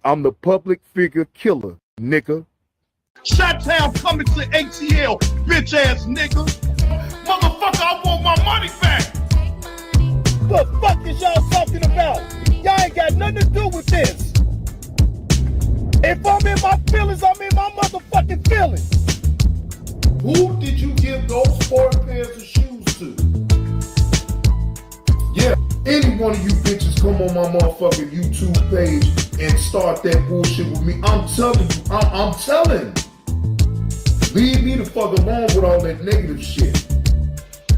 I'm the public figure killer, nigga. Shot-Town coming to ATL, bitch ass nigga. Motherfucker, I want my money back. The fuck is y'all talking about? Y'all ain't got nothing to do with this. If I'm in my feelings, I'm in my motherfucking feelings. Who did you give those 4 pairs of shoes to? Yeah, any one of you bitches come on my motherfucking YouTube page and start that bullshit with me. I'm telling you, I'm telling. Leave me the fuck alone with all that negative shit.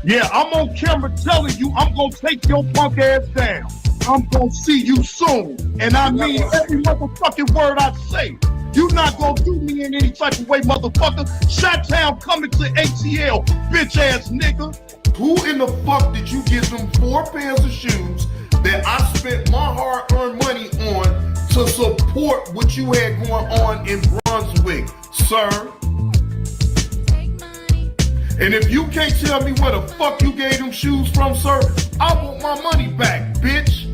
Yeah, I'm on camera telling you I'm gonna take your punk ass down. I'm gonna see you soon. And I mean every motherfucking word I say. You not gonna do me in any type of way, motherfucker. Shot-Town coming to ATL, bitch ass nigga. Who in the fuck did you give them 4 pairs of shoes that I spent my hard-earned money on to support what you had going on in Brunswick, sir? And if you can't tell me where the fuck you gave them shoes from, sir, I want my money back, bitch.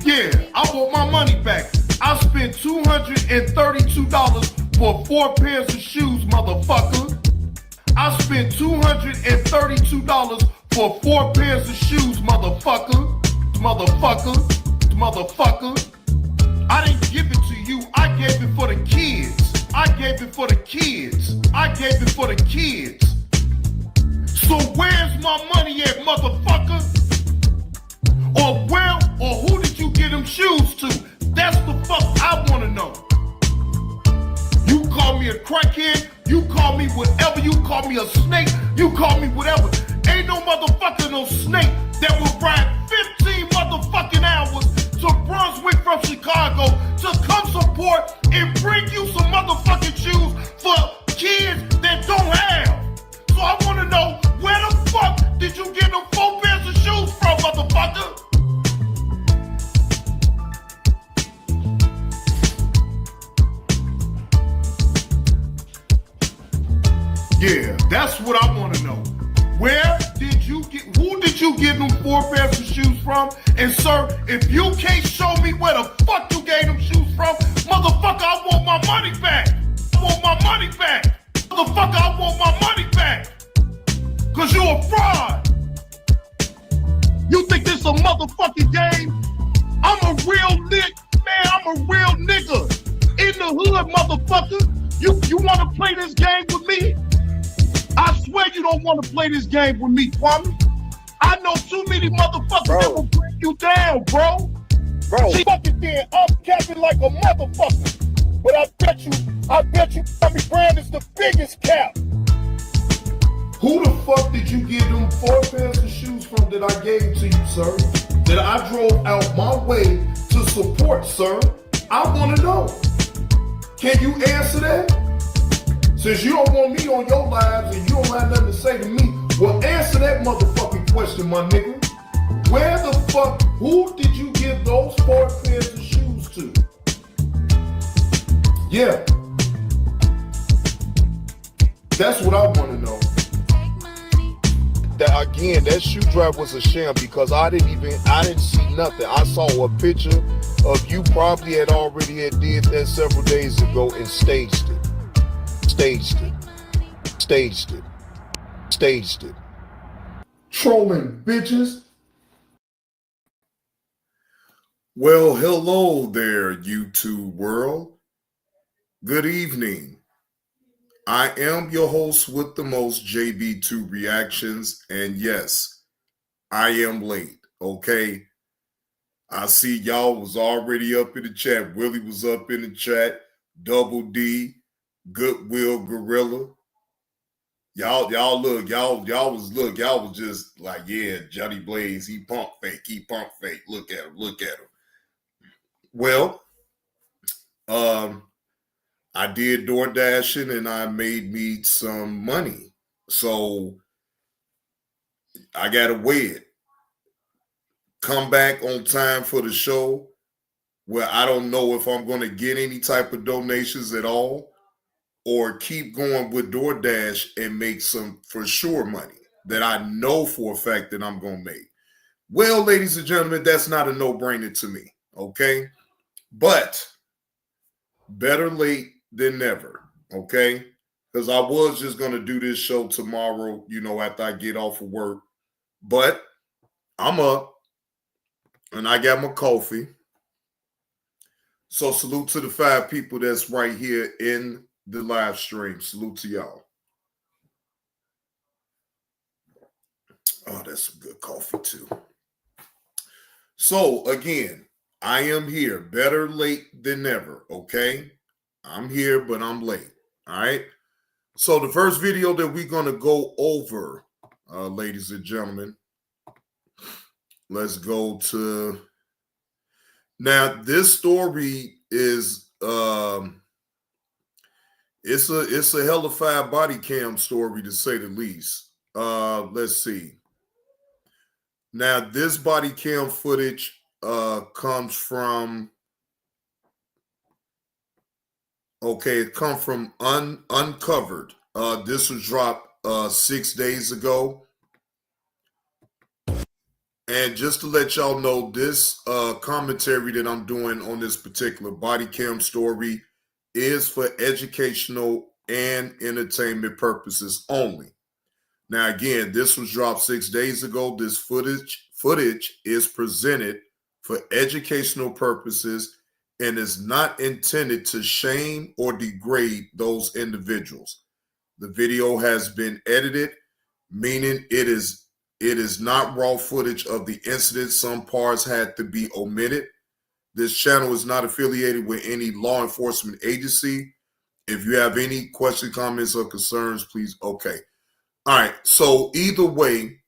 Yeah, I want my money back. I spent $232 for 4 pairs of shoes, motherfucker. I spent $232 for 4 pairs of shoes, motherfucker. Motherfucker. I didn't give it to you. I gave it for the kids. I gave it for the kids. So where's my money at, motherfucker? Or who did you get them shoes to? That's the fuck I want to know. You call me a crackhead, you call me whatever, you call me a snake, you call me whatever. Ain't no motherfucker no snake that will ride 15 motherfucking hours to Brunswick from Chicago to come support and bring you some motherfucking shoes for kids that don't have. So I want to know, where the fuck did you get them 4 pairs of shoes from, motherfucker? Yeah, that's what I want to know. Who did you get them 4 pairs of shoes from? And sir, if you can't show me where the fuck you gave them shoes from, motherfucker, I want my money back. Motherfucker, I want my money back. Cause you a fraud. You think this a motherfucking game? I'm a real nigga. In the hood, motherfucker. You wanna play this game with me? I swear you don't want to play this game with me, Kwame. I know too many motherfuckers that will bring you down, bro. She fucking did. I'm capping like a motherfucker. But I bet you, Tommy Brown is the biggest cap. Who the fuck did you give them 4 pairs of shoes from that I gave to you, sir? That I drove out my way to support, sir? I want to know. Can you answer that? Since you don't want me on your lives and you don't have nothing to say to me, well, answer that motherfucking question, my nigga. Where the fuck, who did you give those 4 pairs of shoes to? Yeah. That's what I want to know. That shoe drop was a sham because I didn't see nothing. I saw a picture of you probably had did that several days ago and staged it. Trolling bitches. Well, hello there, YouTube world. Good evening. I am your host with the most, JB2 Reactions, and yes, I am late, okay? I see y'all was already up in the chat. Willie was up in the chat. Double D, Goodwill Gorilla. Y'all was just like, yeah, Johnny Blaze, he pump fake. Look at him. Well, I did door dashing and I made me some money. So I gotta wait. Come back on time for the show where I don't know if I'm gonna get any type of donations at all, or keep going with DoorDash and make some for sure money that I know for a fact that I'm gonna make. Well, ladies and gentlemen, that's not a no-brainer to me, okay? But better late than never, okay? Because I was just going to do this show tomorrow, after I get off of work. But I'm up, and I got my coffee. So salute to the 5 people that's right here in the live stream. Salute to y'all. Oh, that's some good coffee too. So again, I am here. Better late than never, okay? I'm here, but I'm late, all right? So the first video that we're going to go over, ladies and gentlemen, let's go to... Now, this story is it's a hellified body cam story, to say the least. Let's see. Now, this body cam footage comes from it comes from Uncovered. This was dropped 6 days ago. And just to let y'all know, this commentary that I'm doing on this particular body cam story is for educational and entertainment purposes only. Now, again, this was dropped 6 days ago. This footage is presented for educational purposes and is not intended to shame or degrade those individuals. The video has been edited, meaning it is not raw footage of the incident. Some parts had to be omitted. This channel is not affiliated with any law enforcement agency. If you have any questions, comments, or concerns, please. Okay. All right. So either way,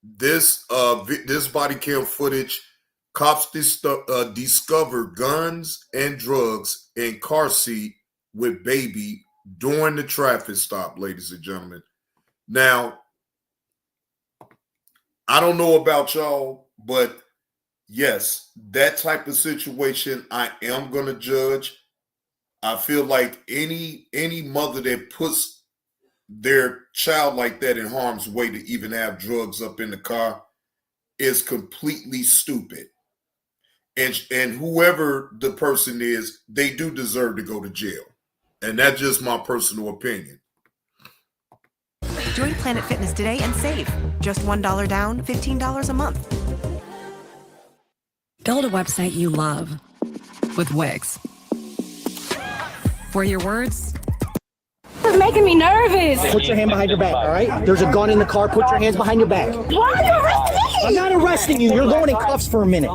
this body cam footage, cops discover guns and drugs in car seat with baby during the traffic stop, ladies and gentlemen. Now, I don't know about y'all, but yes, that type of situation I am going to judge. I feel like any mother that puts their child like that in harm's way to even have drugs up in the car is completely stupid. And whoever the person is, they do deserve to go to jail. And that's just my personal opinion. Join Planet Fitness today and save. Just $1 down, $15 a month. Build a website you love with Wix. For your words, It's making me nervous. Put your hand behind your back, all right? There's a gun in the car. Put your hands behind your back. Why are you arresting me? I'm not arresting you. You're going in cuffs for a minute.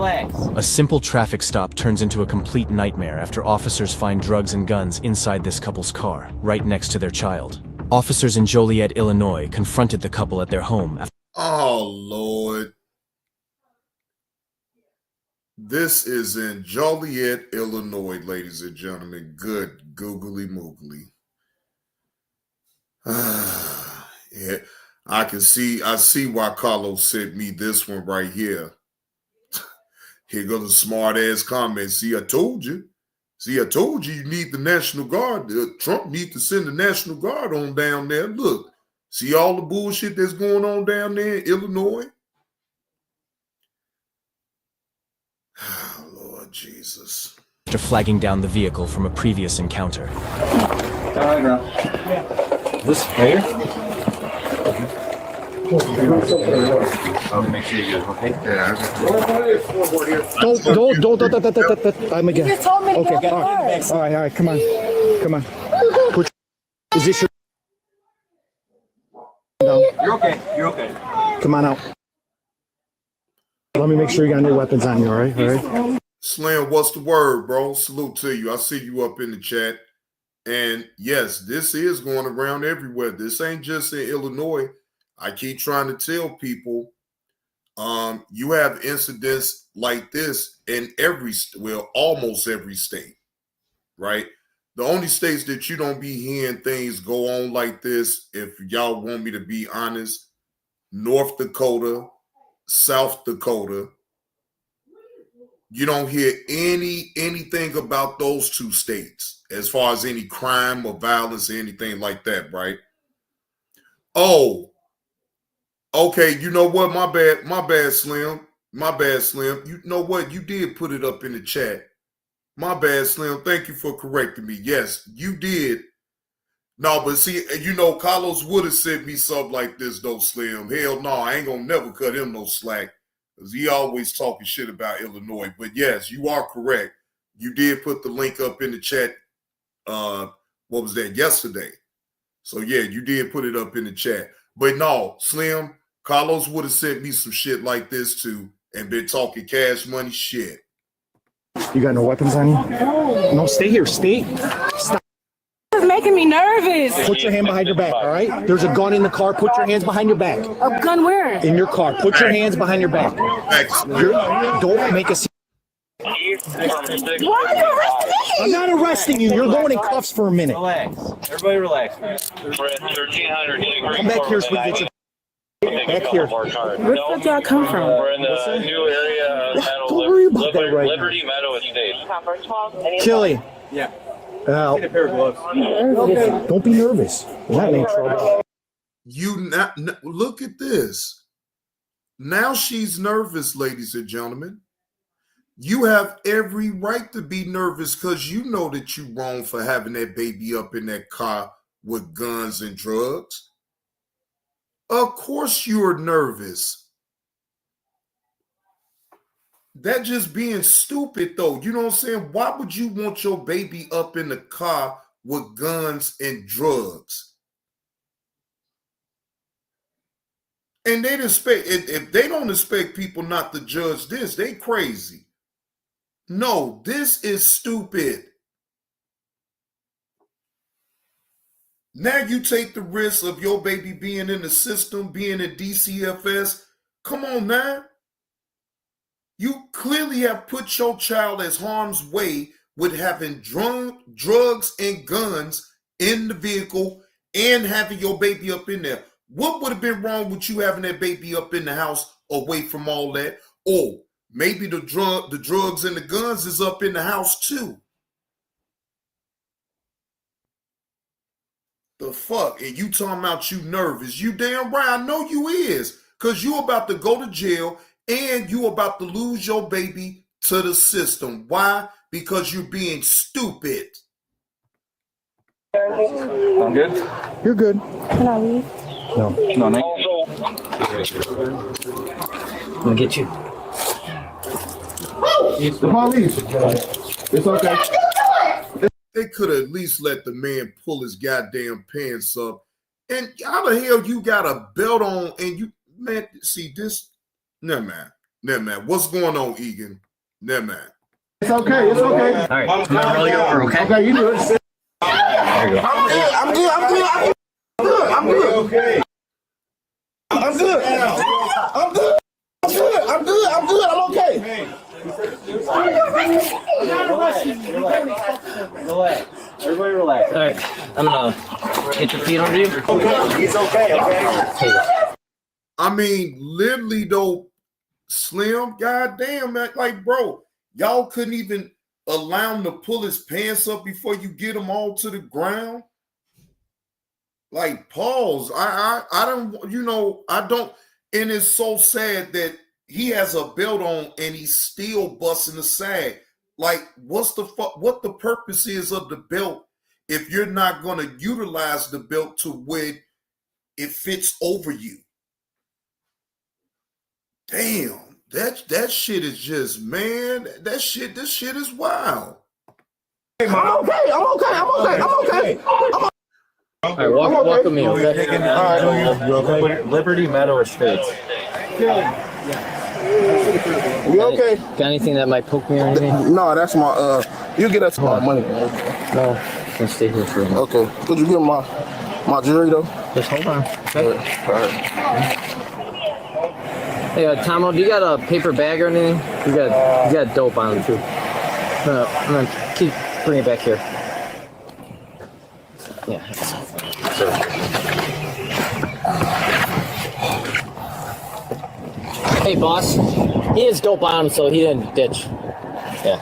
A simple traffic stop turns into a complete nightmare after officers find drugs and guns inside this couple's car, right next to their child. Officers in Joliet, Illinois, confronted the couple at their home. Oh, Lord. This is in Joliet, Illinois, ladies and gentlemen. Good googly moogly. Yeah, I see why Carlos sent me this one right here. Here goes a smart ass comment. See, I told you you need the National Guard. Trump needs to send the National Guard on down there. Look, see all the bullshit that's going on down there in Illinois? Oh, Lord Jesus. After flagging down the vehicle from a previous encounter. All right, bro. This fair? I'll make sure you guys okay. Yeah. Don't. I'm again. You just told me to Okay, get all right. Come on. Is this your? No. You're okay. You're okay. Come on out. Let me make sure you got no weapons on you. All right. Slim, what's the word, bro? Salute to you. I see you up in the chat. And yes, this is going around everywhere. This ain't just in Illinois. I keep trying to tell people, you have incidents like this in almost every state, right? The only states that you don't be hearing things go on like this, if y'all want me to be honest, North Dakota, South Dakota. You don't hear anything about those two states as far as any crime or violence or anything like that, right? Oh, okay. You know what? My bad, Slim. You know what? You did put it up in the chat. My bad, Slim. Thank you for correcting me. Yes, you did. No, but see, you know, Carlos would have sent me something like this, though, Slim. Hell no, I ain't gonna never cut him no slack, because he always talking shit about Illinois. But yes, you are correct. You did put the link up in the chat. What was that, yesterday? So yeah, you did put it up in the chat. But no, Slim, Carlos would have sent me some shit like this too, and been talking cash money shit. You got no weapons on you? No, stay here. Stay. Stop. This is making me nervous. Put your hand behind your back, all right? There's a gun in the car. Put your hands behind your back. A gun where? In your car. Put your hands behind your back. Don't make a scene. Why are you arresting me? I'm not arresting you. You're going in cuffs for a minute. Relax. Everybody relax. We're at 1300. Come back here so we can get you. Back here. Where the fuck y'all come from? We're in the new area of Don't worry about that right Liberty Meadow Estate. Chili. Yeah. Al, Need a pair of gloves. don't be nervous. We're not in trouble. Look at this. Now she's nervous, ladies and gentlemen. You have every right to be nervous because you know that you're wrong for having that baby up in that car with guns and drugs. Of course you're nervous. That just being stupid, though. You know what I'm saying? Why would you want your baby up in the car with guns and drugs? And they expect, if they don't expect people not to judge this, they crazy. No, this is stupid. Now you take the risk of your baby being in the system, being in DCFS. Come on now. You clearly have put your child as harm's way with having drugs and guns in the vehicle and having your baby up in there. What would have been wrong with you having that baby up in the house away from all that? Or maybe the drugs and the guns is up in the house too. The fuck? And you talking about you nervous. You damn right. I know you is. Because you about to go to jail and you about to lose your baby to the system. Why? Because you're being stupid. I'm good? You're good. Can I leave? No. No, no. I'm gonna get you. The police. It's okay. They could have at least let the man pull his goddamn pants up. And how the hell you got a belt on and you, man, see this? Never mind. What's going on, Egan? Never mind. It's okay. It's okay. All right. I'm gonna roll you over, okay? Okay, you do it. There you go. I'm good. Okay. I'm good. I'm okay. Relax. Everybody relax. All right. I'm gonna get your feet under you. It's okay. I mean, literally though, Slim, goddamn, man, like, bro, y'all couldn't even allow him to pull his pants up before you get him all to the ground. Like, pause. I don't, you know, I don't, and it's so sad that he has a belt on and he's still busting the sag. Like, what's the fuck? What the purpose is of the belt if you're not going to utilize the belt to where it fits over you? Damn, that shit is just, man. This shit is wild. I'm okay. All right, walk with me, okay? All right. Liberty Meadow Estates. You okay? Got anything that might poke me or anything? No, that's my you get us my money. No, I'm gonna stay here for a minute. Okay. Could you get my jewelry though? Just hold on. Okay. All right. Hey, Tomo, do you got a paper bag or anything? You got dope on it too. I'm gonna keep bring it back here. Yeah. Hey, boss. He has dope on him, so he didn't ditch. Yeah.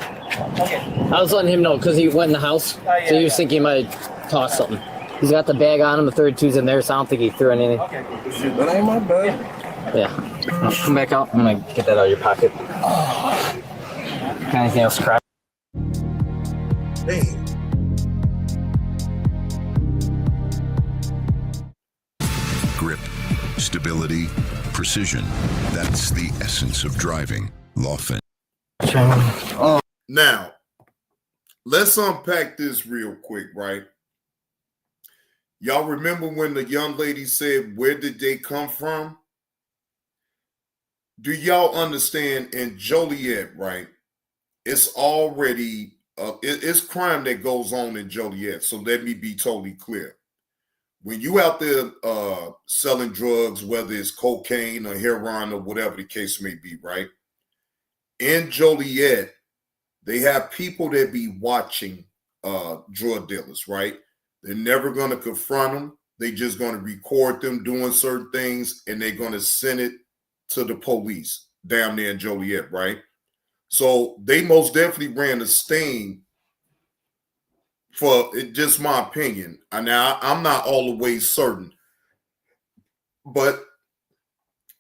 Okay. I was letting him know because he went in the house, so he was thinking he might toss something. He's got the bag on him. The 32's in there, so I don't think he threw anything. Okay. That ain't my bag. Yeah. Come back out. I'm gonna get that out of your pocket. Got anything else, crap? understand. Grip, stability, precision. That's the essence of driving. Lawfin. Now, let's unpack this real quick, right? Y'all remember when the young lady said, where did they come from? Do y'all understand in Joliet, right? It's already, it's crime that goes on in Joliet. So let me be totally clear. When you out there selling drugs, whether it's cocaine or heroin or whatever the case may be, right? In Joliet, they have people that be watching drug dealers, right? They're never going to confront them. They're just going to record them doing certain things, and they're going to send it to the police down there in Joliet, right? So they most definitely ran a sting for it, just my opinion. Now, I'm not all the way certain, but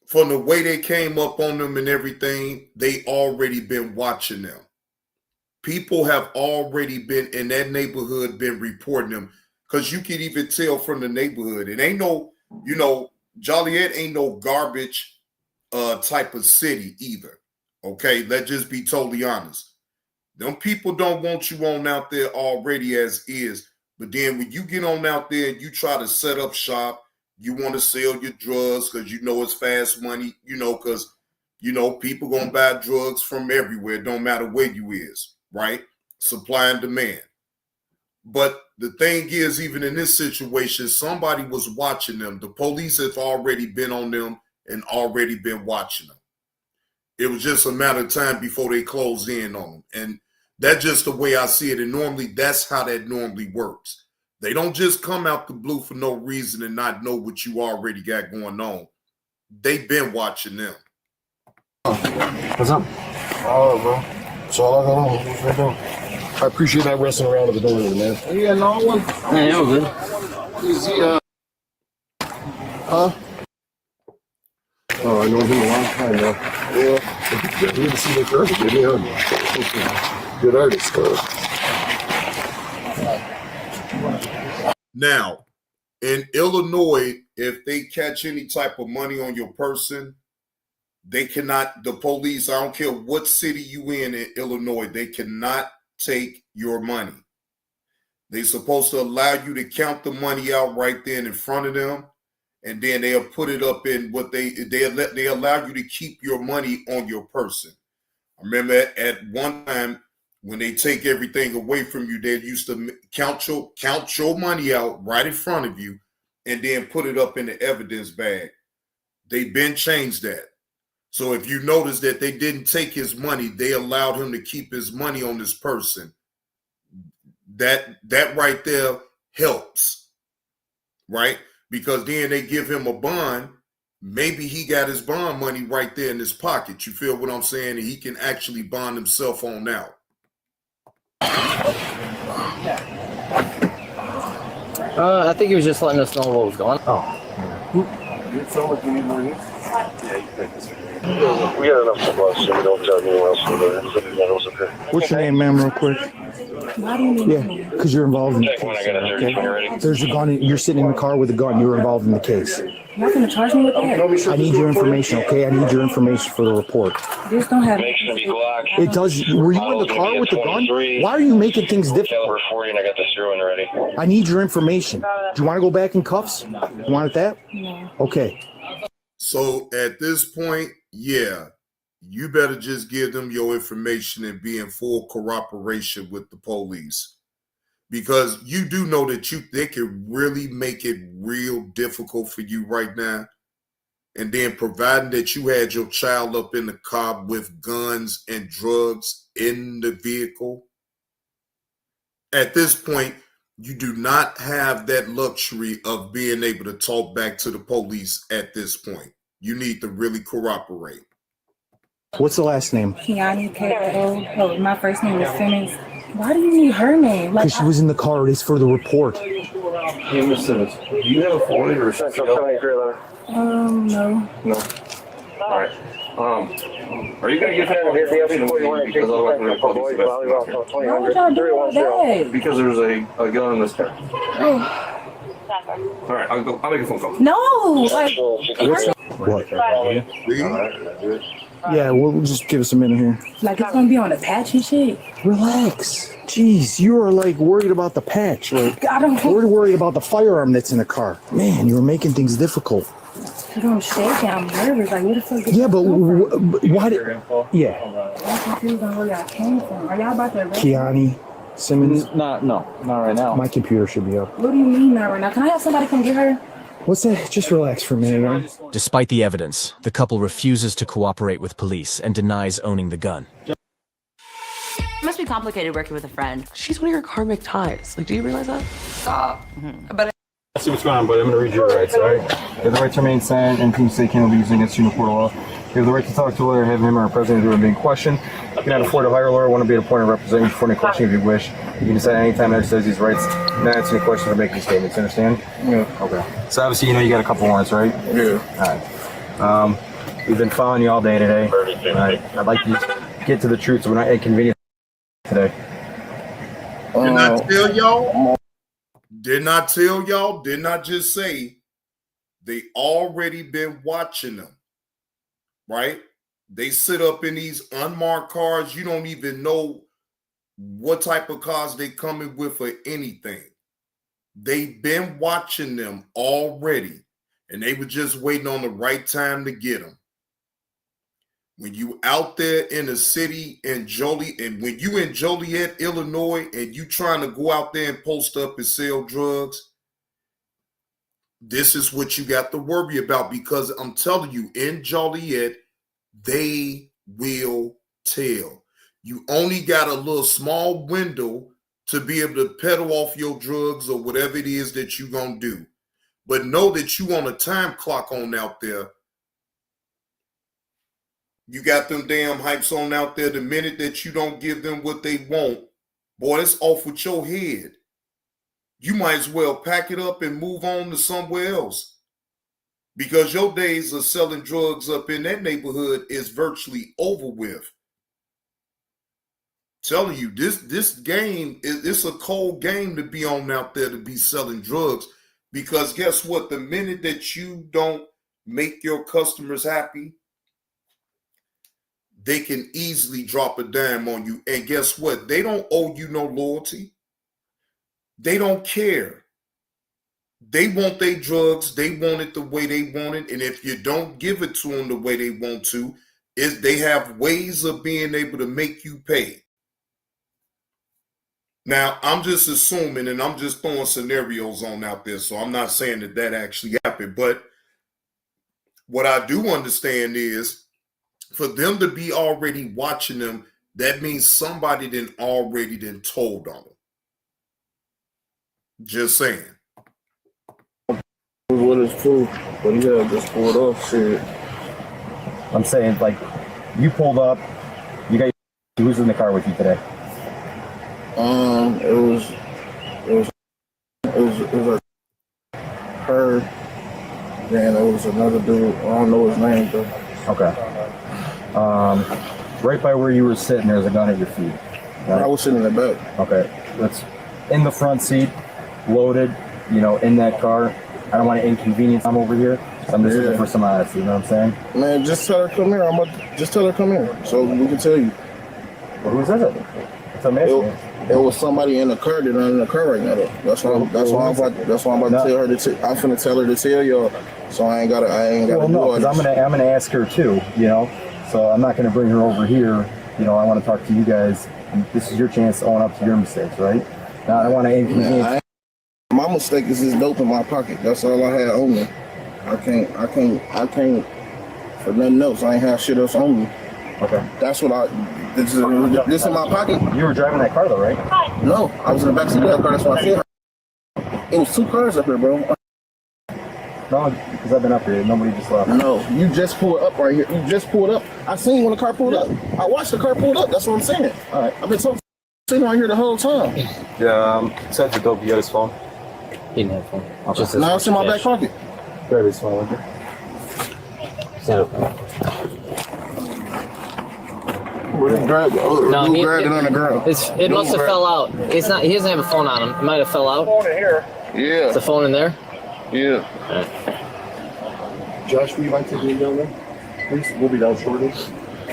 from the way they came up on them and everything, they already been watching them. People have already been in that neighborhood, been reporting them, because you can even tell from the neighborhood. It ain't no, Joliet ain't no garbage type of city either. Okay, let's just be totally honest. Them people don't want you on out there already as is. But then when you get on out there and you try to set up shop, you want to sell your drugs because you know it's fast money, because, people going to buy drugs from everywhere. It don't matter where you is, right? Supply and demand. But the thing is, even in this situation, somebody was watching them. The police have already been on them and already been watching them. It was just a matter of time before they closed in on them. And that's just the way I see it. And normally that's how that normally works. They don't just come out the blue for no reason and not know what you already got going on. They've been watching them. What's up? Oh, bro. That's all I got on. What you doing? I appreciate that wrestling around at the door, man. Yeah, no one. Man, it was good. Is he, huh? Oh, I know him a long time now. Yeah. We didn't see the girl, did he? Good artist, Now, in Illinois, if they catch any type of money on your person, they cannot, the police, I don't care what city you in Illinois, they cannot take your money. They're supposed to allow you to count the money out right then in front of them, and then they'll put it up in what they allow you to keep your money on your person. I remember at one time when they take everything away from you, they used to count your money out right in front of you and then put it up in the evidence bag. They've been changed that. So if you notice that they didn't take his money, they allowed him to keep his money on this person. That right there helps, right? Because then they give him a bond. Maybe he got his bond money right there in his pocket. You feel what I'm saying? And he can actually bond himself on out. I think he was just letting us know what was going on. Oh. You feel like you need more news? Yeah, you can take this. We got enough supplies, so we don't charge anyone else for that. Okay. What's your name, ma'am, real quick? Why do you need Yeah, because you're involved in the Check case. when I got a 30 ready. There's a gun. You're sitting in the car with a gun. You're involved in the case. You're not going to charge me with that? I need your information, okay? I need your information for the report. Just don't have Makes it be Glock. It does. Were you in the car with the gun? Why are you making things difficult? Caliber 40, and I got the 0 ready. I need your information. Do you want to go back in cuffs? You want it that? No. Okay. So at this point, yeah, you better just give them your information and be in full cooperation with the police. Because you do know that they can really make it real difficult for you right now. And then providing that you had your child up in the car with guns and drugs in the vehicle, at this point, you do not have that luxury of being able to talk back to the police at this point. You need to really cooperate. What's the last name? Kiani K.O. Oh, my first name is Simmons. Why do you need her name? Because she was in the car. It is for the report. Hey, Miss Simmons, do you have a 40 or a 60? No. No. All right. Are you gonna give him a because otherwise we're gonna call these investigators. Why would y'all do that? Because there's a gun in this car. Oh. All right, I'll make a phone call. No, like, What? Yeah, we'll just give us a minute here. like it's gonna be on a patchy shit. Relax. Jeez, you are like worried about the patch. Like, I don't. we're worried about the firearm that's in the car. Man, you were making things difficult. I'm shaking. I'm nervous. Like, what the fuck? Yeah, but why did? Yeah, I'm confused on where y'all came from. Are y'all about to arrest me? Kiani Simmons. Not right now. My computer should be up. What do you mean not right now? Can I have somebody come get her? What's that? Just relax for a minute, right? Despite the evidence, the couple refuses to cooperate with police and denies owning the gun. It must be complicated working with a friend. She's one of your karmic ties. Like, do you realize that? Stop. But I see what's going on, but I'm going to read your rights, all right? You have the right to remain silent and anything you say cannot be used against you in a court of law. You have the right to talk to a lawyer, have him or a president do it being questioned. You cannot afford to hire a lawyer, want to be appointed representative for any question if you wish. You can decide anytime that says these rights, not answer any questions or make any statements, understand? Yeah. Okay. So obviously you know you got a couple warrants, right? Yeah. All right. We've been following you all day today. I'd like to just get to the truth so we're not inconvenienced today. Didn't I tell y'all? Didn't I tell y'all? Didn't I just say they already been watching them? Right? They sit up in these unmarked cars. You don't even know what type of cars they coming with or anything. They've been watching them already, and they were just waiting on the right time to get them. When you out there in the city in Joliet, and when you in Joliet, Illinois, and you trying to go out there and post up and sell drugs, this is what you got to worry about, because I'm telling you, in Joliet, they will tell. You only got a little small window to be able to peddle off your drugs or whatever it is that you're going to do. But know that you on a time clock on out there. You got them damn hypes on out there. The minute that you don't give them what they want, boy, it's off with your head. You might as well pack it up and move on to somewhere else, because your days of selling drugs up in that neighborhood is virtually over with. Telling you, this game, it's a cold game to be on out there, to be selling drugs, because guess what? The minute that you don't make your customers happy, they can easily drop a dime on you. And guess what? They don't owe you no loyalty. They don't care. They want their drugs. They want it the way they want it. And if you don't give it to them the way they want to, they have ways of being able to make you pay. Now, I'm just assuming, and I'm just throwing scenarios on out there, so I'm not saying that actually happened. But what I do understand is, for them to be already watching them, that means somebody already told on them. Just saying. What is true, but yeah, just pulled off shit. I'm saying, like, you pulled up, you got who's in the car with you today? It was her, then it was another dude. I don't know his name though. Okay. Right by where you were sitting, there's a gun at your feet. Right? I was sitting in the back. Okay. That's in the front seat, loaded, in that car. I don't want to inconvenience. I'm over here. So I'm just looking for some honesty, you know what I'm saying? Man, just tell her come here. Just tell her come here, so we can tell you. Well, who says it? That's what I'm asking. It was somebody in the car that not in the car right now though. That's why I'm about to tell her I'm finna tell her to tell y'all. So I ain't gotta well, no, because I'm gonna ask her too, So I'm not gonna bring her over here. I want to talk to you guys. And this is your chance to own up to your mistakes, right? Now I don't want to inconvenience. My mistake is this dope in my pocket. That's all I had on me. I can't for nothing else. I ain't have shit else on me. Okay. That's what this in my pocket. You were driving that car though, right? No, I was in the backseat of that car. That's why I said it was two cars up here, bro. No, because I've been up here. Nobody just left. No, you just pulled up right here. You just pulled up. I seen when the car pulled up. I watched the car pulled up. That's what I'm saying. All right. I've been sitting right here the whole time. Yeah, said the dope. You got his phone? He didn't have phone. Okay. Now it's in my back pocket. Grab his phone. Stand up. No, it on the ground. It must have fell out. It's not. He doesn't have a phone on him. It might have fell out. Phone in here. Yeah. Is the phone in there? Yeah. Right. Josh, will you mind taking me down there? Please, we'll be down shortly.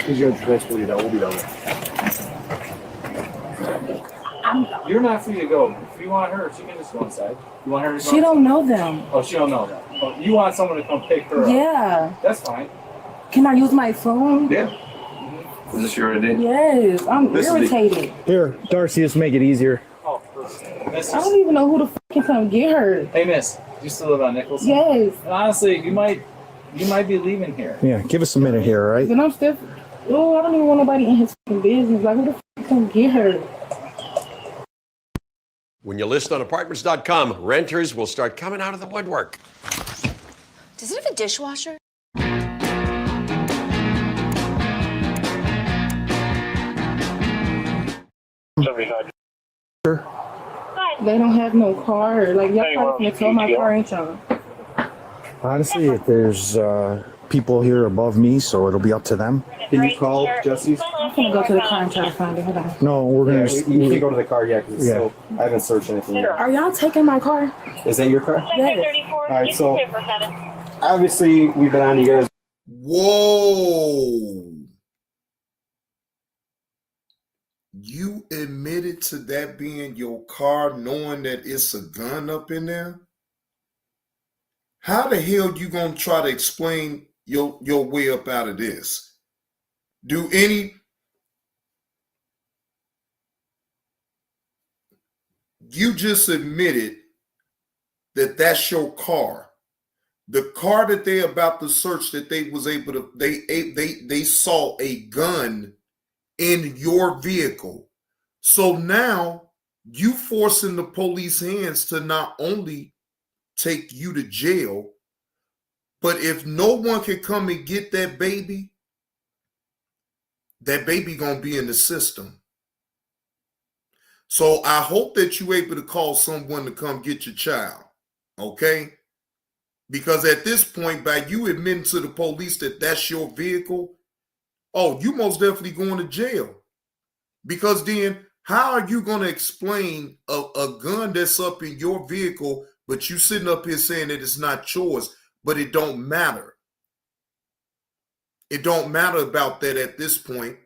He's going to transfer you down. We'll be down there. You're not free to go. If you want her, she can just go inside. You want her to go? She don't know them. Oh, she don't know that. Oh, you want someone to come pick her up? Yeah. That's fine. Can I use my phone? Yeah. Is this your idea? Yes. I'm irritated. Here, Darcy, just make it easier. Oh, perfect. Miss, I don't even know who the f can come get her. hey, miss. You still live on Nicholson? Yes. Honestly, you might be leaving here. Yeah, give us a minute here, all right? But I'm still. Oh, I don't even want nobody in his f business. Like, who the f come get her? When you list on apartments.com, renters will start coming out of the woodwork. Does it have a dishwasher? They don't have no car. Like, y'all probably can tell my car ain't y'all. Honestly, if there's people here above me, so it'll be up to them. Can you call Jesse's? I'm gonna go to the car and try to find it. Hold on. No, we're gonna. You can go to the car, yeah, because still, I haven't searched anything yet. Are y'all taking my car? Is that your car? Yes. All right, so obviously we've been on you guys. Whoa. You admitted to that being your car knowing that it's a gun up in there? How the hell you gonna try to explain your way up out of this? You just admitted that that's your car. The car that they about to search, that they was able to, they saw a gun in your vehicle. So now you forcing the police hands to not only take you to jail, but if no one can come and get that baby gonna be in the system. So I hope that you're able to call someone to come get your child, okay? Because at this point, by you admitting to the police that that's your vehicle, oh, you most definitely going to jail. Because then how are you going to explain a gun that's up in your vehicle, but you sitting up here saying that it's not yours, but it don't matter. It don't matter about that at this point.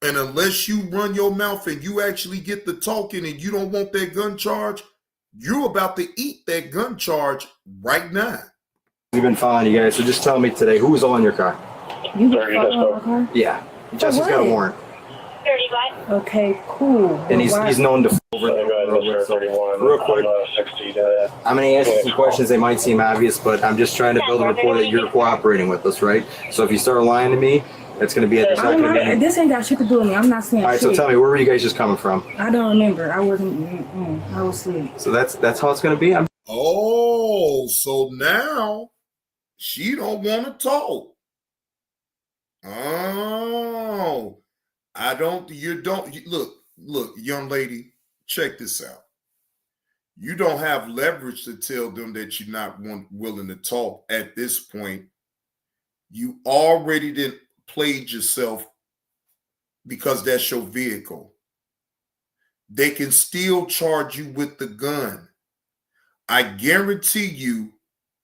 And unless you run your mouth and you actually get the talking and you don't want that gun charge, you're about to eat that gun charge right now. We've been following you guys, so just tell me today, who was all in your car? You been following my car? Yeah. Jesse's got a warrant. 35. Okay, cool. And he's known to over the road. So real quick, I'm going to ask you some questions. They might seem obvious, but I'm just trying to build a rapport that you're cooperating with us, right? So if you start lying to me, it's going to be at the This ain't got shit to do with me. I'm not saying shit. All right, so tell me, where were you guys just coming from? I don't remember. I wasn't. I was asleep. So that's how it's going to be? Oh, so now she don't want to talk. Oh, look, young lady, check this out. You don't have leverage to tell them that you're not willing to talk at this point. You already did played yourself because that's your vehicle. They can still charge you with the gun. I guarantee you,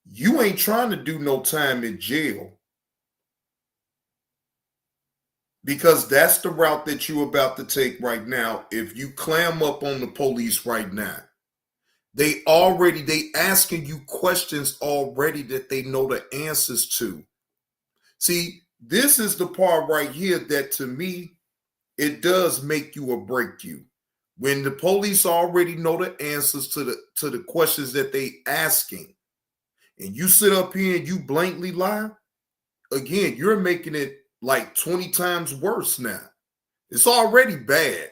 you ain't trying to do no time in jail. Because that's the route that you're about to take right now. If you clam up on the police right now, they asking you questions already that they know the answers to. See, this is the part right here that to me, it does make you or break you. When the police already know the answers to the questions that they asking, and you sit up here and you blankly lie, again, you're making it like 20 times worse now. It's already bad.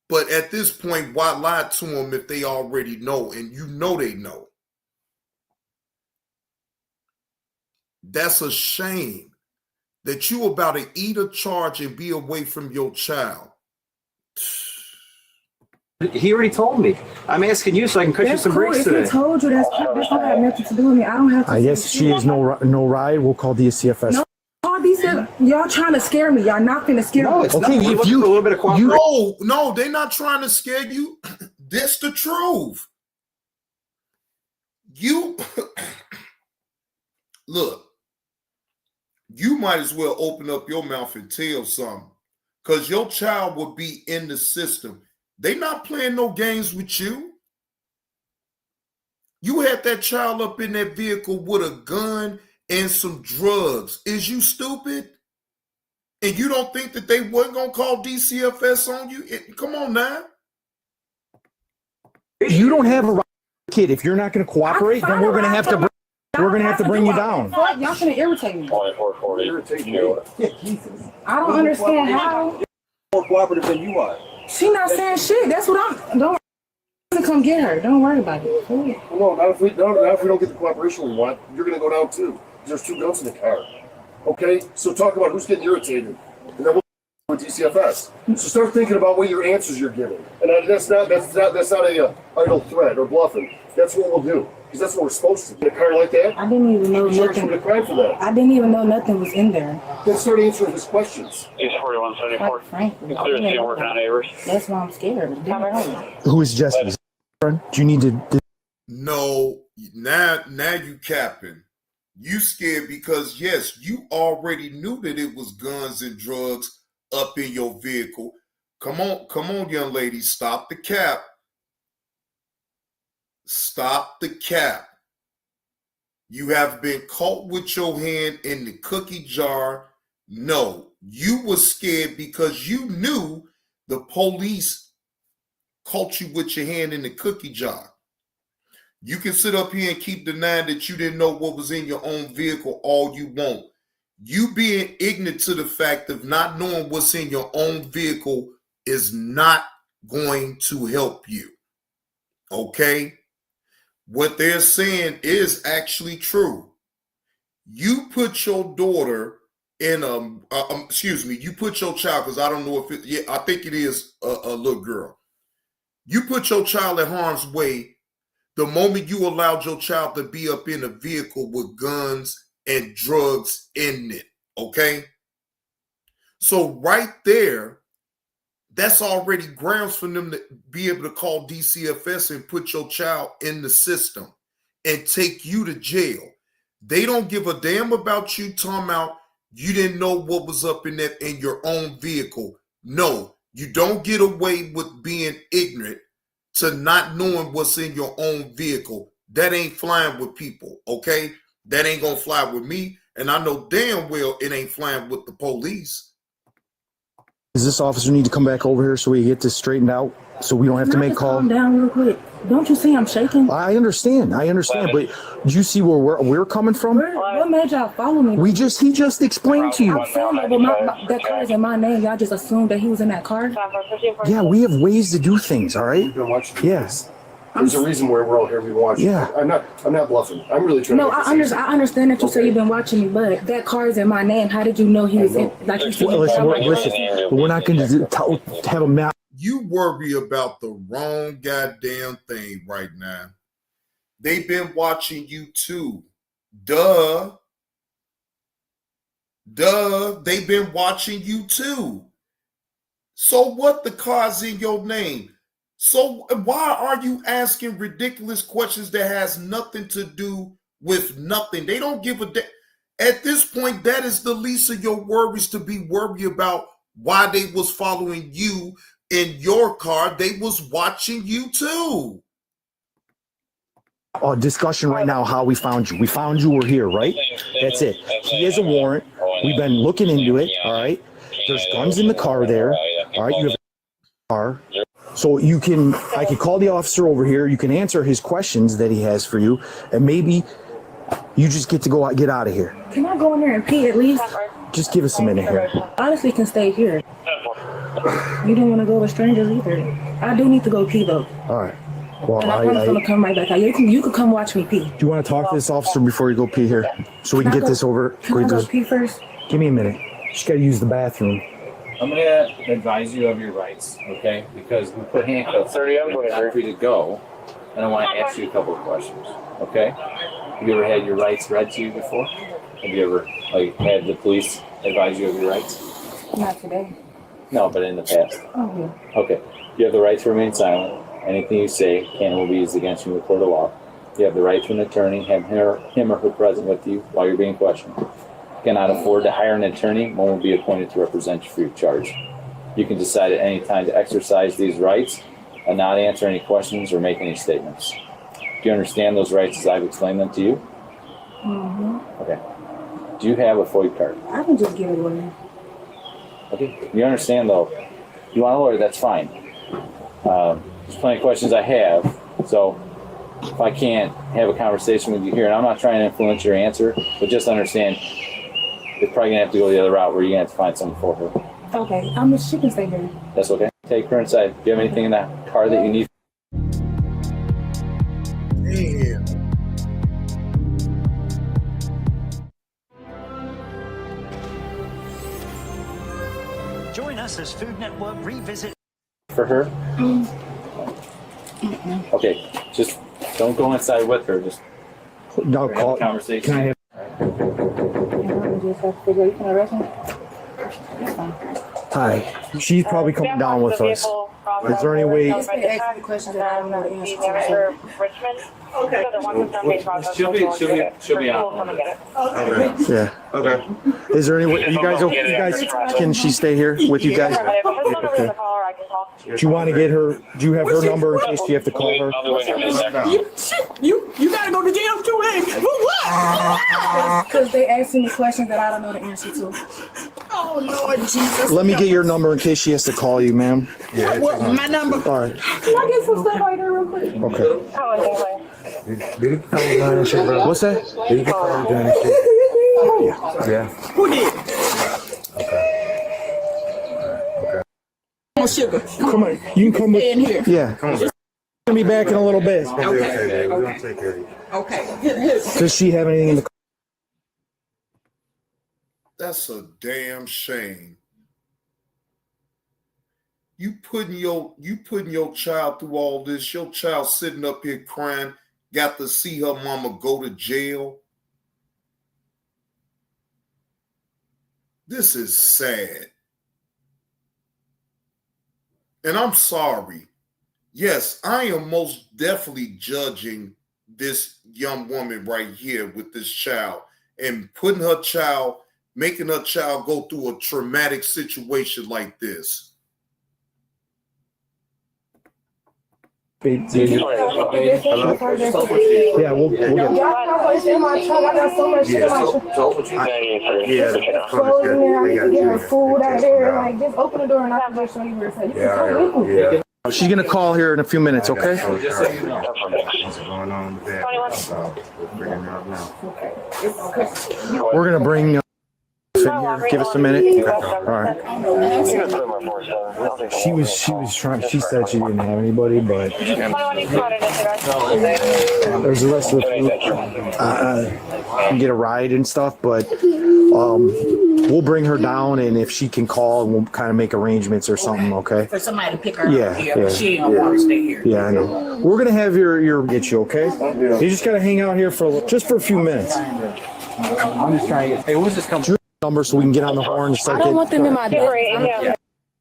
But at this point, why lie to them if they already know and you know they know? That's a shame that you about to eat a charge and be away from your child. He already told me. I'm asking you so I can cut you some breaks today. If he told you, that's not have nothing to do with me. I don't have to. I guess she has no ride. We'll call DCFS. No, call DCFS. Y'all trying to scare me. Y'all not finna scare me. No, it's not. We're looking for a little bit of cooperation. No, they're not trying to scare you. That's the truth. You look, you might as well open up your mouth and tell something, because your child will be in the system. They not playing no games with you. You had that child up in that vehicle with a gun and some drugs. Is you stupid? And you don't think that they weren't going to call DCFS on you? Come on now. You don't have a right, kid. If you're not going to cooperate, then we're going to have to bring you down. Y'all finna irritate me. 2440. Irritate you. Yeah, Jesus. I don't understand how. More cooperative than you are. She not saying shit. That's what I'm. Don't come get her. Don't worry about it. No, not if we don't get the cooperation we want. You're gonna go down too. There's 2 guns in the car. Okay, so talk about who's getting irritated, and then we'll with DCFS. So start thinking about what your answers you're giving, and that's not a idle threat or bluffing. That's what we'll do, because that's what we're supposed to. In a car like that, I didn't even know nothing. To crime for that. I didn't even know nothing was in there. Then start answering his questions. East 4174. Frankly, Clear the scene working on neighbors. that's why I'm scared. Who is Jesse's friend? Do you need to? No, now you capping. You scared because, yes, you already knew that it was guns and drugs up in your vehicle. Come on, young lady, stop the cap. Stop the cap. You have been caught with your hand in the cookie jar. No, you were scared because you knew the police caught you with your hand in the cookie jar. You can sit up here and keep denying that you didn't know what was in your own vehicle all you want. You being ignorant to the fact of not knowing what's in your own vehicle is not going to help you. Okay? What they're saying is actually true. You put your daughter in you put your child, because I don't know if I think it is a little girl. You put your child in harm's way the moment you allowed your child to be up in a vehicle with guns and drugs in it, okay? So right there, that's already grounds for them to be able to call DCFS and put your child in the system and take you to jail. They don't give a damn about you talking about you didn't know what was up in your own vehicle. No, you don't get away with being ignorant to not knowing what's in your own vehicle. That ain't flying with people, okay? That ain't gonna fly with me, and I know damn well it ain't flying with the police. Does this officer need to come back over here so we get this straightened out, so we don't have to make calls? Calm down real quick. Don't you see I'm shaking? I understand, but do you see where we're coming from? What made y'all follow me? He just explained to you. I'm saying that car is in my name. Y'all just assumed that he was in that car? Yeah, we have ways to do things, all right? We've been watching. Yes. There's a reason why we're all here. We watch. Yeah. I'm not bluffing. I'm really trying. No, I understand that you say you've been watching me, but that car is in my name. How did you know he was in? Like you said, listen, we're not going to have a mouth. You worry about the wrong goddamn thing right now. They've been watching you too. Duh. They've been watching you too. So what? The car's in your name. So why are you asking ridiculous questions that has nothing to do with nothing? They don't give a damn. At this point, that is the least of your worries, to be worried about why they was following you in your car. They was watching you too. Discussion right now how we found you. We found you, we're here, right? That's it. He has a warrant. We've been looking into it, all right? There's guns in the car there, all right? You have a car. So I could call the officer over here. You can answer his questions that he has for you, and maybe you just get out of here. Can I go in there and pee at least? Just give us a minute here. Honestly, can stay here. You don't want to go with strangers either. I do need to go pee though. All right. Well, and I'm gonna come right back out. You can come watch me pee. Do you want to talk to this officer before you go pee here, so we can get this over? Can I go pee first? Give me a minute. Just gotta use the bathroom. I'm going to advise you of your rights, okay? Because we put handcuffs on you, not free to go, and I want to ask you a couple of questions, okay? Have you ever had your rights read to you before? Have you ever had the police advise you of your rights? Not today. No, but in the past. Oh, yeah. Okay. You have the right to remain silent. Anything you say can and will be used against you in the court of law. You have the right to an attorney, have him or her present with you while you're being questioned. If you cannot afford to hire an attorney, one will be appointed to represent you free of charge. You can decide at any time to exercise these rights and not answer any questions or make any statements. Do you understand those rights as I've explained them to you? Mm-hmm. Okay. Do you have a FOID card? I can just give it away. Okay. You understand, though. You want a lawyer, that's fine. There's plenty of questions I have, so if I can't have a conversation with you here, and I'm not trying to influence your answer, but just understand, you're probably going to have to go the other route where you're going to have to find someone for her. Okay, she can stay here. That's okay. Take her inside. Do you have anything in that car that you need? Damn. Join us as Food Network revisit. For her? Okay, just don't go inside with her. Just No, have call. a conversation. Can I have? Just have to figure out you can arrest me. That's fine. Hi. She's probably coming down with us. Is there any way? Just be asking questions that I don't know the answer to. Okay. She'll be on. Yeah. Okay. Is there any way? You guys? Can she stay here with you guys? Okay. Do you want to get her? Do you have her number in case you have to call her? You gotta go to jail too, eh? For what? Because they asking me questions that I don't know the answer to. Oh Lord Jesus. Let me get your number in case she has to call you, ma'am. What, my number? All right. Can I get some stuff right there real quick? Okay. What's that? Yeah. Who did? Okay. Sugar. Come on. You can come with. In here. Yeah. Gonna be back in a little bit. Okay. We're gonna take care of you. Okay. Does she have anything in the? That's a damn shame. You putting your child through all this. Your child sitting up here crying, got to see her mama go to jail. This is sad. And I'm sorry. Yes, I am most definitely judging this young woman right here with this child and putting her child, making her child go through a traumatic situation like this. Yeah, we'll get. She's gonna call here in a few minutes, okay? We're gonna bring. Give us a minute. All right. She was trying. She said she didn't have anybody, but there's the rest of the get a ride and stuff. But we'll bring her down, and if she can call, and we'll kind of make arrangements or something. Okay. For somebody to pick her Yeah, up. yeah, She ain't gonna want to stay here. Yeah, I know. We're gonna have your get you. Okay. You just gotta hang out here for a few minutes. I'm just trying to get. Hey, who's this coming? Number so we can get on the horn and start. I don't want them in my bed.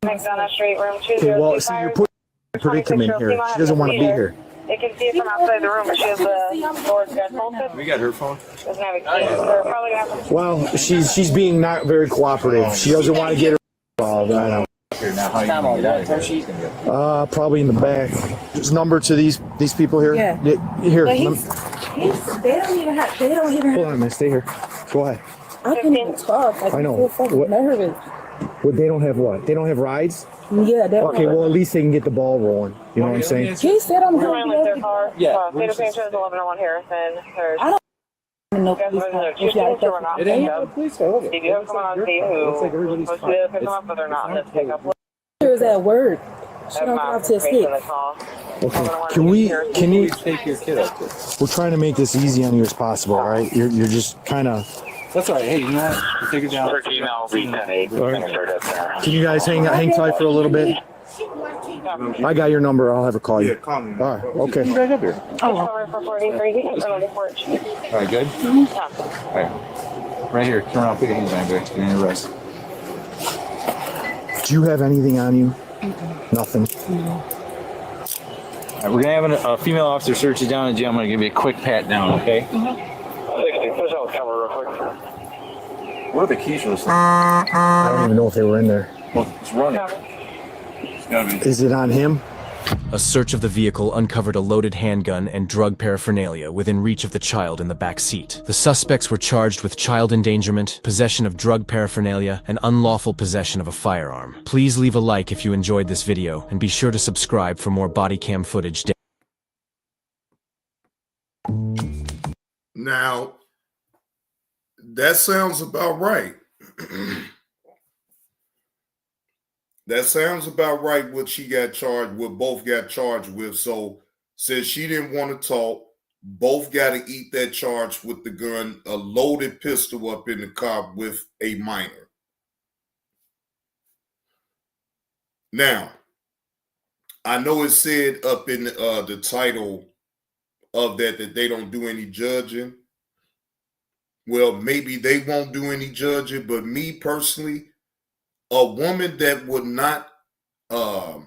Next on that street, room 2. Okay, well, see, you're putting a predicament here. She doesn't want to be here. They can see it from outside the room, but she has the doors bolted. We got her phone. Doesn't have a key. They're probably gonna have to. Well, she's being not very cooperative. She doesn't want to get her involved. I know. Probably in the back. There's a number to these people here. Yeah. Here. But they don't even have. Hold on a minute. Stay here. Go ahead. I can't even talk. I know. feel fucking What- nervous. Well, they don't have what? They don't have rides? Yeah, that Okay, well, at least they can get the ball rolling. You know what I'm saying? He said I'm Come going on to with their car. Yeah. State of St. Joe's 1101 Harrison. There's. I don't know Guys, police there's car. two students who are not It ain't picked a up. police car. Look at They do have someone on state who Looks like everybody's supposed to fine. pick them up, but they're not in this pickup. Is at work. She don't Have have to information in escape. the call. Okay. Can you Take your kid up there. we're trying to make this easy on you as possible, all right? You're just kind of. That's all right. Hey, you know what? You take it down. 13 will be 10-8. Can you guys hang tight for a little bit? I got your number. I'll have her call you. Yeah, call me. All right. Okay. Right up here. Cover for 43. He can put on the porch. All right, good. Yeah. All right. Right here. Turn around, pick up his bag. You're in arrest. Do you have anything on you? Nothing. All right, we're gonna have a female officer search you down in jail. I'm gonna give you a quick pat down, okay? 60, push out the camera real quick. What are the keys for this thing? I don't even know if they were in there. Well, it's running. It's gotta be. Is it on him? A search of the vehicle uncovered a loaded handgun and drug paraphernalia within reach of the child in the back seat. The suspects were charged with child endangerment, possession of drug paraphernalia, and unlawful possession of a firearm. Please leave a like if you enjoyed this video, and be sure to subscribe for more body cam footage. Now, that sounds about right. That sounds about right what she got charged with, both got charged with. So since she didn't want to talk, both got to eat that charge with the gun, a loaded pistol up in the car with a minor. Now, I know it said up in the title of that they don't do any judging. Well, maybe they won't do any judging, but me personally, a woman that would not, that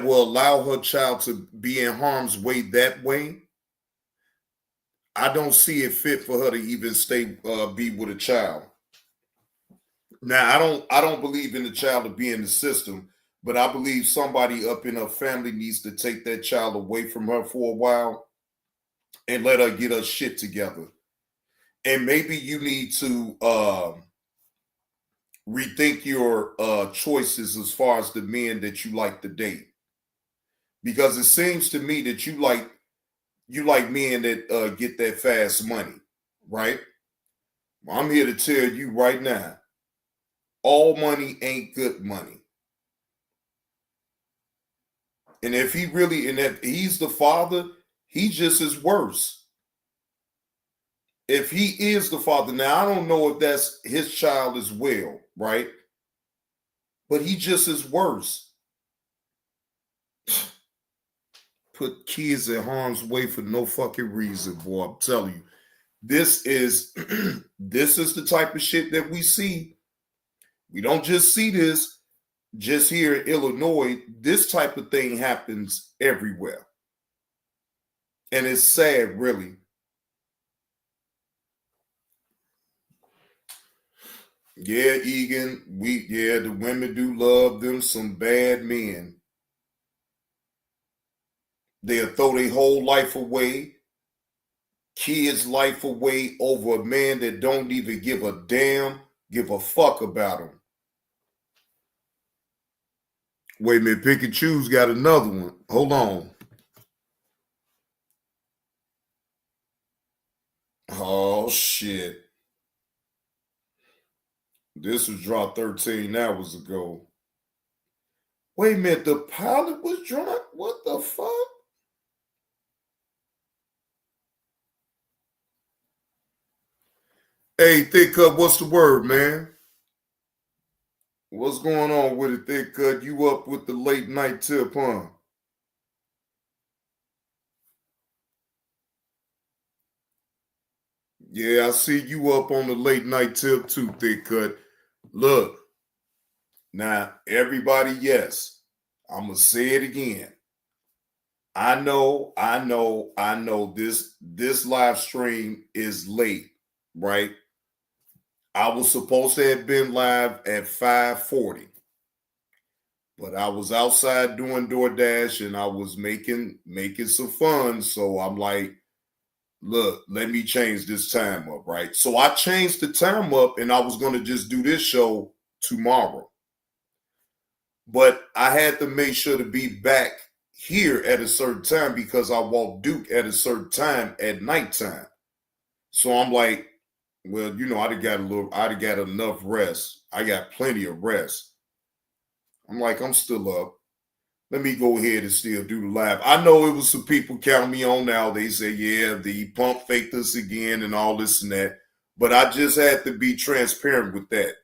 will allow her child to be in harm's way that way, I don't see it fit for her to even be with a child. Now, I don't believe in the child to be in the system, but I believe somebody up in her family needs to take that child away from her for a while and let her get her shit together. And maybe you need to rethink your choices as far as the men that you like to date, because it seems to me that you like men that get that fast money, right? Well, I'm here to tell you right now, all money ain't good money. And if he's the father, he just is worse. If he is the father, now I don't know if that's his child as well, right? But he just is worse. Put kids in harm's way for no fucking reason, boy. I'm telling you. This is the type of shit that we see. We don't just see this just here in Illinois. This type of thing happens everywhere. And it's sad, really. Yeah, Egan, the women do love them some bad men. They'll throw their whole life away, kids' life away over a man that don't even give a fuck about him. Wait a minute, Pick and Choose got another one. Hold on. Oh, shit. This was dropped 13 hours ago. Wait a minute, the pilot was drunk? What the fuck? Hey, Thick Cut, what's the word, man? What's going on with it, Thick Cut? You up with the late night tip, huh? Yeah, I see you up on the late night tip too, Thick Cut. Look, now everybody, yes, I'm going to say it again. I know this live stream is late, right? I was supposed to have been live at 5:40, but I was outside doing DoorDash and I was making some fun. So I'm like, look, let me change this time up, right? So I changed the time up and I was going to just do this show tomorrow. But I had to make sure to be back here at a certain time because I walked Duke at a certain time at nighttime. So I'm like, well, I'd have got enough rest. I got plenty of rest. I'm like, I'm still up. Let me go ahead and still do the live. I know it was some people counting me on now. They say, yeah, the pump faked us again and all this and that. But I just had to be transparent with that.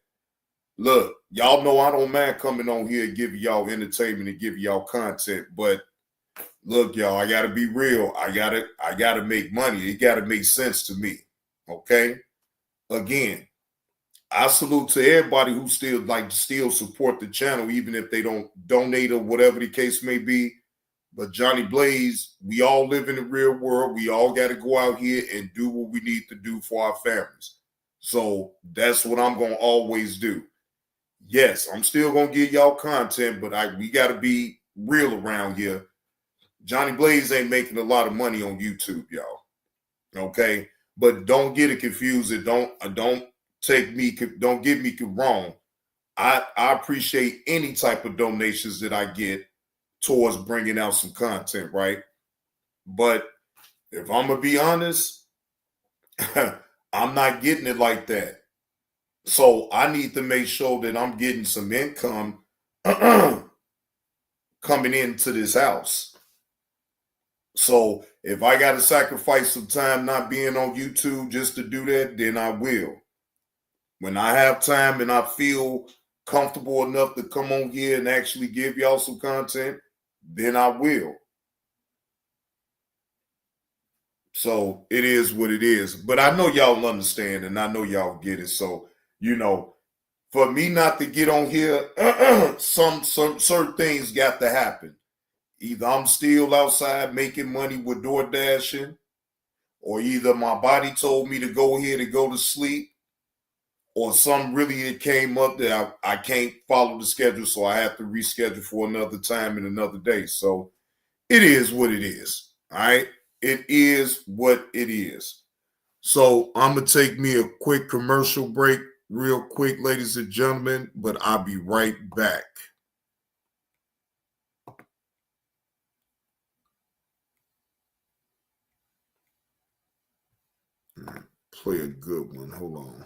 Look, y'all know I don't mind coming on here and giving y'all entertainment and giving y'all content. But look, y'all, I got to be real. I gotta make money. It got to make sense to me. Okay? again, I salute to everybody who still support the channel, even if they don't donate or whatever the case may be. But Johnny Blaze, we all live in the real world. We all got to go out here and do what we need to do for our families. So that's what I'm going to always do. Yes, I'm still going to give y'all content, but we got to be real around here. Johnny Blaze ain't making a lot of money on YouTube, y'all. Okay? But don't get it confused. Don't get me wrong. I appreciate any type of donations that I get towards bringing out some content, right? But if I'm going to be honest, I'm not getting it like that. So I need to make sure that I'm getting some income coming into this house. So if I got to sacrifice some time not being on YouTube just to do that, then I will. When I have time and I feel comfortable enough to come on here and actually give y'all some content, then I will. So it is what it is. But I know y'all understand and I know y'all get it. So, for me not to get on here, some certain things got to happen. Either I'm still outside making money with DoorDashing, or either my body told me to go here to go to sleep, or something really came up that I can't follow the schedule, so I have to reschedule for another time and another day. So it is what it is. All right? It is what it is. So I'm going to take me a quick commercial break real quick, ladies and gentlemen, but I'll be right back. Play a good one. Hold on.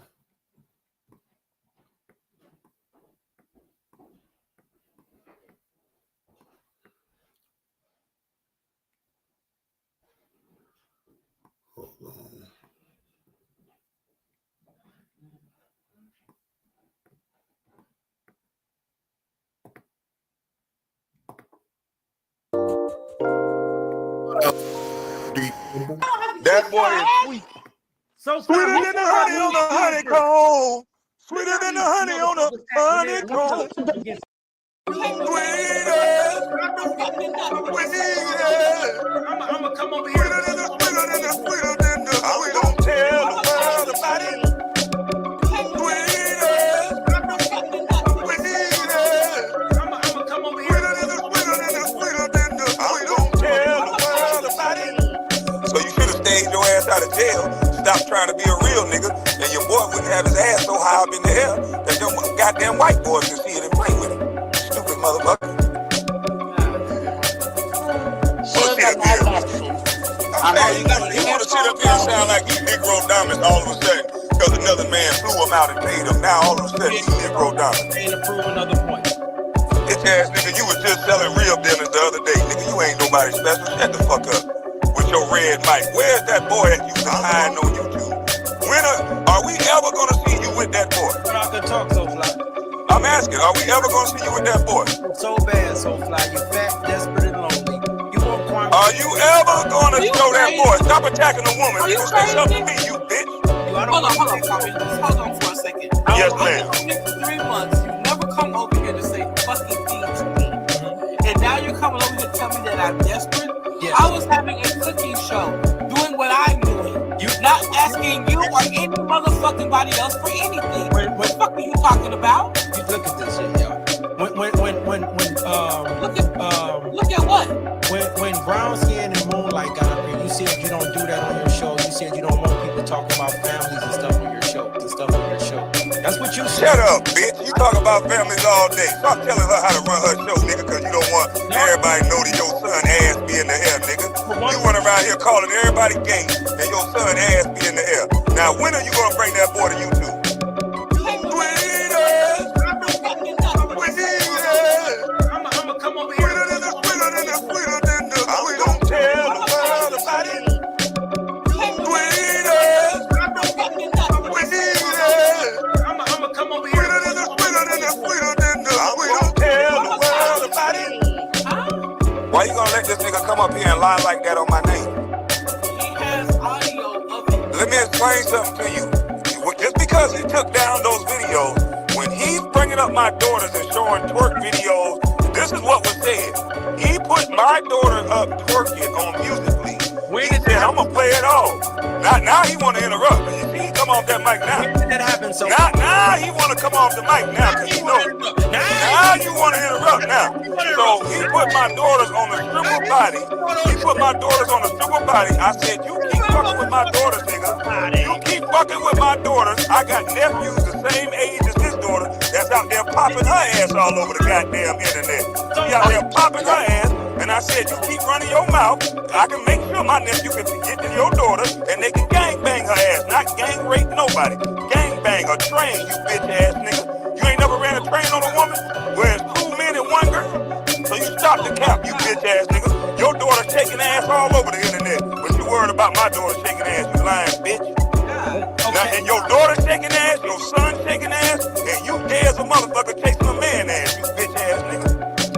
That boy is sweet. So sweeter than the honey on the honeycomb. Sweeter than the honey on the honeycomb. Sweeter. I'ma come over here. Sweeter than the we gon' tell the world about it. Sweeter. I'ma come over here. Sweeter than the we gon' tell the world about it. So you should have stayed your ass out of jail. Stop trying to be a real nigga, and your boy wouldn't have his ass so high up in the air that them goddamn white boys can see it and play with it. Stupid motherfucker. You want to sit up here and sound like you Negro Diamonds all of a sudden because another man flew him out and paid him. Now all of a sudden you Negro Diamonds. Ain't to prove another point. Bitch ass nigga, you was just selling real dinners the other day. Nigga, you ain't nobody special. Shut the fuck up. With your red mic. Where's that boy that you been hiding on YouTube? When are we ever gonna see you with that boy? I can talk so fly. I'm asking, are we ever gonna see you with that boy? So bad, so fly. You fat, desperate, and lonely. You won't quantum. Are you ever gonna show that boy? Stop attacking a woman. You say something to me, you bitch. Hold on, Tommy. Just hold on for a second. Yes, ma'am. I've been for 3 months. You never come over here to say fucking things to me. And now you're coming over here to tell me that I'm desperate? Yes. I was having a cooking show, doing what I'm doing. Not asking you or any motherfucking body else for anything. What the fuck are you talking about? You look at this shit, yo. Look at what? When Brown Skin and Moonlight got up here, you said you don't do that on your show. You said you don't want people talking about families and stuff on your show. That's what you said. Shut up, bitch. You talk about families all day. Stop telling her how to run her show, nigga, because you don't want everybody to know that your son ass be in the air, nigga. You run around here calling everybody gay and your son ass be in the air. Now, when are you going to bring that boy to YouTube? I'ma come over here. We gon' tell the world about it. I'ma come over here. We gon' tell the world about it. Why you gonna let this nigga come up here and lie like that on my name? He has audio of it. Let me explain something to you. Just because he took down those videos, when he's bringing up my daughters and showing twerk videos, this is what was said. He put my daughter up twerking on Musical.ly. He said, I'm going to play it all. Now he want to interrupt. You see, he come off that mic now. That happened so Now he want to come off the mic now because he knows. Now you want to interrupt now. So he put my daughters on the stripper body. I said, you keep fucking with my daughters, nigga. You keep fucking with my daughters. I got nephews the same age as this daughter that's out there popping her ass all over the goddamn internet. She out there popping her ass. And I said, you keep running your mouth. I can make sure my nephew can get to your daughter and they can gang bang her ass, not gang rape nobody. Gang bang her, train, you bitch ass nigga. You ain't never ran a train on a woman where it's 2 men and 1 girl? So you stop the cap, you bitch ass nigga. Your daughter shaking ass all over the internet, but you worried about my daughter shaking ass, you lying bitch. Now, and your daughter shaking ass, your son shaking ass, and you dead as a motherfucker chasing a man ass, you bitch ass nigga.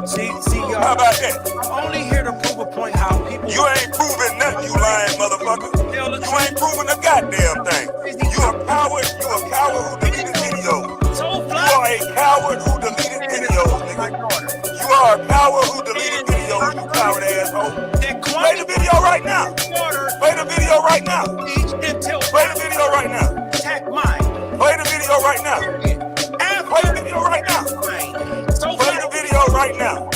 See, y'all. How about that? I'm only here to prove a point how people. You ain't proving nothing, you lying motherfucker. You ain't proving a goddamn thing. You a coward who deleted videos. You are a coward who deleted videos, nigga. You are a coward who deleted videos, you coward asshole. Play the video right now. Play the video right now. Play the video right now. Attack mine. Play the video right now. Play the video right now. Play the video right now.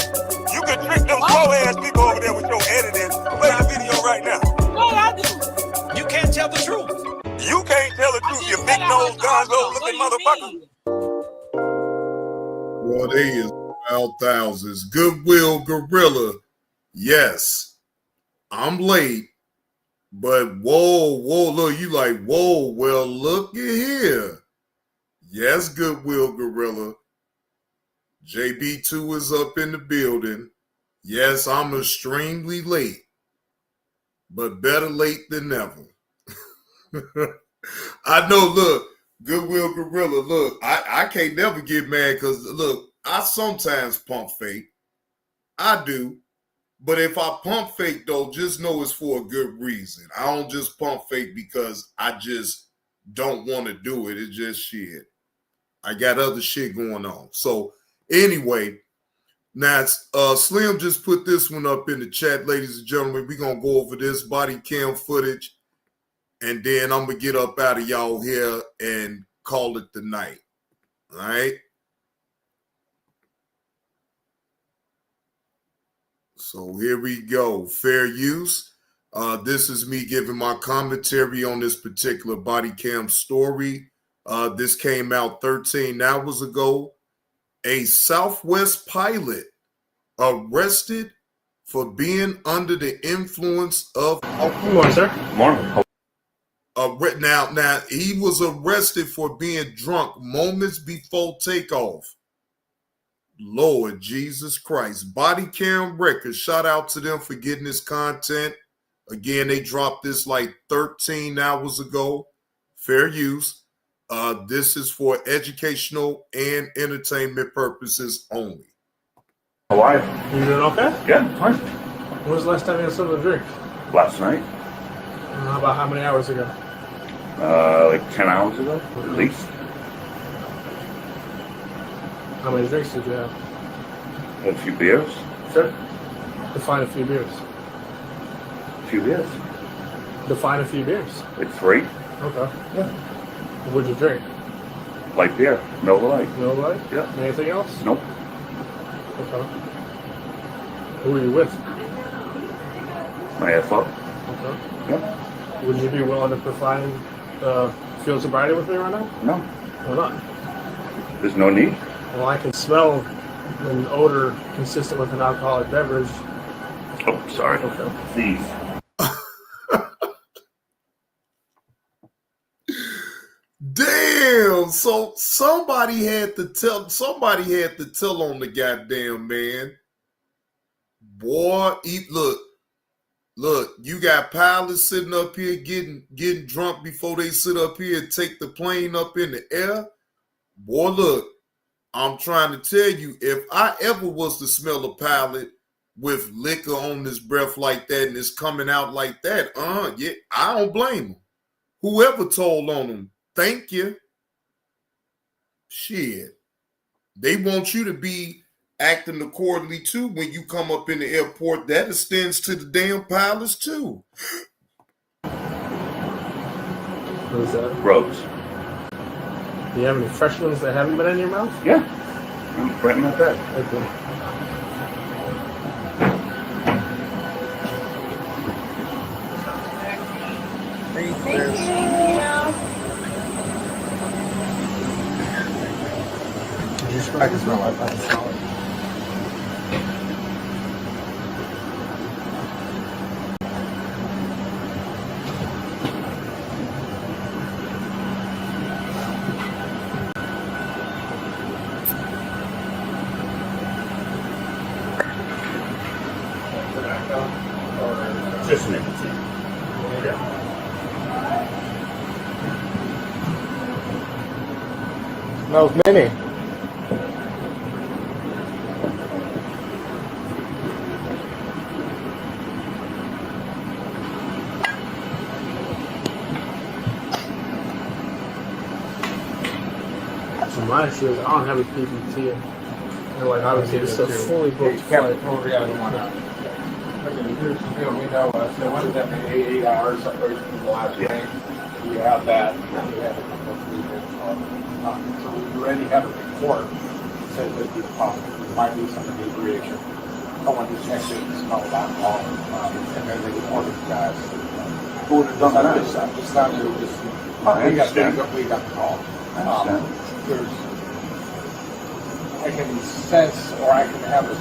You can trick them slow ass people over there with your editing. Play the video right now. What I do? You can't tell the truth. You can't tell the truth, you big nose gonzo looking motherfucker. Well, there is wild thousands. Goodwill Gorilla. Yes, I'm late, but whoa, look, you like, whoa, well, look at here. Yes, Goodwill Gorilla. JB2 is up in the building. Yes, I'm extremely late, but better late than never. I know, look, Goodwill Gorilla, look, I can't never get mad because, look, I sometimes pump fake. I do. But if I pump fake, though, just know it's for a good reason. I don't just pump fake because I just don't want to do it. It's just shit. I got other shit going on. So, anyway, now Slim just put this one up in the chat, ladies and gentlemen. We're going to go over this body cam footage, and then I'm going to get up out of y'all here and call it the night. All right? So here we go. Fair use. This is me giving my commentary on this particular body cam story. This came out 13 hours ago. A Southwest pilot arrested for being under the influence of. Good morning, sir. Morning. Now he was arrested for being drunk moments before takeoff. Lord Jesus Christ. Body Cam Records, shout out to them for getting this content. Again, they dropped this like 13 hours ago. Fair use. This is for educational and entertainment purposes only. How are you? You doing okay? Yeah, fine. When was the last time you had something to drink? Last night. About how many hours ago? Like 10 hours ago, at least. How many drinks did you have? A few beers. Sure. Define a few beers. A few beers. Define a few beers. Like 3. Okay. Yeah. What'd you drink? Light beer. Miller Lite. Miller Lite? Yeah. Anything else? Nope. Okay. Who are you with? My AFO. Okay. Yeah. Would you be willing to define field sobriety with me right now? No. Why not? There's no need. Well, I can smell an odor consistent with an alcoholic beverage. Oh, sorry. Okay. Please. Damn. So somebody had to tell on the goddamn man. Boy, look, you got pilots sitting up here getting drunk before they sit up here and take the plane up in the air. Boy, look, I'm trying to tell you, if I ever was to smell a pilot with liquor on his breath like that and it's coming out like that, yeah, I don't blame him. Whoever told on him, thank you. shit, they want you to be acting accordingly too when you come up in the airport. That extends to the damn pilots too. What is that? Rose. Do you have any fresh ones that haven't been in your mouth? Yeah. I'm right in my bed. Okay. I can smell it. I can smell it. Just nicotine. Yeah. Smells mini. So my issue is I don't have a PBT. And like obviously it's a fully booked flight. Here's the deal, we know, so what does that mean, 8 hours separation from the last plane? You have that, and then you have a couple of people. So we already have a report that says that there might be some inebriation. Someone just checked it and smelled alcohol, and then they reported the guys. Who would have done that? It's not new, just, we got the call. I can sense, or I have a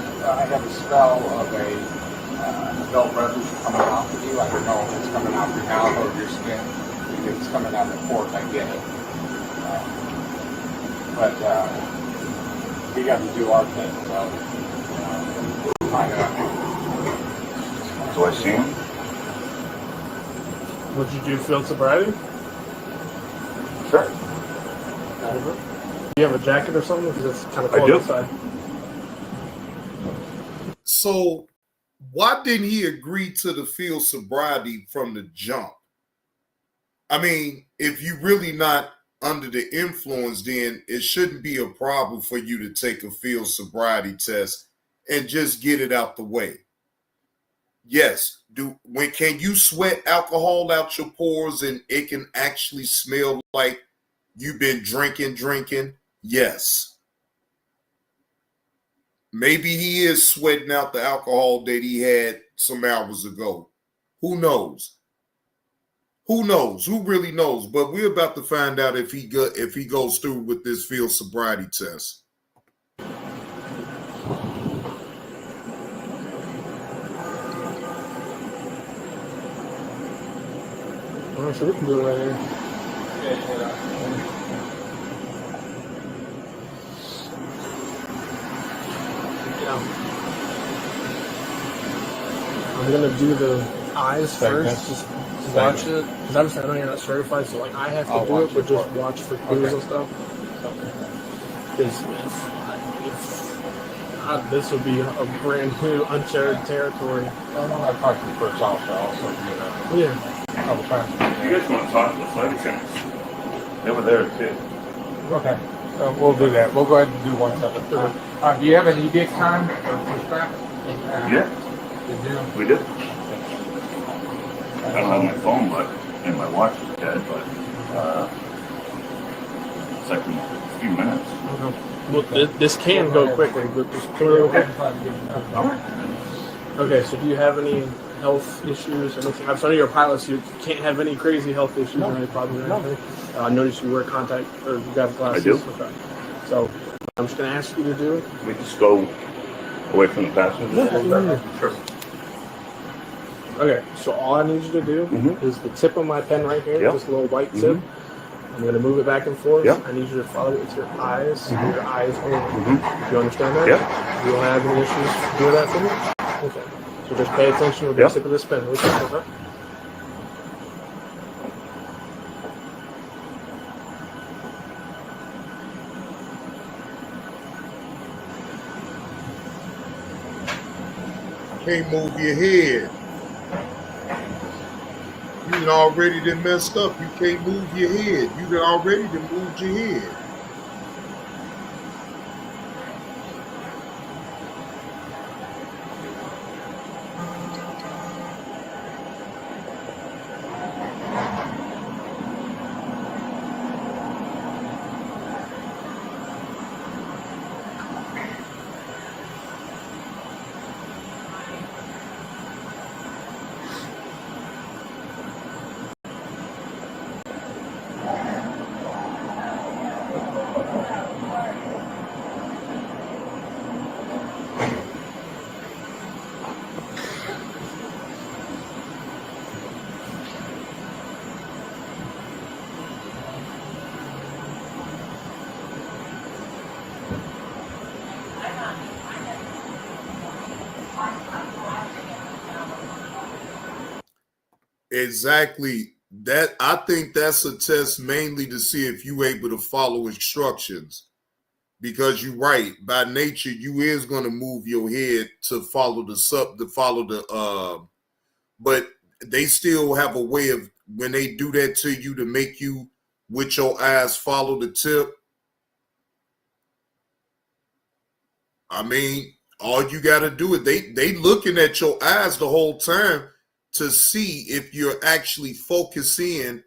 smell of a adult beverage coming off of you. I don't know if it's coming off your mouth or your skin. If it's coming out the fork, I get it. But we got to do our thing, so we'll find out. So I see him. Would you do field sobriety? Sure. Do you have a jacket or something? Because it's kind of I cold do. outside. So why didn't he agree to the field sobriety from the jump? I mean, if you really not under the influence, then it shouldn't be a problem for you to take a field sobriety test and just get it out the way. Yes, can you sweat alcohol out your pores and it can actually smell like you've been drinking? Yes. Maybe he is sweating out the alcohol that he had some hours ago. Who knows? Who knows? Who really knows? But we're about to find out if he goes through with this field sobriety test. I'm sure we can do it right here. I'm gonna do the eyes first. Just watch it. Because obviously I know you're not certified, so like I have to do it, but just watch for clues and stuff. Because this would be a brand new uncharted territory. I've talked to the first officer also, Yeah. a couple times. You guys want to talk to the flight attendants? They were there too. Okay, we'll do that. We'll go ahead and do one second. Do you have an edict time or pushback? Yeah. You do? We did. I don't have my phone, and my watch is dead, but it's like in a few minutes. Well, this can go quickly, but just clear okay. Okay, so do you have any health issues or anything? I'm sorry, you're a pilot, so you can't have any crazy health issues or any problems or anything. I noticed you wear contact, or you got glasses. I do. Okay. So I'm just going to ask you to do it. Can we just go away from the passenger? Sure. Okay, so all I need you to do is the tip of my pen right here, this little white tip. I'm going to move it back and forth. I need you to follow it with your eyes, your eyes only. Do you understand that? You don't have any issues doing that for me? Okay. So just pay attention with the tip of this pen. Okay? Can't move your head. You done already done messed up. You can't move your head. You done already done moved your head. Exactly. That I think that's a test mainly to see if you're able to follow instructions. Because you're right, by nature, you is going to move your head to follow but they still have a way of, when they do that to you, to make you with your eyes follow the tip. I mean, all you got to do is they looking at your eyes the whole time to see if you're actually focusing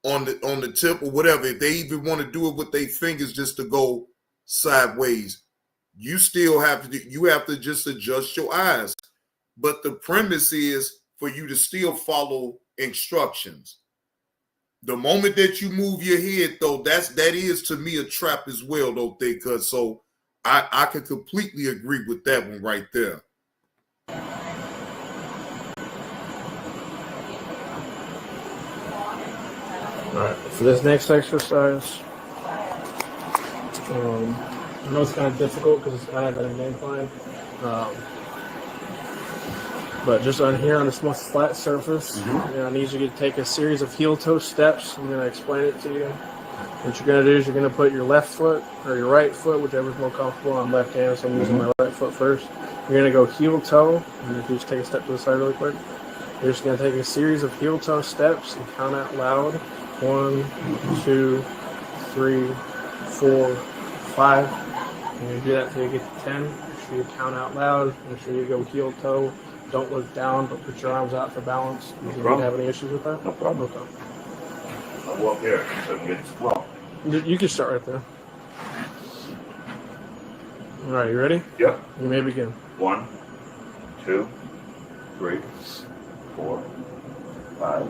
on the tip or whatever. If they even want to do it with their fingers just to go sideways, you still have to just adjust your eyes. But the premise is for you to still follow instructions. The moment that you move your head, though, that is to me a trap as well, though, Thick Cut. So I can completely agree with that one right there. All right, for this next exercise, I know it's kind of difficult because it's kind of got a name plan. But just on here on this most flat surface, I need you to take a series of heel-toe steps. I'm going to explain it to you. What you're going to do is you're going to put your left foot or your right foot, whichever's more comfortable. I'm left-handed, so I'm using my right foot first. You're going to go heel-toe, and if you just take a step to the side really quick, you're just going to take a series of heel-toe steps and count out loud. 1, 2, 3, 4, 5. And you do that until you get to 10. Make sure you count out loud. Make sure you go heel-toe. Don't look down, but put your arms out for balance. Do you have any issues with that? No problem. Okay. I'll walk there so I can get strong. You can start right there. All right, you ready? Yep. You may begin. 1, 2, 3, 4, 5,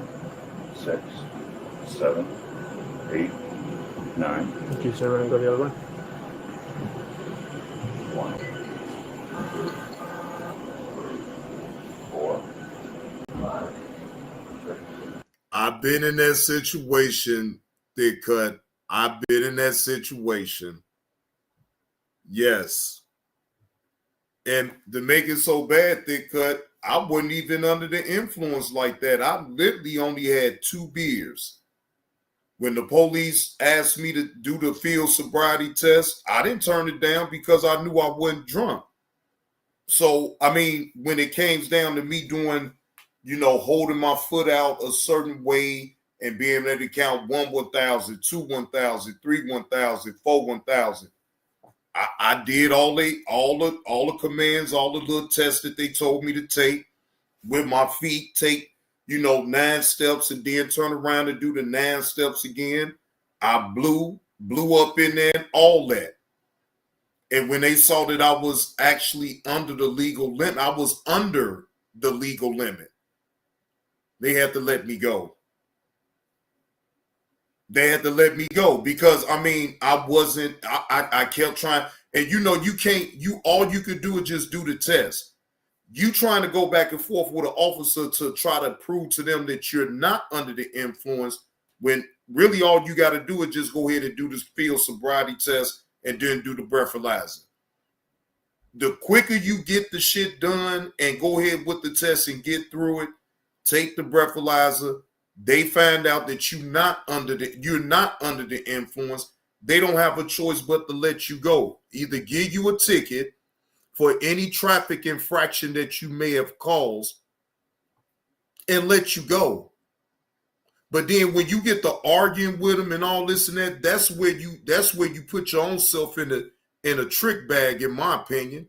6, 7, 8, 9. You keep saying and go the other way. 1, 2, 4, 5, 6. I've been in that situation, Thick Cut. I've been in that situation. Yes. And to make it so bad, Thick Cut, I wasn't even under the influence like that. I literally only had 2 beers. When the police asked me to do the field sobriety test, I didn't turn it down because I knew I wasn't drunk. So, I mean, when it came down to me doing, holding my foot out a certain way and being able to count 1, 1,000, 2, 1,000, 3, 1,000, 4, 1,000. I did all the commands, all the little tests that they told me to take with my feet, take 9 steps and then turn around and do the 9 steps again. I blew up in there and all that. And when they saw that I was actually under the legal limit, I was under the legal limit. They had to let me go. They had to let me go because, I kept trying. And all you could do is just do the test. You trying to go back and forth with an officer to try to prove to them that you're not under the influence when really all you got to do is just go ahead and do this field sobriety test and then do the breathalyzer. The quicker you get the shit done and go ahead with the test and get through it, take the breathalyzer, they find out that you're not under the influence. They don't have a choice but to let you go. Either give you a ticket for any traffic infraction that you may have caused and let you go. But then when you get to arguing with them and all this and that, that's where you put your own self in a trick bag, in my opinion.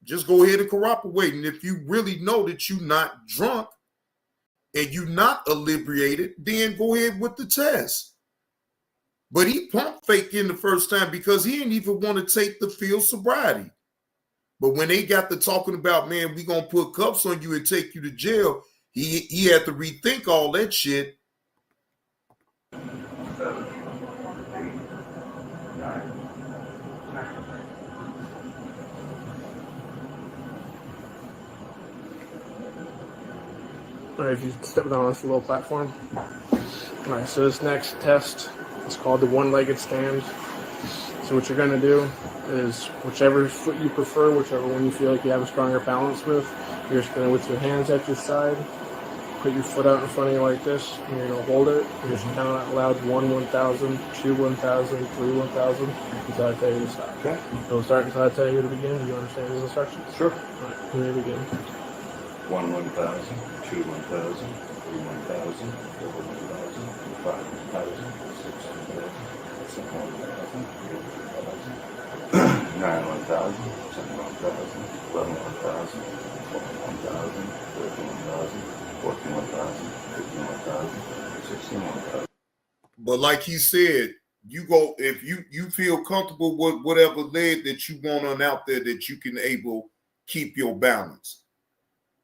Just go ahead and cooperate. And if you really know that you're not drunk and you're not inebriated, then go ahead with the test. But he pump faked in the first time because he didn't even want to take the field sobriety. But when they got to talking about, man, we gonna put cuffs on you and take you to jail, he had to rethink all that shit. 7, 8, 9. All right, if you step down on this little platform. All right, so this next test is called the one-legged stand. So what you're going to do is whichever foot you prefer, whichever one you feel like you have a stronger balance with, you're just going to, with your hands at your side, put your foot out in front of you like this, and you're going to hold it. You're just kind of allowed 1 1,000, 2 1,000, 3 1,000 until I tell you to stop. Okay. Don't start until I tell you to begin. Do you understand these instructions? Sure. All right, here we begin. 1 1,000, 2 1,000, 3 1,000, 4 1,000, 5 1,000, 6 1,000, 7 1,000, 8 1,000, 9 1,000, 10 1,000, 11 1,000, 12 1,000, 13 1,000, 14 1,000, 15 1,000, 16 1,000. But like he said, you go if you feel comfortable with whatever leg that you want on out there that you can able keep your balance.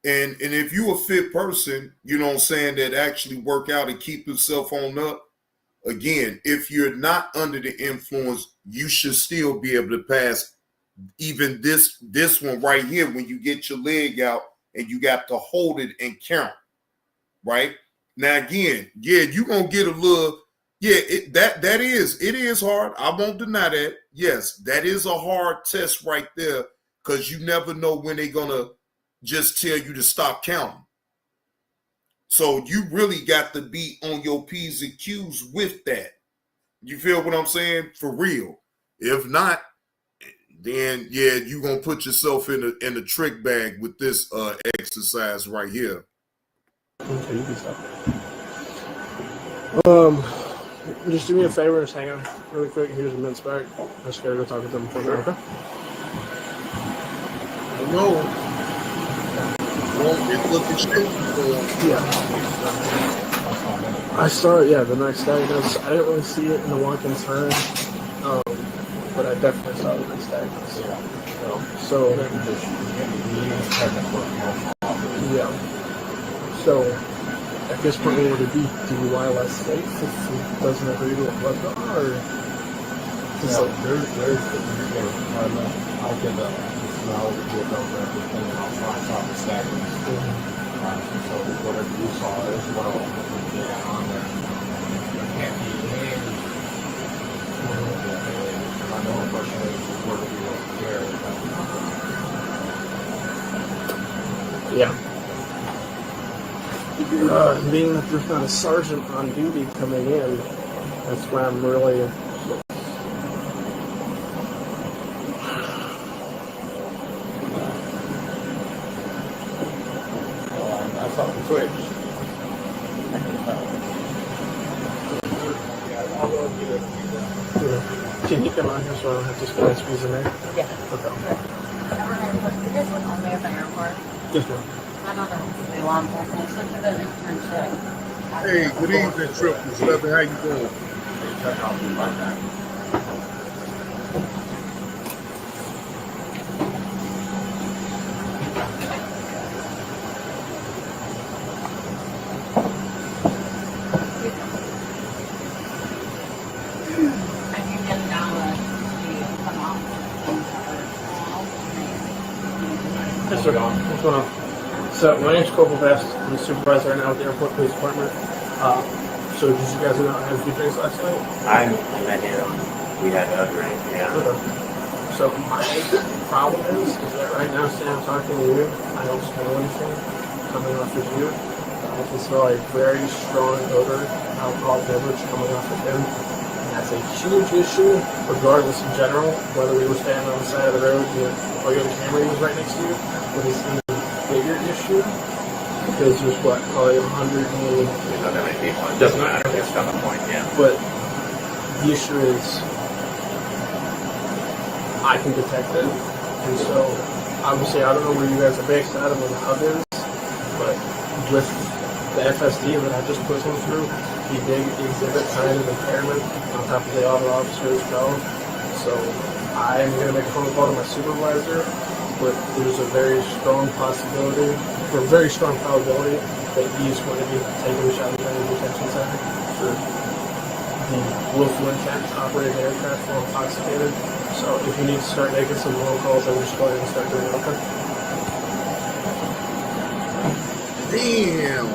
And if you a fit person, you know what I'm saying, that actually work out and keep yourself on up, again, if you're not under the influence, you should still be able to pass even this one right here when you get your leg out and you got to hold it and count, right? Now, again, yeah, you're going to get a little, yeah, it is hard. I won't deny that. Yes, that is a hard test right there because you never know when they're going to just tell you to stop counting. So you really got to be on your P's and Q's with that. You feel what I'm saying? For real. If not, then yeah, you're gonna put yourself in a trick bag with this exercise right here. Okay, you can stop. Just do me a favor, just hang on really quick. Here's a men's bag. I'm just gonna go talk to them for a minute, okay? No. Yeah. I saw it, yeah, the next day. I didn't really see it in the walk-in turn, but I definitely saw it the next day. So, yeah. So, at this point, what would it be? DUI less safe if it doesn't agree to a blood draw, or? I'll give that. Now we get over everything and I'll try and talk to staggers. So whatever you saw as well, we get on there. It can't be handy. I know the question is where do we want to care? Yeah. Being that there's not a sergeant on duty coming in, that's why I'm really. Twitch. Can you come on here so I don't have to spend squeeze in there? Yeah. Okay. This one only at the airport. Yes, ma'am. I don't know if law enforcement. It's like an internship. Hey, good evening, Triple Seven. How you doing? So my name's Corporal Best. I'm the supervisor right now at the Airport Police Department. So did you guys not have a few drinks last night? I met him. We had a drink, yeah. Okay. So my problem is that right now, Sam, talking to you, I don't smell anything coming off of you. I can smell a very strong odor, alcohol beverage coming off of him. And that's a huge issue, regardless in general, whether we were standing on the side of the road or the camera was right next to you. But it's an even bigger issue because there's probably 100 million. There's not that many people. It doesn't matter. That's not the point, yeah. But the issue is I can detect it. And so, obviously, I don't know where you guys are based out of where the hub is, but with the FSD that I just put him through, he did exhibit signs of impairment on top of the other officer as well. So, I'm going to make a phone call to my supervisor, but there's a very strong possibility, or a very strong probability, that he's going to be taken to Shadow County Detention Center for the willful intent to operate an aircraft while intoxicated. So if you need to start making some roll calls, I would just go ahead and start doing it, okay? Damn.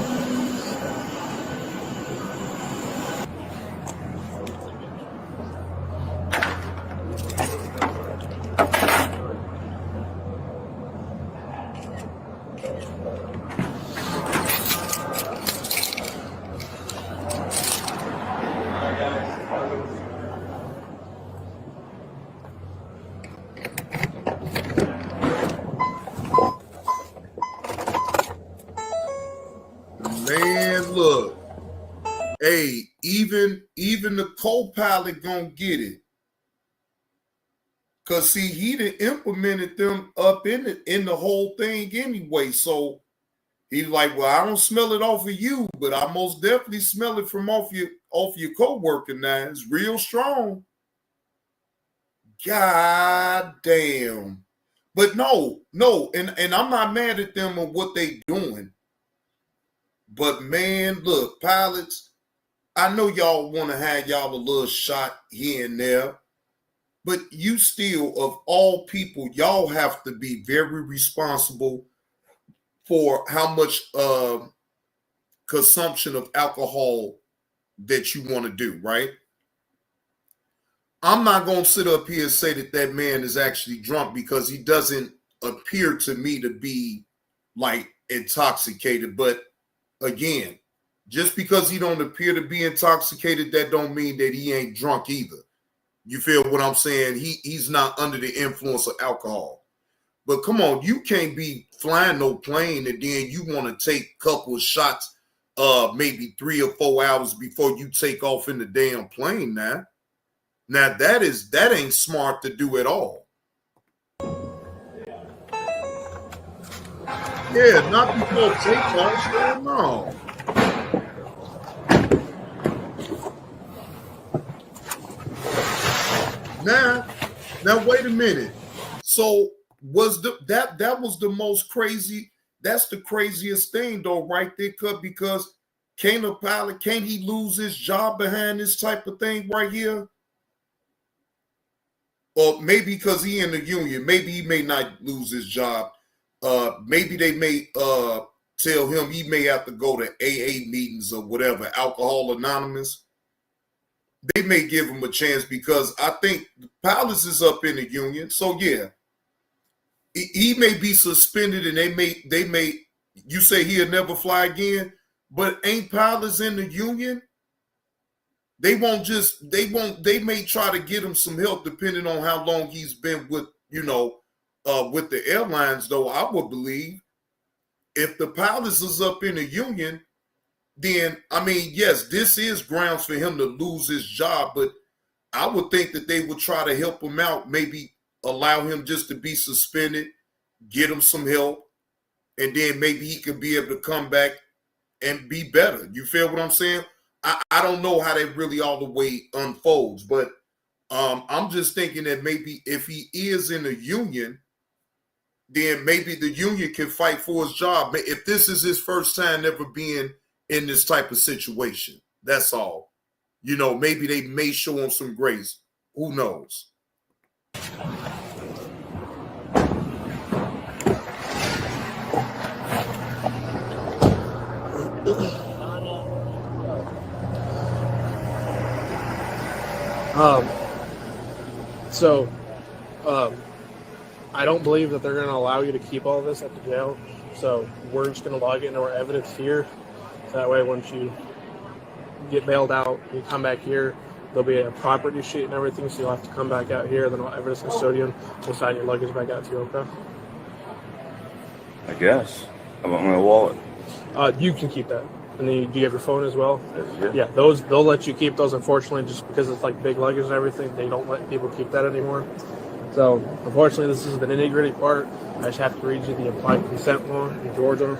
even the co-pilot gonna get it. Cause see, he done implemented them up in the whole thing anyway. So he's like, well, I don't smell it off of you, but I most definitely smell it from off your co-worker now. It's real strong. God damn. But no, and I'm not mad at them on what they doing. But man, look, pilots, I know y'all want to have y'all a little shot here and there, but you still, of all people, y'all have to be very responsible for how much consumption of alcohol that you want to do, right? I'm not going to sit up here and say that man is actually drunk, because he doesn't appear to me to be like intoxicated. But again, just because he don't appear to be intoxicated, that don't mean that he ain't drunk either. You feel what I'm saying? He's not under the influence of alcohol. But come on, you can't be flying no plane and then you want to take a couple of shots maybe 3 or 4 hours before you take off in the damn plane now. Now that ain't smart to do at all. Yeah, not before takeoff. No. Now wait a minute. So was that was the most crazy? That's the craziest thing though, right there, Cut, because can't a pilot, can't he lose his job behind this type of thing right here? Or maybe because he in the union, maybe he may not lose his job. Maybe they may tell him he may have to go to AA meetings or whatever, Alcohol Anonymous. They may give him a chance because I think pilots is up in the union. So yeah, he may be suspended and they may you say he'll never fly again, but ain't pilots in the union? They may try to get him some help depending on how long he's been with, with the airlines, though. I would believe if the pilots is up in the union, then, I mean, yes, this is grounds for him to lose his job, but I would think that they would try to help him out, maybe allow him just to be suspended, get him some help, and then maybe he could be able to come back and be better. You feel what I'm saying? I don't know how that really all the way unfolds, but I'm just thinking that maybe if he is in a union, then maybe the union can fight for his job. If this is his first time ever being in this type of situation, that's all. Maybe they may show him some grace. Who knows? I don't believe that they're going to allow you to keep all this at the jail. So we're just going to log it into our evidence here. So that way, once you get bailed out, you come back here, there'll be a property sheet and everything. So you'll have to come back out here. Then our evidence custodian will sign your luggage back out to you. Okay? I guess. How about my wallet? You can keep that. And then do you have your phone as well? Yeah. Yeah, they'll let you keep those. Unfortunately, just because it's like big luggage and everything, they don't let people keep that anymore. So, unfortunately, this is the nitty-gritty part. I just have to read you the implied consent law in Georgia.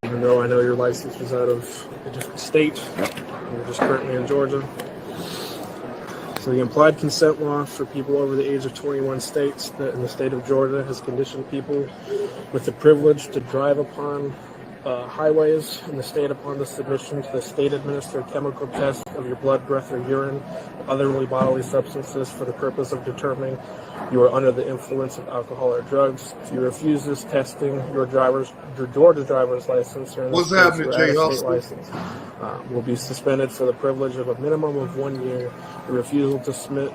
Even though I know your license is out of a different state, you're just currently in Georgia. So the implied consent law for people over the age of 21 states that in the state of Georgia has conditioned people with the privilege to drive upon highways in the state upon the submission to the state-administered chemical test of your blood, breath, or urine, other bodily substances for the purpose of determining you are under the influence of alcohol or drugs. If you refuse this testing, your Georgia driver's license or what's happening, Jay state license will be suspended for the privilege of a minimum of 1 year. The refusal to submit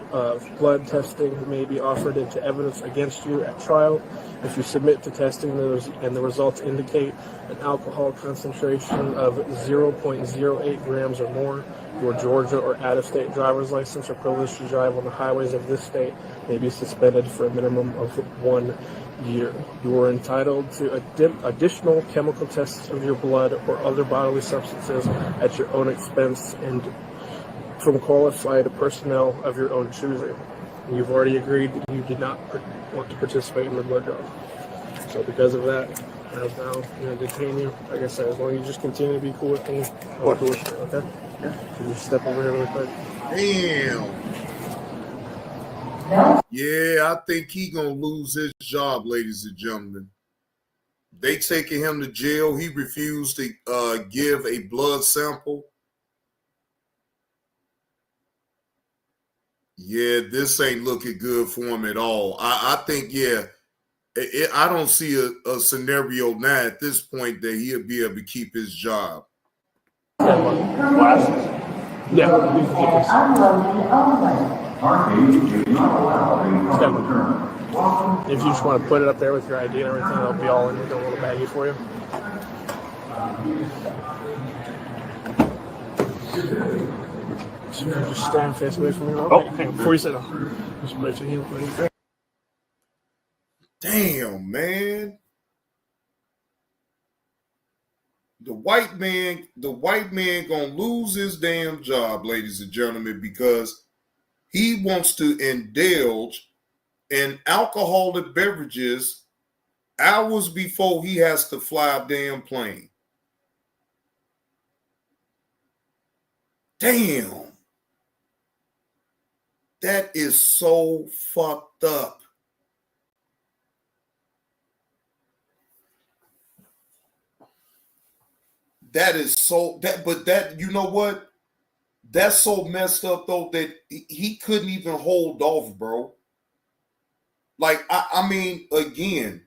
blood testing may be offered into evidence against you at trial. If you submit to testing and the results indicate an alcohol concentration of 0.08 grams or more, your Georgia or out-of-state driver's license or privilege to drive on the highways of this state may be suspended for a minimum of 1 You are entitled to additional chemical tests of your blood or other bodily substances at your own expense and from qualified personnel of your own choosing. You've already agreed that you did not want to participate in the blood draw. So because of that, I've now detain you. Like I said, as long as you just continue to be cool with me, I'll be cool with you, okay? Yeah. So just step over here really quick. Damn. Yeah, I think he gonna lose his job, ladies and gentlemen. They taking him to jail. He refused to give a blood sample. Yeah, this ain't looking good for him at all. I think, yeah, I don't see a scenario now at this point that he'll be able to keep his job. If you just want to put it up there with your ID and everything, it'll be all in a little baggie for you. So you just stand face away from me. Hang on, before you sit down. Just put your heel right. Damn, man. The white man gonna lose his damn job, ladies and gentlemen, because he wants to indulge in alcoholic beverages hours before he has to fly a damn plane. Damn. That is so fucked up. That is so but you know what? That's so messed up though that he couldn't even hold off, bro. Like I mean, again,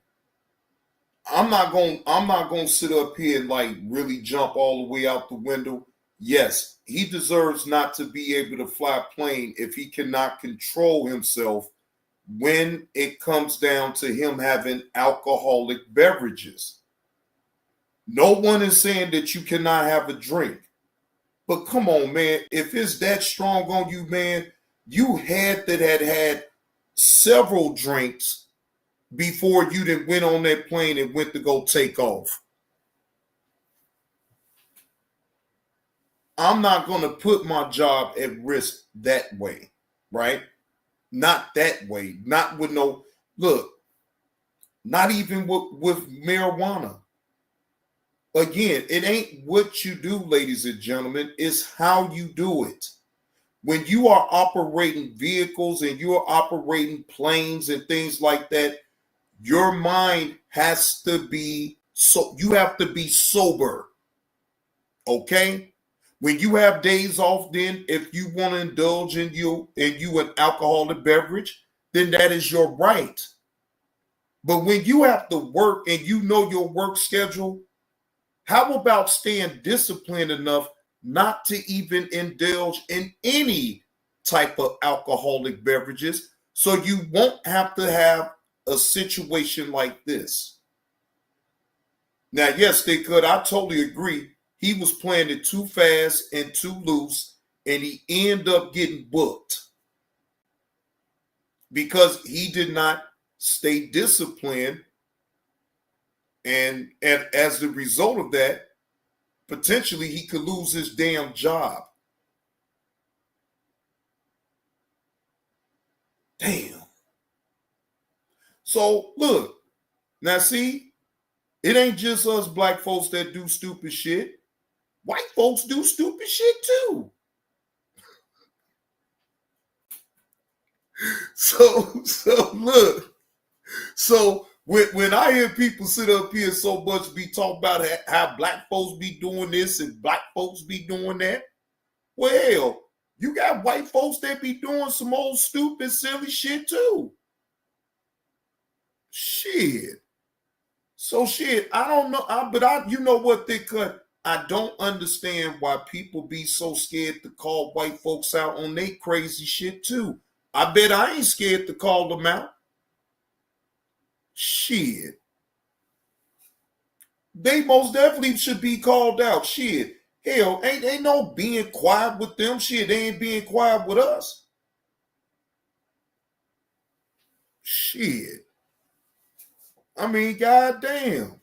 I'm not gonna sit up here and like really jump all the way out the window. Yes, he deserves not to be able to fly a plane if he cannot control himself when it comes down to him having alcoholic beverages. No one is saying that you cannot have a drink. But come on, man. If it's that strong on you, man, you had several drinks before you then went on that plane and went to go take off. I'm not going to put my job at risk that way, right? Not that way. Not with not even with marijuana. Again, it ain't what you do, ladies and gentlemen. It's how you do it. When you are operating vehicles and you're operating planes and things like that, your mind has to be you have to be sober. Okay? When you have days off, then if you want to indulge in an alcoholic beverage, then that is your right. But when you have to work and you know your work schedule, how about staying disciplined enough not to even indulge in any type of alcoholic beverages so you won't have to have a situation like this? Now, yes, they could. I totally agree. He was playing it too fast and too loose, and he ended up getting booked because he did not stay disciplined. And as the result of that, potentially he could lose his damn job. Damn. So look, now see, it ain't just us black folks that do stupid shit. White folks do stupid shit too. So look, so when I hear people sit up here so much be talking about how black folks be doing this and black folks be doing that, well, you got white folks that be doing some old stupid, silly shit too. Shit. So shit, I don't know, but you know what, they cut. I don't understand why people be so scared to call white folks out on their crazy shit too. I bet I ain't scared to call them out. Shit. They most definitely should be called out. Shit. Hell, ain't no being quiet with them. Shit, they ain't being quiet with us. Shit. I mean, goddamn.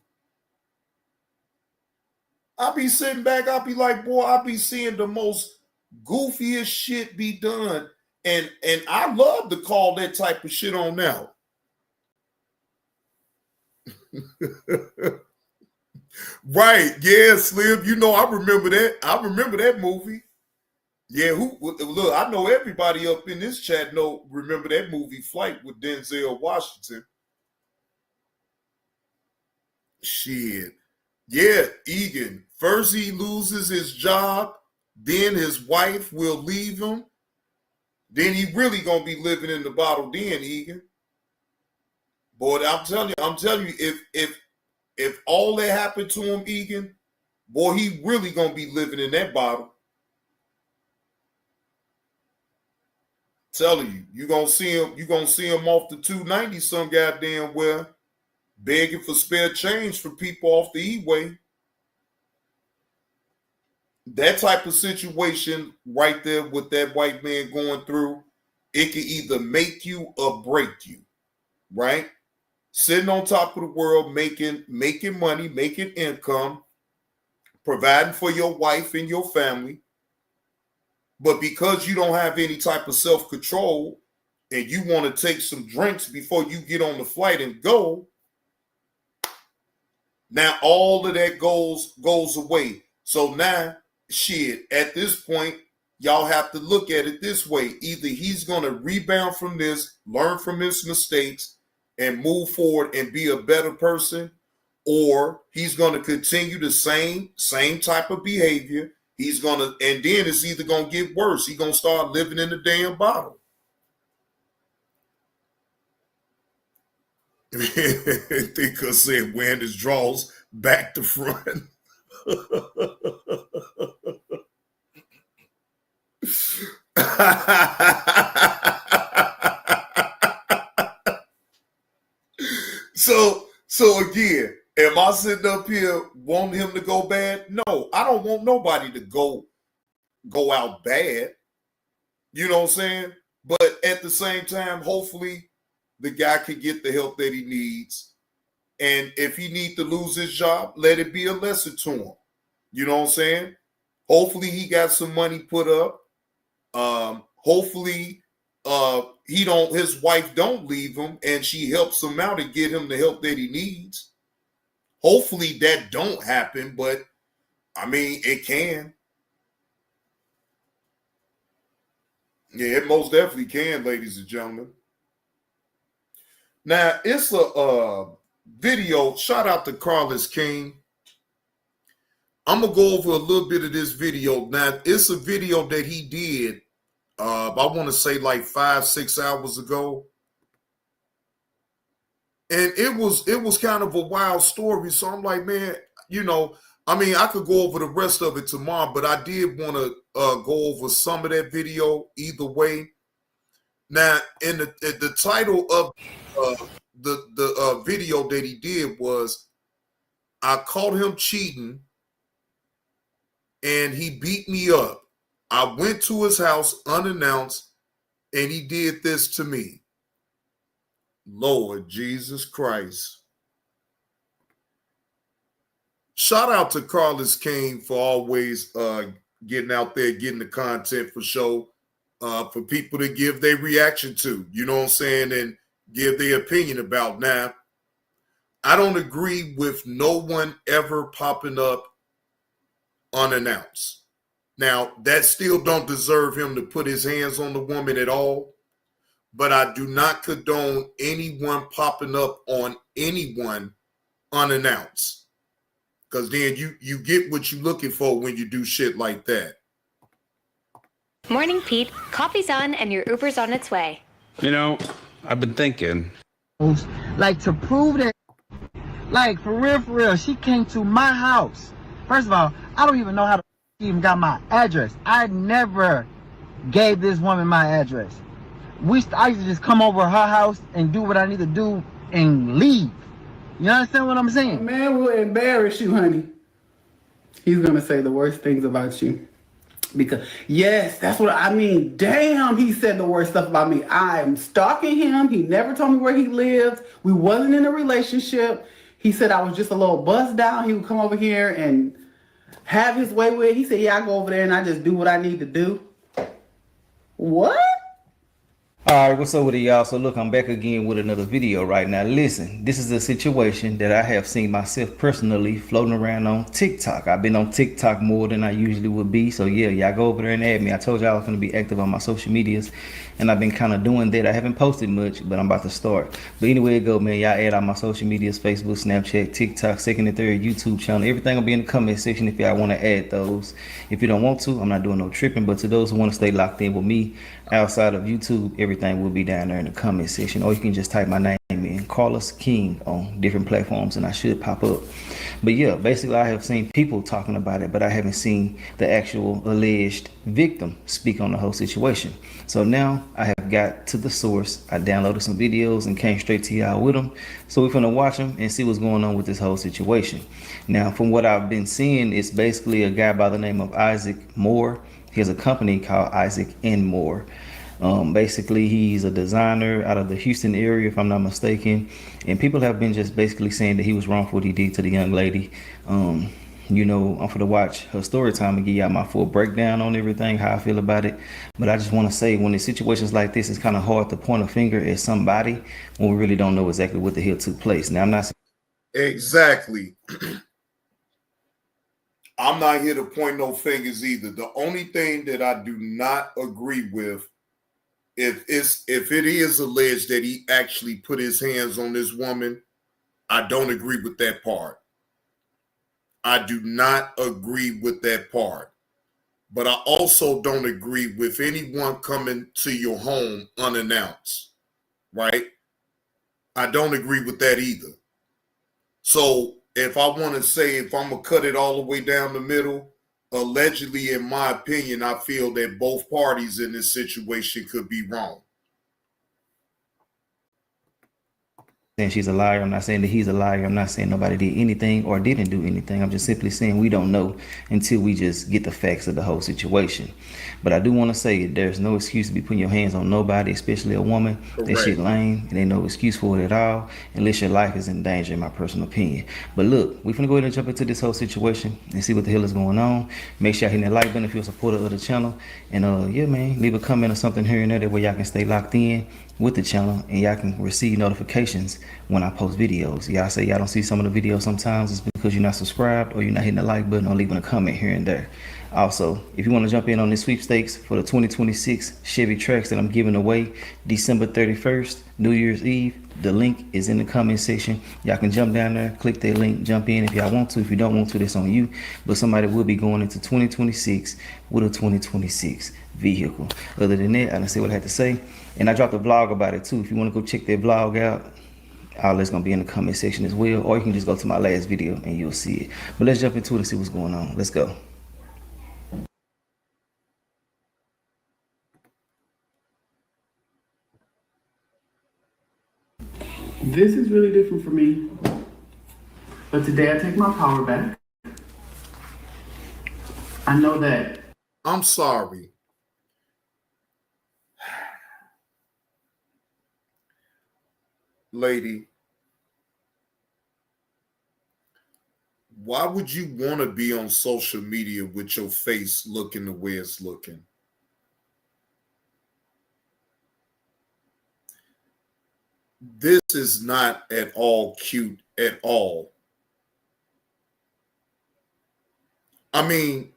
I be sitting back, I be like, boy, I be seeing the most goofiest shit be done. And I love to call that type of shit on now. Right. Yeah, Slim. You know, I remember that. I remember that movie. Yeah, look, I know everybody up in this chat remember that movie Flight with Denzel Washington. Shit. Yeah, Egan. First he loses his job, then his wife will leave him. Then he really gonna be living in the bottle then, Egan. Boy, I'm telling you, if all that happened to him, Egan, boy, he really gonna be living in that bottle. Telling you, you gonna see him off the 290 some goddamn well, begging for spare change for people off the E-way. That type of situation right there with that white man going through, it can either make you or break you, right? Sitting on top of the world, making money, making income, providing for your wife and your family. But because you don't have any type of self-control and you want to take some drinks before you get on the flight and go, now all of that goes away. So now, shit, at this point, y'all have to look at it this way. Either he's going to rebound from this, learn from his mistakes, and move forward and be a better person, or he's going to continue the same type of behavior. And then it's either going to get worse. He's going to start living in the damn bottle. Think of saying wearing his drawers back to front. So again, am I sitting up here wanting him to go bad? No, I don't want nobody to go out bad. You know what I'm saying? But at the same time, hopefully the guy can get the help that he needs. And if he needs to lose his job, let it be a lesson to him. You know what I'm saying? Hopefully he got some money put up. Hopefully his wife don't leave him and she helps him out and get him the help that he needs. Hopefully that don't happen, but I mean, it can. Yeah, it most definitely can, ladies and gentlemen. Now, it's a video. Shout out to Carlos King. I'm going to go over a little bit of this video. Now, it's a video that he did, I want to say like 5-6 hours ago. And it was kind of a wild story. So I'm like, man, you know, I mean, I could go over the rest of it tomorrow, but I did want to go over some of that video either way. Now, in the title of the video that he did was, I caught him cheating and he beat me up. I went to his house unannounced and he did this to me. Lord Jesus Christ. Shout out to Carlos King for always getting out there, getting the content for show, for people to give their reaction to, you know what I'm saying, and give their opinion about. Now, I don't agree with no one ever popping up unannounced. Now, that still don't deserve him to put his hands on the woman at all. But I do not condone anyone popping up on anyone unannounced. Because then you get what you're looking for when you do shit like that. Morning, Pete. Coffee's on and your Uber's on its way. You know, I've been thinking. Like, to prove that, like, for real, she came to my house. First of all, I don't even know how she even got my address. I never gave this woman my address. I used to just come over to her house and do what I need to do and leave. You understand what I'm saying? Man will embarrass you, honey. He's going to say the worst things about you. Because, yes, that's what I mean. Damn, he said the worst stuff about me. I'm stalking him. He never told me where he lived. We wasn't in a relationship. He said I was just a little buzz down. He would come over here and have his way with it. He said, yeah, I go over there and I just do what I need to do. What? All right, what's up with it, y'all? So look, I'm back again with another video right now. Listen, this is a situation that I have seen myself personally floating around on TikTok. I've been on TikTok more than I usually would be. So yeah, y'all go over there and add me. I told y'all I was going to be active on my social medias, and I've been kind of doing that. I haven't posted much, but I'm about to start. But anyway, it go, man. Y'all add on my social medias, Facebook, Snapchat, TikTok, second and third YouTube channel. Everything will be in the comment section if y'all want to add those. If you don't want to, I'm not doing no tripping. But to those who want to stay locked in with me outside of YouTube, everything will be down there in the comment section. Or you can just type my name in, Carlos King, on different platforms, and I should pop up. But yeah, basically I have seen people talking about it, but I haven't seen the actual alleged victim speak on the whole situation. So now I have got to the source. I downloaded some videos and came straight to y'all with them. So we're gonna watch them and see what's going on with this whole situation. Now, from what I've been seeing, it's basically a guy by the name of Isaac Moore. He has a company called Isaac N. Moore. Basically, he's a designer out of the Houston area, if I'm not mistaken. And people have been just basically saying that he was wrong for what he did to the young lady. You know, I'm for to watch her story time and give y'all my full breakdown on everything, how I feel about it. But I just want to say, when in situations like this, it's kind of hard to point a finger at somebody when we really don't know exactly what the hell took place. Now, I'm not exactly. I'm not here to point no fingers either. The only thing that I do not agree with, if it is alleged that he actually put his hands on this woman, I don't agree with that part. I do not agree with that part. But I also don't agree with anyone coming to your home unannounced, right? I don't agree with that either. So if I want to say, if I'm going to cut it all the way down the middle, allegedly, in my opinion, I feel that both parties in this situation could be wrong. saying she's a liar. I'm not saying that he's a liar. I'm not saying nobody did anything or didn't do anything. I'm just simply saying we don't know until we just get the facts of the whole situation. But I do want to say there's no excuse to be putting your hands on nobody, especially a woman. Correct. That shit lame. And ain't no excuse for it at all, unless your life is in danger, in my personal opinion. But look, we're finna go ahead and jump into this whole situation and see what the hell is going on. Make sure y'all hit that like button if you're a supporter of the channel. And yeah, man, leave a comment or something here and there, that way y'all can stay locked in with the channel and y'all can receive notifications when I post videos. Y'all say y'all don't see some of the videos sometimes, it's because you're not subscribed or you're not hitting the like button or leaving a comment here and there. Also, if you want to jump in on this sweepstakes for the 2026 Chevy Trax that I'm giving away December 31st, New Year's Eve, the link is in the comment section. Y'all can jump down there, click that link, jump in if y'all want to. If you don't want to, that's on you. But somebody will be going into 2026 with a 2026 vehicle. Other than that, I didn't say what I had to say. And I dropped a vlog about it too. If you want to go check that vlog out, all that's going to be in the comment section as well. Or you can just go to my last video and you'll see it. But let's jump into it and see what's going on. Let's go. This is really different for me. But today I take my power back. I know that. I'm sorry. Lady, why would you want to be on social media with your face looking the way it's looking? This is not at all cute at all. I mean,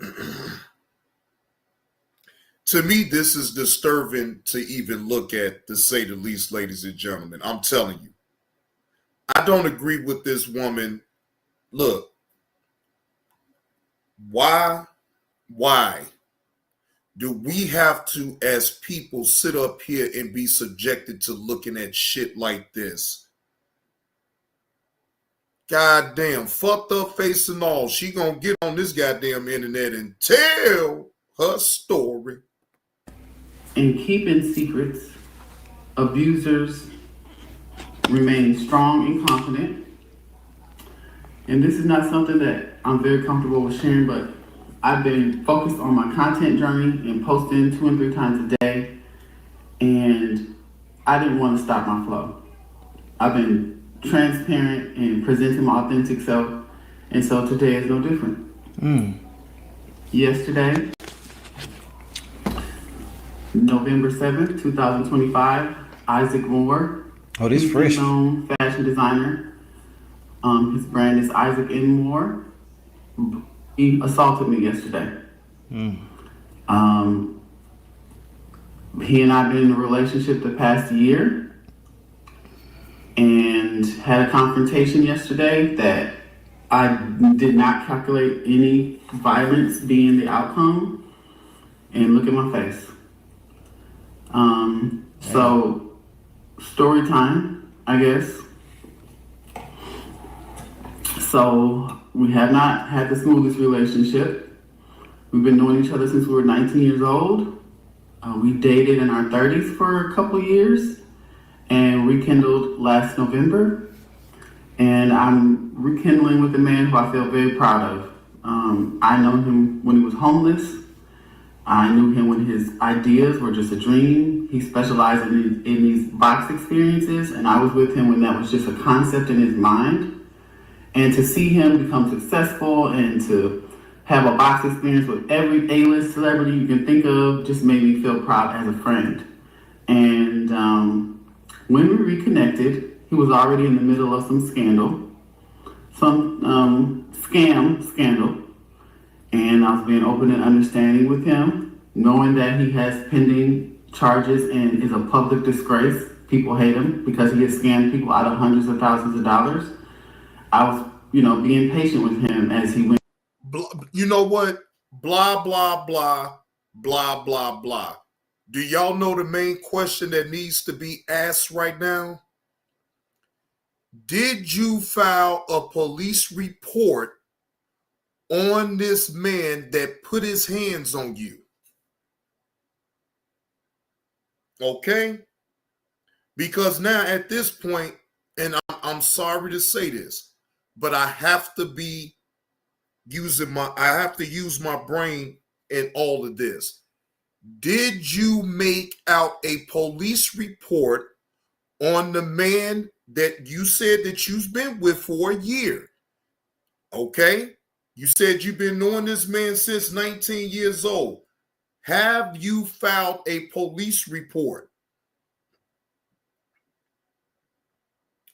to me, this is disturbing to even look at, to say the least, ladies and gentlemen. I'm telling you. I don't agree with this woman. Look, why do we have to, as people, sit up here and be subjected to looking at shit like this? God damn, fucked up face and all. She gonna get on this goddamn internet and tell her story. In keeping secrets, abusers remain strong and confident. And this is not something that I'm very comfortable with sharing, but I've been focused on my content journey and posting 2 and 3 times a day, and I didn't want to stop my flow. I've been transparent and presenting my authentic self, and so today is no different. Yesterday, November 7th, 2025, Isaac Moore. Oh, this fresh. Known fashion designer. His brand is Isaac N. Moore. He assaulted me yesterday. He and I have been in a relationship the past year and had a confrontation yesterday that I did not calculate any violence being the outcome. And look at my face. So, story time, I guess. So, we have not had the smoothest relationship. We've been knowing each other since we were 19 years old. We dated in our 30s for a couple years and rekindled last November. And I'm rekindling with a man who I feel very proud of. I know him when he was homeless. I knew him when his ideas were just a dream. He specialized in these box experiences, and I was with him when that was just a concept in his mind. And to see him become successful and to have a box experience with every A-list celebrity you can think of just made me feel proud as a friend. And when we reconnected, he was already in the middle of some scandal, some scandal. And I was being open and understanding with him, knowing that he has pending charges and is a public disgrace. People hate him because he has scammed people out of hundreds of thousands of dollars. I was, being patient with him as he went. You know what? Blah, blah, blah, blah, blah, blah. Do y'all know the main question that needs to be asked right now? Did you file a police report on this man that put his hands on you? Okay? Because now at this point, and I'm sorry to say this, but I have to use my brain in all of this. Did you make out a police report on the man that you said that you've been with for a year? Okay? You said you've been knowing this man since 19 years old. Have you filed a police report?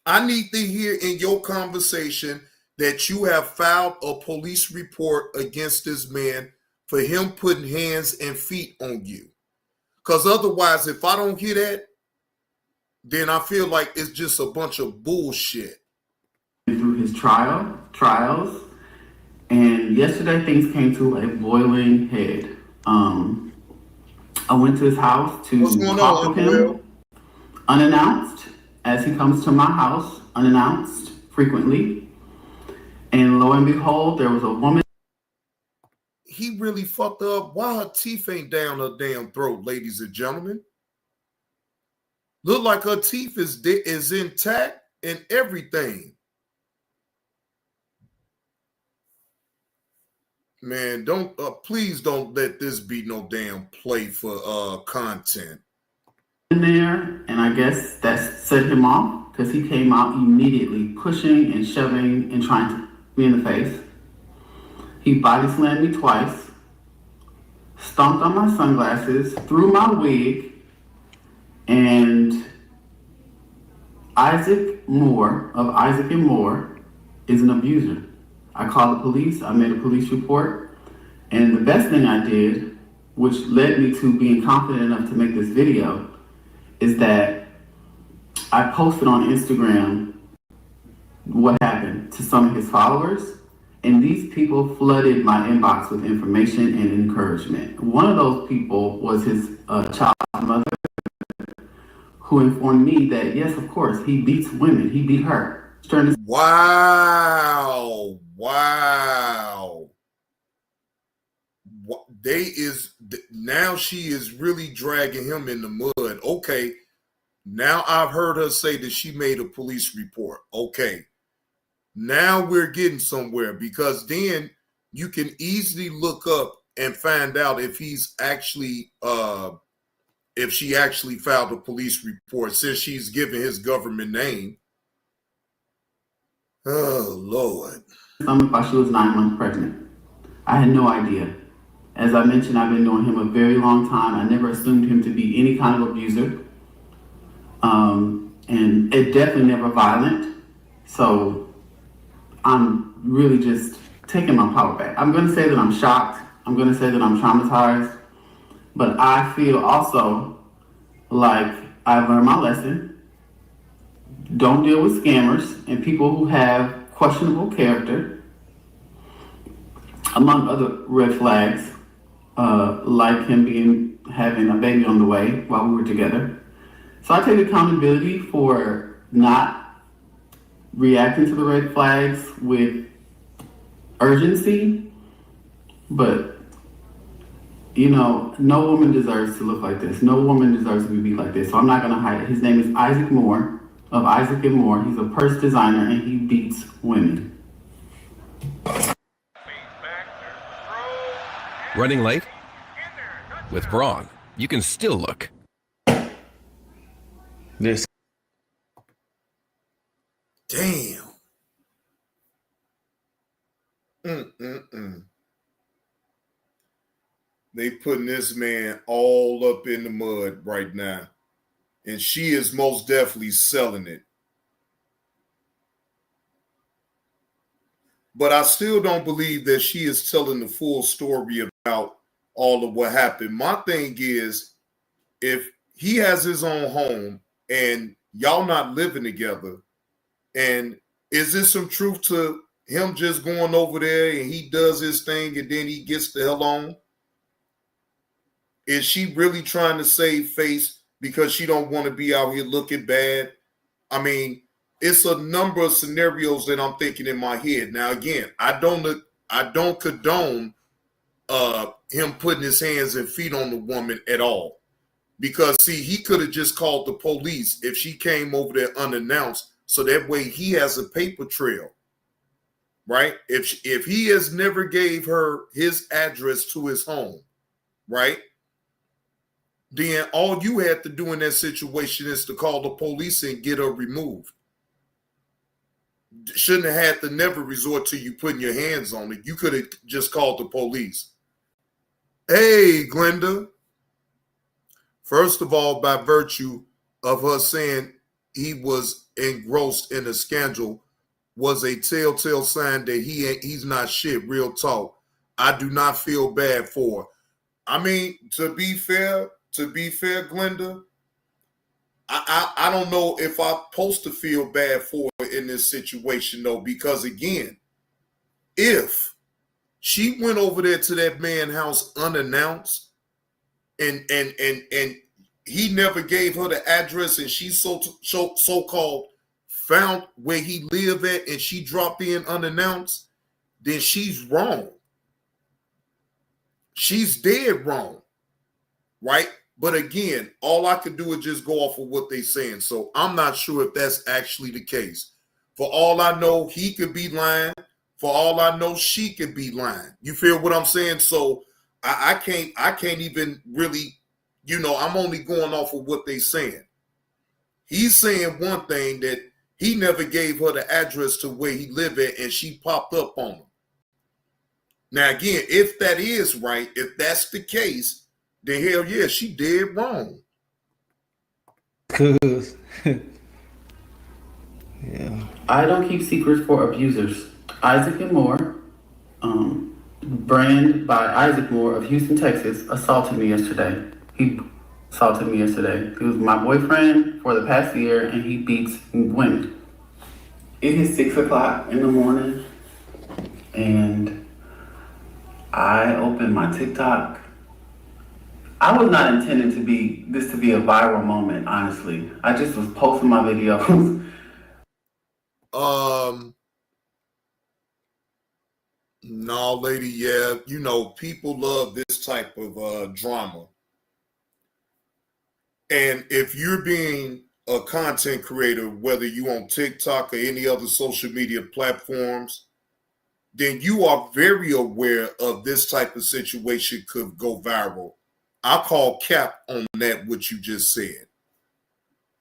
I need to hear in your conversation that you have filed a police report against this man for him putting hands and feet on you. Because otherwise, if I don't hear that, then I feel like it's just a bunch of bullshit. Through his trials, and yesterday things came to a boiling head. I went to his house to talk with him unannounced, as he comes to my house unannounced frequently. And lo and behold, there was a woman. He really fucked up. Why her teeth ain't down her damn throat, ladies and gentlemen? Look like her teeth is intact and everything. Man, please don't let this be no damn play for content. In there, and I guess that set him off because he came out immediately pushing and shoving and trying to me in the face. He body slammed me twice, stomped on my sunglasses, threw my wig, and Isaac Moore of Isaac and Moore is an abuser. I called the police, I made a police report, and the best thing I did, which led me to being confident enough to make this video, is that I posted on Instagram what happened to some of his followers, and these people flooded my inbox with information and encouragement. One of those people was his child's mother, who informed me that, yes, of course, he beats women. He beat her. Wow. Now she is really dragging him in the mud. Okay. Now I've heard her say that she made a police report. Okay. Now we're getting somewhere, because then you can easily look up and find out if he's actually if she actually filed a police report, since she's given his government name. Oh, Lord. While she was 9 months pregnant. I had no idea. As I mentioned, I've been knowing him a very long time. I never assumed him to be any kind of abuser. And it definitely never violent. So I'm really just taking my power back. I'm going to say that I'm shocked. I'm going to say that I'm traumatized. But I feel also like I've learned my lesson. Don't deal with scammers and people who have questionable character, among other red flags, like him having a baby on the way while we were together. So I take accountability for not reacting to the red flags with urgency, but you know, no woman deserves to look like this. No woman deserves to be like this. So I'm not going to hide it. His name is Isaac Moore of Isaac and Moore. He's a purse designer and he beats women. Running late? With Braun, you can still look. This. Damn. They putting this man all up in the mud right now. And she is most definitely selling it. But I still don't believe that she is telling the full story about all of what happened. My thing is, if he has his own home and y'all not living together, and is there some truth to him just going over there and he does his thing and then he gets the hell on? Is she really trying to save face because she don't want to be out here looking bad? I mean, it's a number of scenarios that I'm thinking in my head. Now, again, I don't condone him putting his hands and feet on the woman at all. Because, see, he could have just called the police if she came over there unannounced, so that way he has a paper trail, right? If he has never gave her his address to his home, right? Then all you had to do in that situation is to call the police and get her removed. Shouldn't have had to never resort to you putting your hands on it. You could have just called the police. Hey, Glenda. First of all, by virtue of her saying he was engrossed in a scandal was a telltale sign that he's not shit, real talk. I do not feel bad for her. I mean, to be fair, Glenda, I don't know if I'm supposed to feel bad for her in this situation, though, because, again, if she went over there to that man's house unannounced and he never gave her the address and she so-called found where he lived at and she dropped in unannounced, then she's wrong. She's dead wrong, right? But again, all I can do is just go off of what they're saying. So I'm not sure if that's actually the case. For all I know, he could be lying. For all I know, she could be lying. You feel what I'm saying? So I can't even really, I'm only going off of what they're saying. He's saying one thing, that he never gave her the address to where he lived at and she popped up on him. Now, again, if that is right, if that's the case, then hell yeah, she did wrong. Cause yeah. I don't keep secrets for abusers. Isaac and Moore, brand by Isaac Moore of Houston, Texas, assaulted me yesterday. He assaulted me yesterday. He was my boyfriend for the past year and he beats women. It is 6 o'clock in the morning and I opened my TikTok. I was not intending this to be a viral moment, honestly. I just was posting my videos. No, lady, yeah. People love this type of drama. And if you're being a content creator, whether you on TikTok or any other social media platforms, then you are very aware of this type of situation could go viral. I call cap on that, what you just said.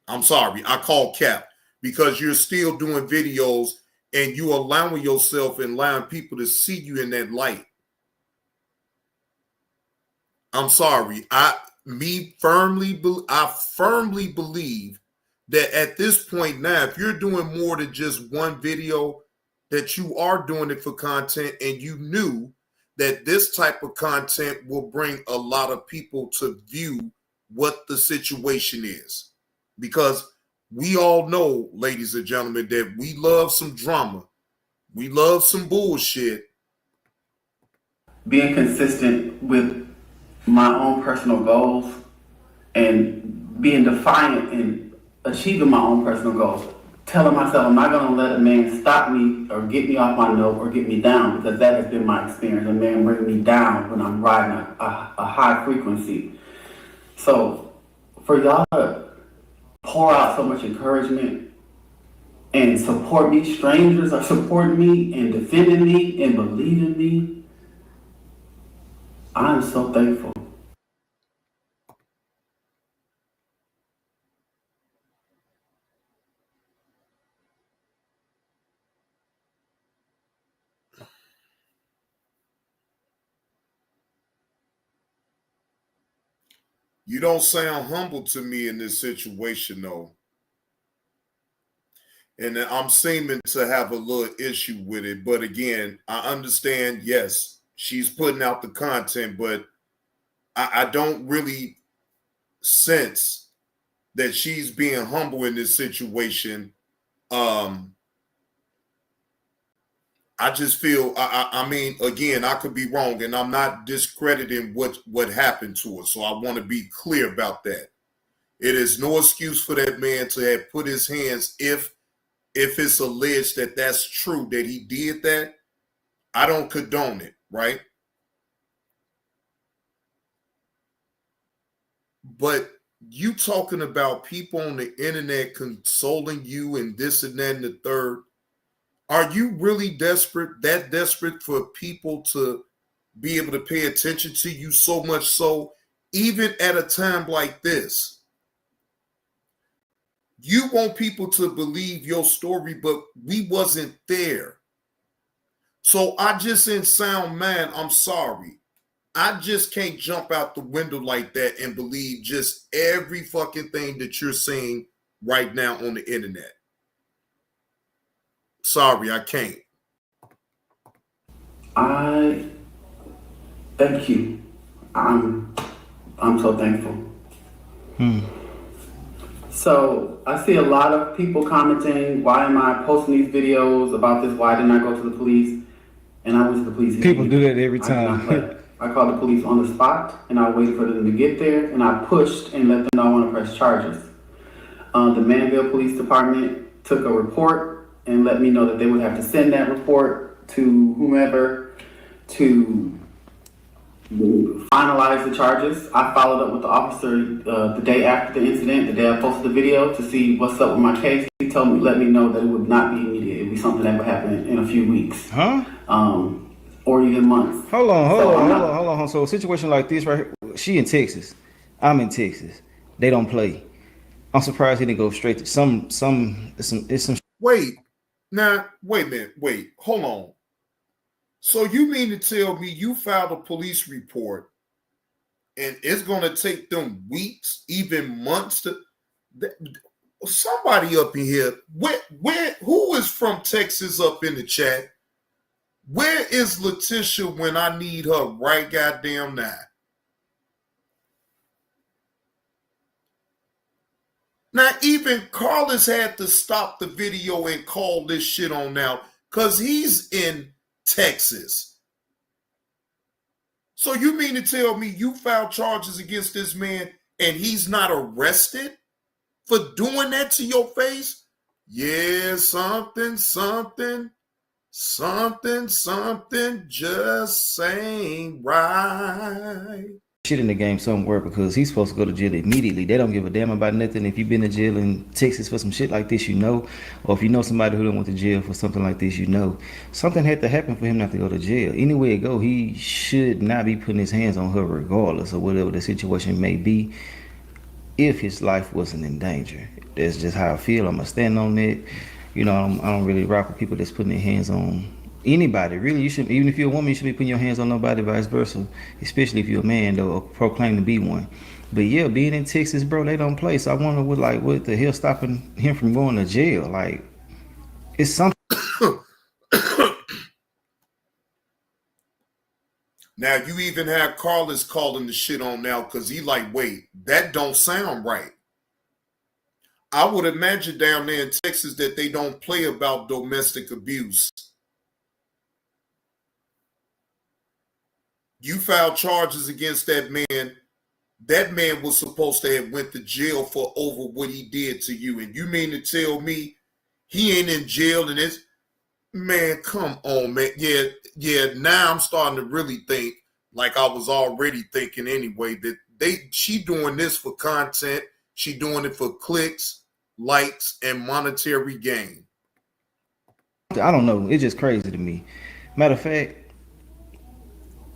I'm sorry, I call cap because you're still doing videos and you allowing yourself and allowing people to see you in that light. I'm sorry. I firmly believe that at this point now, if you're doing more than just one video, that you are doing it for content, and you knew that this type of content will bring a lot of people to view what the situation is. Because we all know, ladies and gentlemen, that we love some drama. We love some bullshit. Being consistent with my own personal goals and being defiant in achieving my own personal goals. Telling myself I'm not going to let a man stop me or get me off my note or get me down, because that has been my experience. A man bring me down when I'm riding a high frequency. So for y'all to pour out so much encouragement and support me, strangers are supporting me and defending me and believing me, I am so thankful. You don't sound humble to me in this situation, though. And I'm seeming to have a little issue with it. But again, I understand, yes, she's putting out the content, but I don't really sense that she's being humble in this situation. I just feel, I mean, again, I could be wrong, and I'm not discrediting what happened to her. So I want to be clear about that. It is no excuse for that man to have put his hands, if it's alleged that that's true, that he did that. I don't condone it, right? But you talking about people on the internet consoling you and this and that and the third. Are you really that desperate for people to be able to pay attention to you so much so, even at a time like this? You want people to believe your story, but we wasn't there. So I just in sound mind, I'm sorry. I just can't jump out the window like that and believe just every fucking thing that you're saying right now on the internet. Sorry, I can't. I thank you. I'm so thankful. So I see a lot of people commenting, why am I posting these videos about this? Why didn't I go to the police? And I went to the police. People do that every time. I called the police on the spot, and I waited for them to get there, and I pushed and let them know I want to press charges. The Manville Police Department took a report and let me know that they would have to send that report to whomever to finalize the charges. I followed up with the officer the day after the incident, the day I posted the video, to see what's up with my case. He let me know that it would not be immediate. It would be something that would happen in a few weeks. Or even months. Hold on. So a situation like this right here, she in Texas, I'm in Texas. They don't play. I'm surprised he didn't go straight to some. Wait a minute. Wait, hold on. So you mean to tell me you filed a police report and it's going to take them weeks, even months to... Somebody up in here, who is from Texas up in the chat? Where is Letitia when I need her right goddamn now? Now, even Carlos had to stop the video and call this shit on now because he's in Texas. So you mean to tell me you filed charges against this man and he's not arrested for doing that to your face? Yeah, something just ain't right. shit in the game somewhere because he's supposed to go to jail immediately. They don't give a damn about nothing. If you've been to jail in Texas for some shit like this, you know, or if you know somebody who done went to jail for something like this, you know, something had to happen for him not to go to jail. Anywhere it go, he should not be putting his hands on her regardless of whatever the situation may be. If his life wasn't in danger, that's just how I feel. I'm gonna stand on it. You know, I don't really rock with people that's putting their hands on anybody. Really, you shouldn't. Even if you're a woman, you shouldn't be putting your hands on nobody. Vice versa, especially if you're a man though, or proclaim to be one. But yeah, being in Texas, bro, they don't play. So I wonder what the hell stopping him from going to jail? Like, it's something. Now you even have Carlos calling the shit on now because he like, wait, that don't sound right. I would imagine down there in Texas that they don't play about domestic abuse. You filed charges against that man. That man was supposed to have went to jail for over what he did to you. And you mean to tell me he ain't in jail and it's, man, come on, man. Yeah, now I'm starting to really think, like I was already thinking anyway, that she doing this for content. She doing it for clicks, likes, and monetary gain. I don't know. It's just crazy to me. Matter of fact,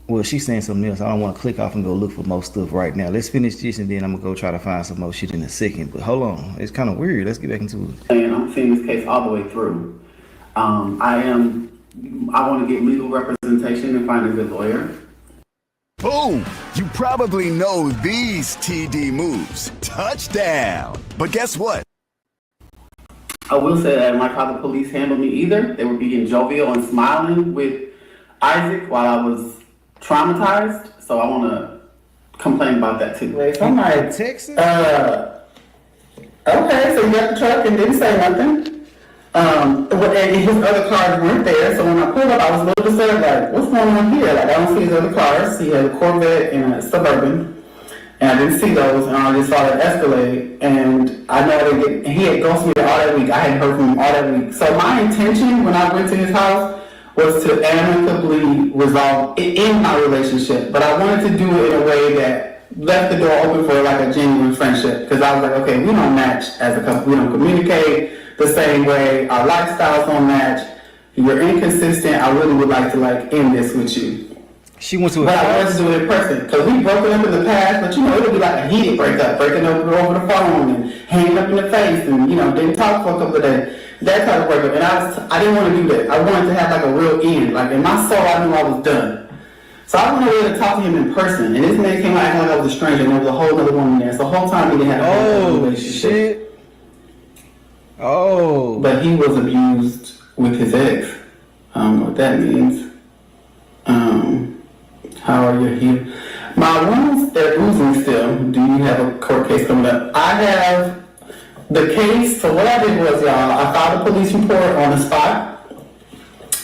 well, she's saying something else. I don't want to click off and go look for more stuff right now. Let's finish this and then I'm going to go try to find some more shit in a second. But hold on. It's kind of weird. Let's get back into it. And I'm seeing this case all the way through. I want to get legal representation and find a good lawyer. Boom! You probably know these TD moves. Touchdown! But guess what? I will say that I didn't like how the police handled me either. They were being jovial and smiling with Isaac while I was traumatized. So I want to complain about that too. So I'm like, Texas? Okay, so you got the truck and didn't say nothing. And his other cars weren't there, so when I pulled up, I was a little disturbed, like, what's going on here? Like, I don't see his other cars. He had a Corvette and a Suburban, and I didn't see those, and I just saw it Escalade, and I know that he had ghosted me all that week. I hadn't heard from him all that week. So my intention when I went to his house was to amicably resolve it in my relationship, but I wanted to do it in a way that left the door open for like a genuine friendship, because I was like, okay, we don't match as a couple, we don't communicate the same way, our lifestyles don't match, you're inconsistent, I really would like to like end this with you. She went to a But I wanted to do it in person, because we broken up in the past, but you know, it'll be like a heated breakup, breaking up over the phone and hanging up in the face and, you know, didn't talk for a couple of days. That type of breakup. And I didn't want to do that. I wanted to have like a real end. Like in my soul, I knew I was done. So I went over to talk to him in person, and this man came out acting like I was a stranger, and there was a whole other woman there. So the whole time we didn't have a relationship. Shit. Oh. But he was abused with his ex. I don't know what that means. How are you here? My wounds, they're oozing still. Do you have a court case coming up? I have the case. So what I did was, y'all, I filed a police report on the spot.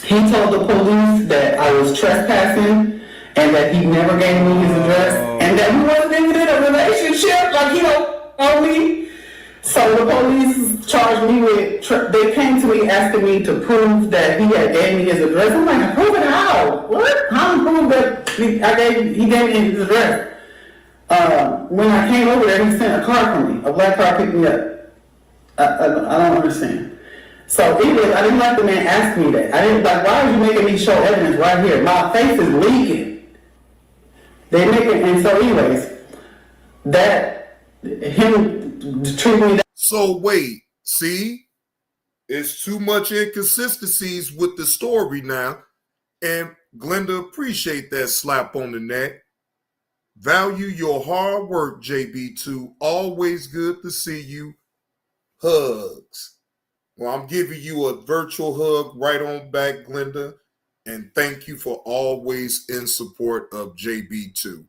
He told the police that I was trespassing and that he never gave me his address and that we wasn't even in a relationship, like, you know, on me. So the police charged me with, they came to me asking me to prove that he had gave me his address. I'm like, prove it how? What? How to prove that he gave me his address? When I came over there, he sent a car for me. A black car picked me up. I don't understand. So anyways, I didn't let the man ask me that. I didn't, like, why are you making me show evidence right here? My face is leaking. They make it, and so anyways, that, him treating me that. So wait, see, it's too much inconsistencies with the story now, and Glenda appreciate that slap on the neck. Value your hard work, JB2. Always good to see you. Hugs. Well, I'm giving you a virtual hug right on back, Glenda, and thank you for always in support of JB2.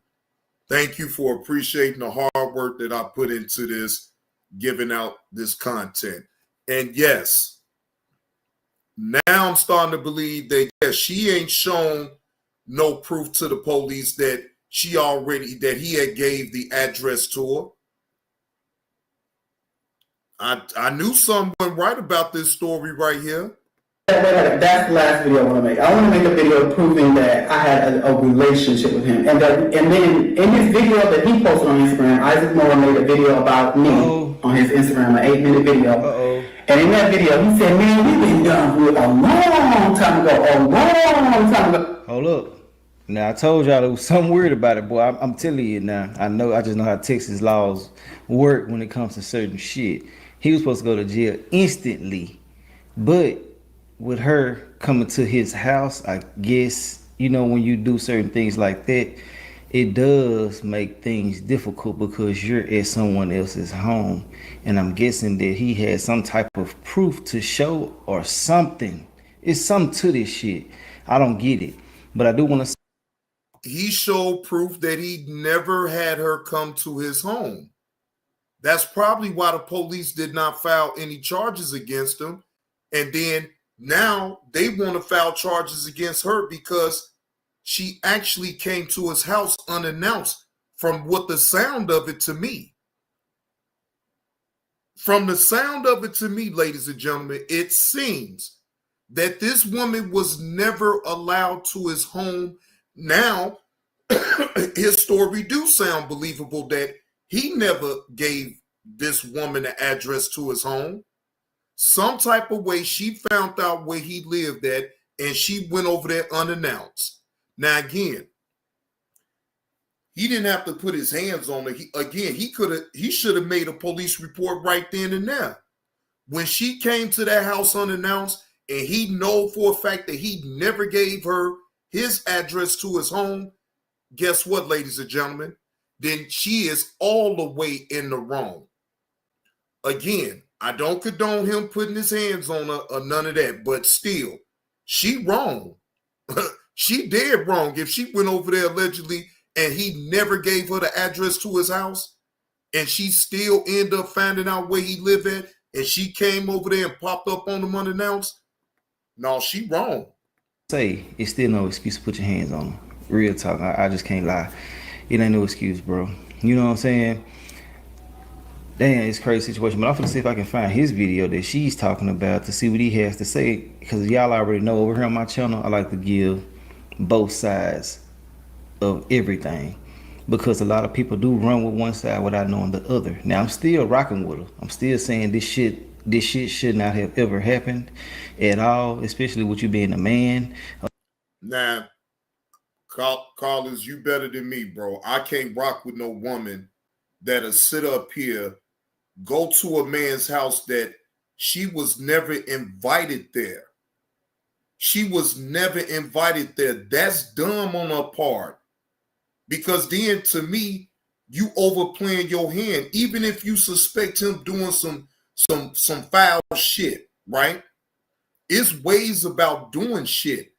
Thank you for appreciating the hard work that I put into this, giving out this content. And yes, now I'm starting to believe that, yes, she ain't shown no proof to the police that he had gave the address to her. I knew something right about this story right here. That's the last video I want to make. I want to make a video proving that I had a relationship with him. And then in his video that he posted on Instagram, Isaac Moore made a video about me on his Instagram, an 8-minute video. And in that video, he said, man, we've been done with a long time ago. Hold up. Now, I told y'all there was something weird about it, boy. I'm telling you now. I just know how Texas laws work when it comes to certain shit. He was supposed to go to jail instantly. But with her coming to his house, I guess, you know, when you do certain things like that, it does make things difficult because you're at someone else's home. And I'm guessing that he had some type of proof to show or something. It's something to this shit. I don't get it. But I do want to say, he showed proof that he never had her come to his home. That's probably why the police did not file any charges against him. And then now they want to file charges against her because she actually came to his house unannounced, from what the sound of it to me. From the sound of it to me, ladies and gentlemen, it seems that this woman was never allowed to his home. Now, his story do sound believable that he never gave this woman an address to his home. Some type of way she found out where he lived at, and she went over there unannounced. Now, again, he didn't have to put his hands on her. He should have made a police report right then and there. When she came to that house unannounced, and he know for a fact that he never gave her his address to his home, guess what, ladies and gentlemen? Then she is all the way in the wrong. Again, I don't condone him putting his hands on her or none of that, but still, she wrong. She dead wrong if she went over there allegedly and he never gave her the address to his house, and she still ended up finding out where he lived at, and she came over there and popped up on him unannounced. No, she wrong. Say, it's still no excuse to put your hands on him. Real talk. I just can't lie. It ain't no excuse, bro. You know what I'm saying? Damn, it's a crazy situation. But I'm gonna see if I can find his video that she's talking about to see what he has to say. Because y'all already know over here on my channel, I like to give both sides of everything. Because a lot of people do run with one side without knowing the other. Now, I'm still rocking with her. I'm still saying this shit should not have ever happened at all, especially with you being a man. Now, Carlos, you better than me, bro. I can't rock with no woman that'll sit up here, go to a man's house that she was never invited there. She was never invited there. That's dumb on her part. Because then, to me, you overplaying your hand. Even if you suspect him doing some foul shit, right? It's ways about doing shit.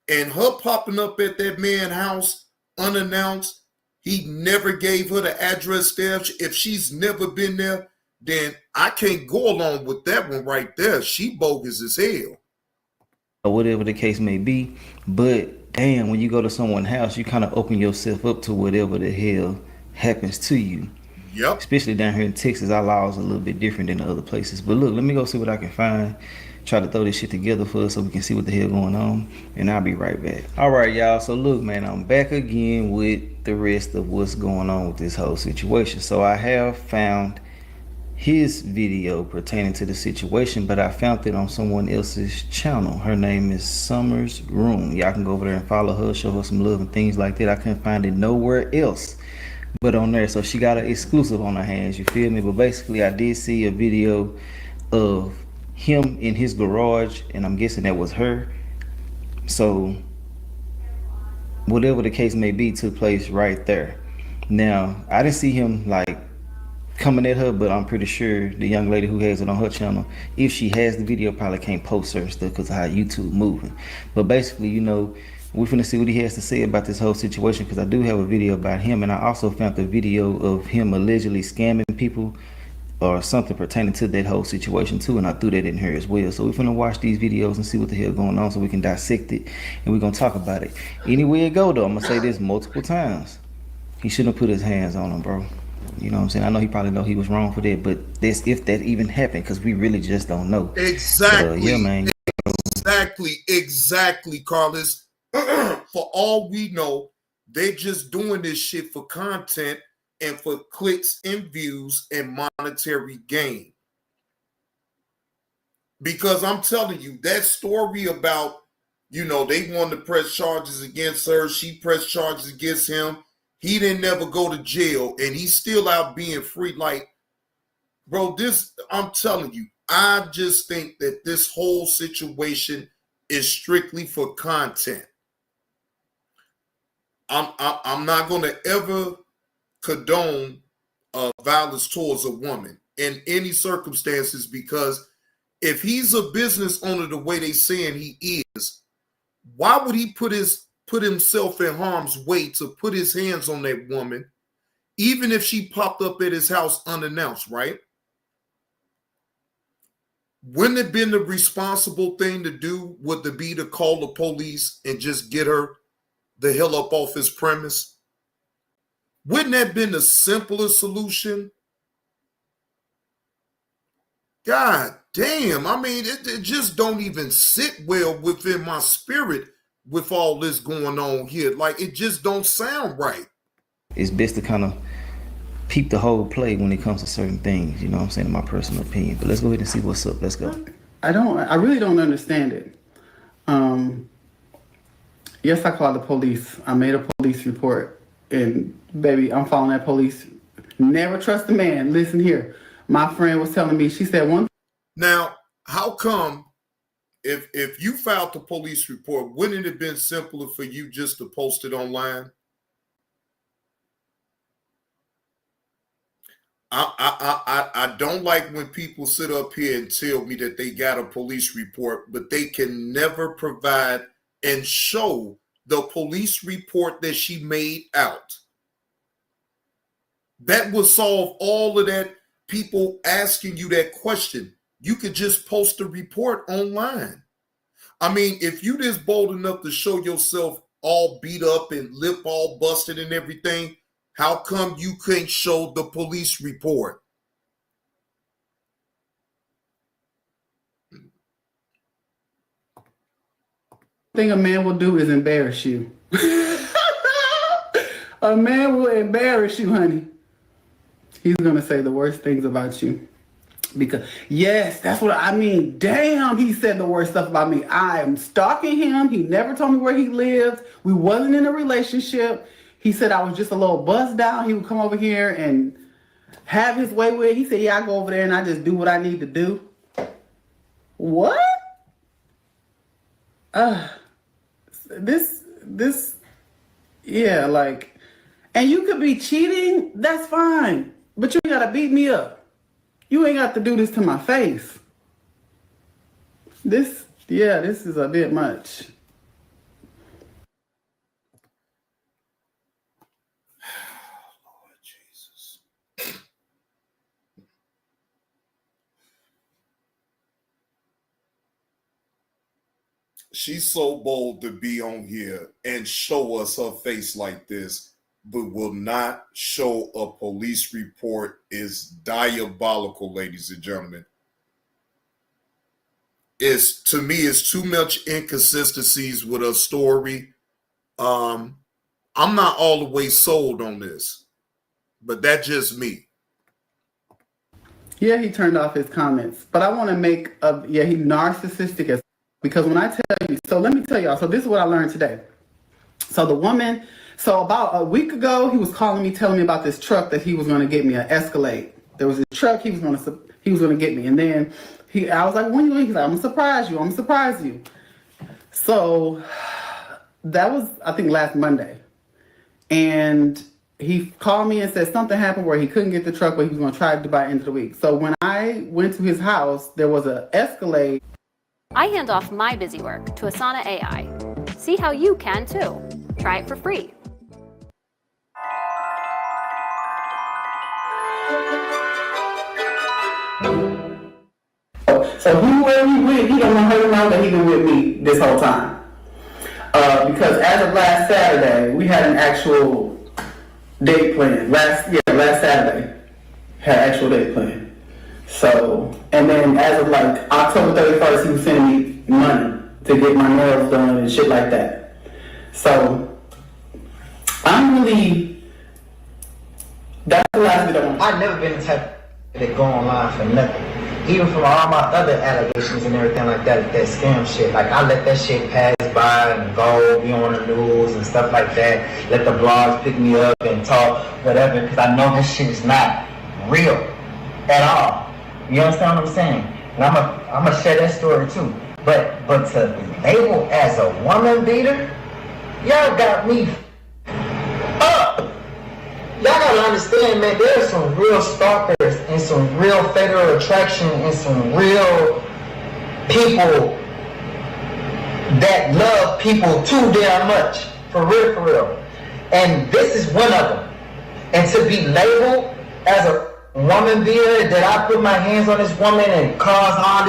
And her popping up at that man's house unannounced, he never gave her the address there. If she's never been there, then I can't go along with that one right there. She bogus as hell. Or whatever the case may be. But damn, when you go to someone's house, you kind of open yourself up to whatever the hell happens to you. Yep. Especially down here in Texas, our laws are a little bit different than the other places. But look, let me go see what I can find. Try to throw this shit together for us so we can see what the hell going on. And I'll be right back. All right, y'all. So look, man, I'm back again with the rest of what's going on with this whole situation. So I have found his video pertaining to the situation, but I found it on someone else's channel. Her name is Summer's Room. Y'all can go over there and follow her, show her some love and things like that. I couldn't find it nowhere else but on there. So she got an exclusive on her hands, you feel me? But basically, I did see a video of him in his garage, and I'm guessing that was her. So whatever the case may be took place right there. Now, I didn't see him like coming at her, but I'm pretty sure the young lady who has it on her channel, if she has the video, probably can't post certain stuff because of how YouTube moving. But basically, you know, we're finna see what he has to say about this whole situation, because I do have a video about him, and I also found the video of him allegedly scamming people or something pertaining to that whole situation too, and I threw that in here as well. So we're finna watch these videos and see what the hell going on so we can dissect it, and we're gonna talk about it. Anywhere it go though, I'm gonna say this multiple times. He shouldn't have put his hands on him, bro. You know what I'm saying? I know he probably know he was wrong for that, but that's if that even happened, because we really just don't know. Exactly. Yeah, man. Exactly, Carlos. For all we know, they're just doing this shit for content and for clicks and views and monetary gain. Because I'm telling you, that story about, they wanted to press charges against her, she pressed charges against him, he didn't never go to jail, and he's still out being free. Like, bro, I'm telling you, I just think that this whole situation is strictly for content. I'm not going to ever condone violence towards a woman in any circumstances, because if he's a business owner the way they saying he is, why would he put himself in harm's way to put his hands on that woman, even if she popped up at his house unannounced, right? Wouldn't it have been the responsible thing to do would be to call the police and just get her the hell up off his premise? Wouldn't that have been the simplest solution? God damn. I mean, it just don't even sit well within my spirit with all this going on here. Like, it just don't sound right. It's best to kind of peep the whole play when it comes to certain things, you know what I'm saying, in my personal opinion. But let's go ahead and see what's up. Let's go. I really don't understand it. Yes, I called the police. I made a police report, and baby, I'm following that police. Never trust a man. Listen here. My friend was telling me, she said one. Now, how come if you filed the police report, wouldn't it have been simpler for you just to post it online? I don't like when people sit up here and tell me that they got a police report, but they can never provide and show the police report that she made out. That would solve all of that, people asking you that question. You could just post a report online. I mean, if you just bold enough to show yourself all beat up and lip all busted and everything, how come you can't show the police report? Thing a man will do is embarrass you. A man will embarrass you, honey. He's gonna say the worst things about you. Because, yes, that's what I mean. Damn, he said the worst stuff about me. I am stalking him. He never told me where he lived. We wasn't in a relationship. He said I was just a little buzzed down. He would come over here and have his way with it. He said, yeah, I go over there and I just do what I need to do. What? Yeah, like, and you could be cheating. That's fine. But you ain't got to beat me up. You ain't got to do this to my face. This is a bit much. Lord Jesus. She's so bold to be on here and show us her face like this, but will not show a police report, is diabolical, ladies and gentlemen. To me, it's too much inconsistencies with her story. I'm not all the way sold on this, but that's just me. Yeah, he turned off his comments, but I want to make he narcissistic as, because when I tell you, so let me tell y'all, so this is what I learned today. So the woman, so about a week ago, he was calling me, telling me about this truck that he was going to get me, an Escalade. There was a truck he was going to get me, and then I was like, when you? He's like, I'm gonna surprise you. I'm gonna surprise you. So that was, I think, last Monday, and he called me and said something happened where he couldn't get the truck, but he was going to try to do by the end of the week. So when I went to his house, there was an Escalade. I hand off my busy work to Asana AI. See how you can too. Try it for free. So whoever he with, he don't want her to know that he been with me this whole time. Because as of last Saturday, we had an actual date plan. Last Saturday, had an actual date plan. So, and then as of like October 31st, he was sending me money. to get my nails done and shit like that. So I'm really, that's the last bit I've never been the type that go online for nothing. Even from all my other allegations and everything like that scam shit. Like, I let that shit pass by and go, be on the news and stuff like that. Let the blogs pick me up and talk, whatever, because I know this shit is not real at all. You understand what I'm saying? And I'm gonna share that story too. But to be labeled as a woman beater, y'all got me up. Y'all gotta understand, man, there's some real stalkers and some real fatal attraction and some real people that love people too damn much. For real, for real. And this is one of them. And to be labeled as a woman beater, that I put my hands on this woman and cause all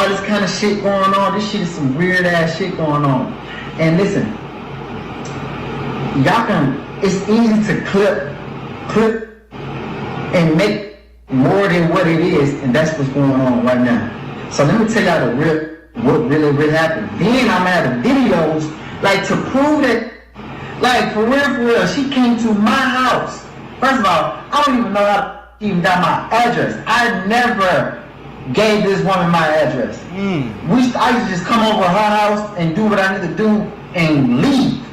this kind of shit going on. This shit is some weird ass shit going on. And listen, y'all can, it's easy to clip and make more than what it is, and that's what's going on right now. So let me tell y'all what really happened. Then I'm at the videos, like, to prove that, like, for real, she came to my house. First of all, I don't even know how she even got my address. I never gave this woman my address. I used to just come over to her house and do what I need to do and leave.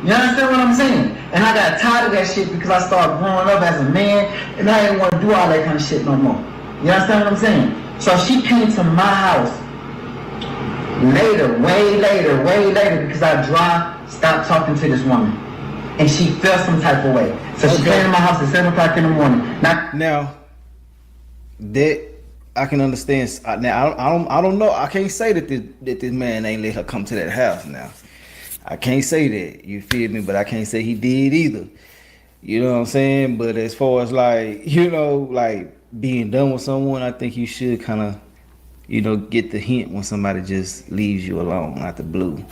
You understand what I'm saying? And I got tired of that shit because I started growing up as a man and I didn't want to do all that kind of shit no more. You understand what I'm saying? So she came to my house way later, because I stopped talking to this woman. And she felt some type of way. So she came to my house at 7 o'clock in the morning. Now, that I can understand. Now, I don't know. I can't say that this man ain't let her come to that house now. I can't say that, you feel me? But I can't say he did either. You know what I'm saying? But as far as, like, you know, like being done with someone, I think you should kind of, you know, get the hint when somebody just leaves you alone out the blue.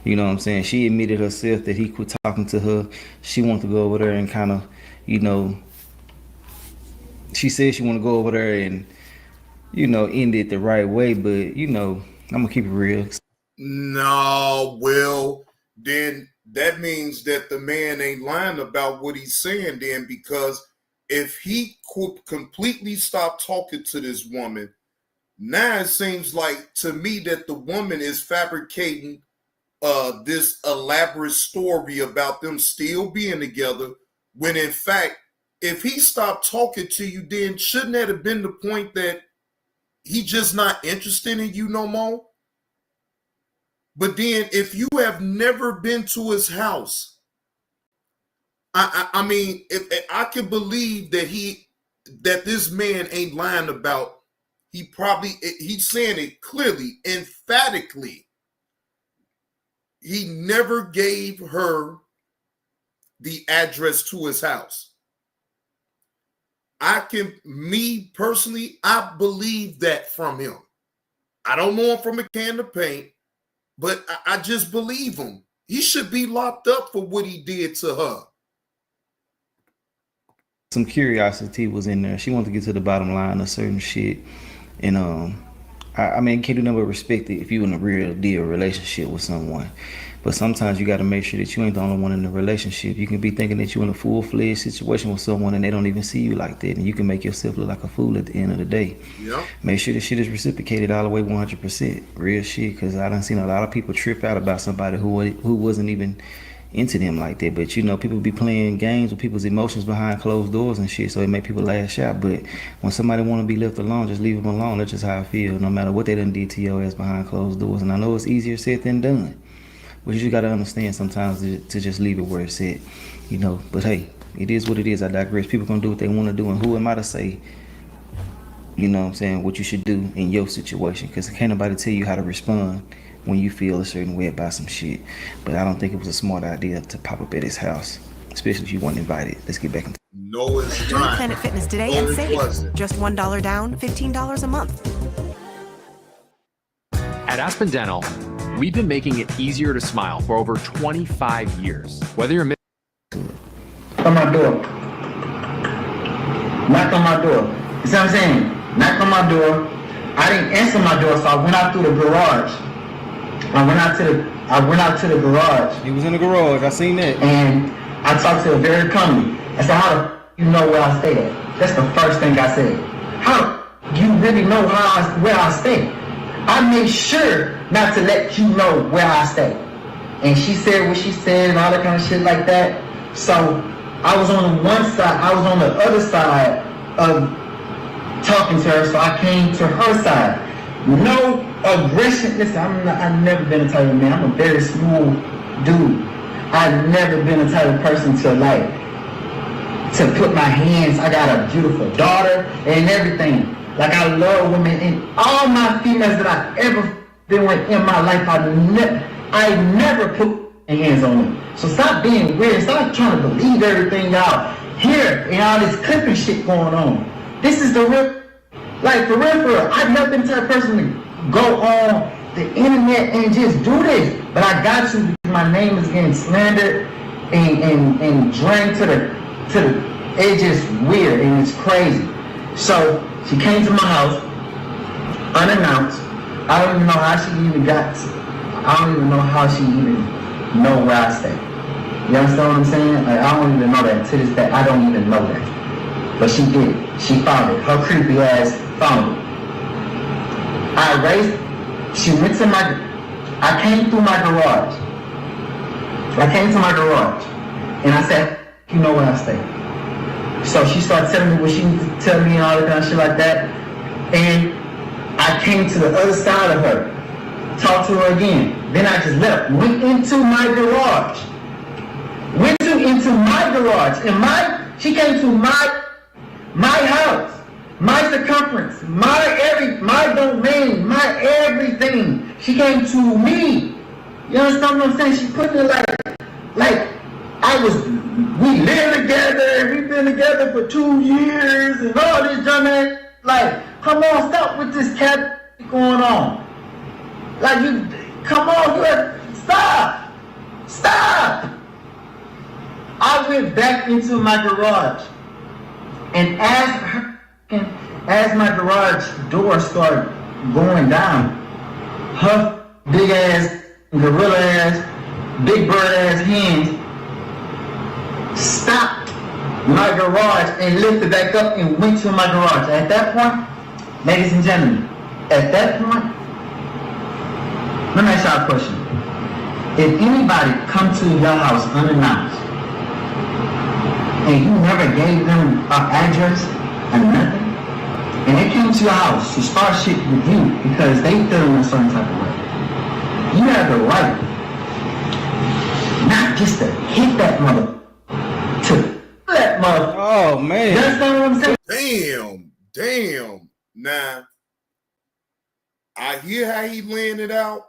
You know what I'm saying? She admitted herself that he quit talking to her. She wanted to go over there and kind of, you know, she said she wanted to go over there and, you know, end it the right way. But, you know, I'm going to keep it real. No, well, then that means that the man ain't lying about what he's saying then, because if he could completely stop talking to this woman, now it seems like to me that the woman is fabricating this elaborate story about them still being together, when in fact, if he stopped talking to you, then shouldn't that have been the point that he just not interested in you no more? But then if you have never been to his house, I mean, if I can believe that this man ain't lying about, he's saying it clearly, emphatically. He never gave her the address to his house. Me personally, I believe that from him. I don't know him from a can of paint, but I just believe him. He should be locked up for what he did to her. Some curiosity was in there. She wanted to get to the bottom line of certain shit. And I mean, can't do nothing but respect it if you in a real deal relationship with someone. But sometimes you got to make sure that you ain't the only one in the relationship. You can be thinking that you're in a full-fledged situation with someone and they don't even see you like that. And you can make yourself look like a fool at the end of the day. Yep. Make sure this shit is reciprocated all the way 100%. Real shit. Because I done seen a lot of people trip out about somebody who wasn't even into them like that. But, you know, people be playing games with people's emotions behind closed doors and shit, so it make people lash out. But when somebody want to be left alone, just leave them alone. That's just how I feel, no matter what they done did to your ass behind closed doors. And I know it's easier said than done, but you just got to understand sometimes to just leave it where it's at, you know. But hey, it is what it is. I digress. People gonna do what they want to do, and who am I to say, you know what I'm saying, what you should do in your situation? Because can't nobody tell you how to respond when you feel a certain way about some shit. But I don't think it was a smart idea to pop up at his house, especially if you weren't invited. Let's get back into it. No, it's Join not. Planet Fitness today and save. Just $1 down, $15 a month. At Aspen Dental, we've been making it easier to smile for over 25 years. Whether you're on my door. Knocked on my door. You see what I'm saying? Knocked on my door. I didn't answer my door, so I went out through the garage. I went out to the garage. He was in the garage. I seen that. And I talked to her very calmly. I said, "How the f- you know where I stay at?" That's the first thing I said. "How do you really know where I stay?" I made sure not to let you know where I stay. And she said what she said and all that kind of shit like that. So I was on the one side, I was on the other side of talking to her, so I came to her side. No aggression. Listen, I've never been a type of man. I'm a very smooth dude. I've never been a type of person to put my hands. I got a beautiful daughter and everything. Like, I love women, and all my females that I ever been with in my life, I never put my hands on them. So stop being weird. Stop trying to believe everything y'all hear and all this clipping shit going on. This is the real. Like, for real, I've never been the type of person to go on the internet and just do this. But I got to, because my name is getting slandered and dragged to the, it's just weird and it's crazy. So, she came to my house, unannounced. I don't even know how she even know where I stay. You understand what I'm saying? Like, I don't even know that. To this day, I don't even know that. But she did. She found it. Her creepy ass found it. She went to I came through my garage. And I said, "You know where I stay." So she started telling me what she needed to tell me and all that kind of shit like that. And I came to the other side of her, talked to her again. Then I just left, went into my garage. And she came to my house, my circumference, my domain, my everything. She came to me. You understand what I'm saying? She put me like we live together, we've been together for 2 years and all this dumbass. Like, come on, stop with this cat going on. Like, come on, stop. I went back into my garage, and as my garage door started going down, her big ass, gorilla ass, big bird ass hands stopped my garage and lifted back up and went to my garage. At that point, ladies and gentlemen, let me ask y'all a question. If anybody come to your house unannounced and you never gave them an address or nothing, and they came to your house to start shit with you because they feel in a certain type of way, you have the right not just to hit that mother, to that mother. Oh man, that's not what I'm saying. Damn. Now, I hear how he laying it out,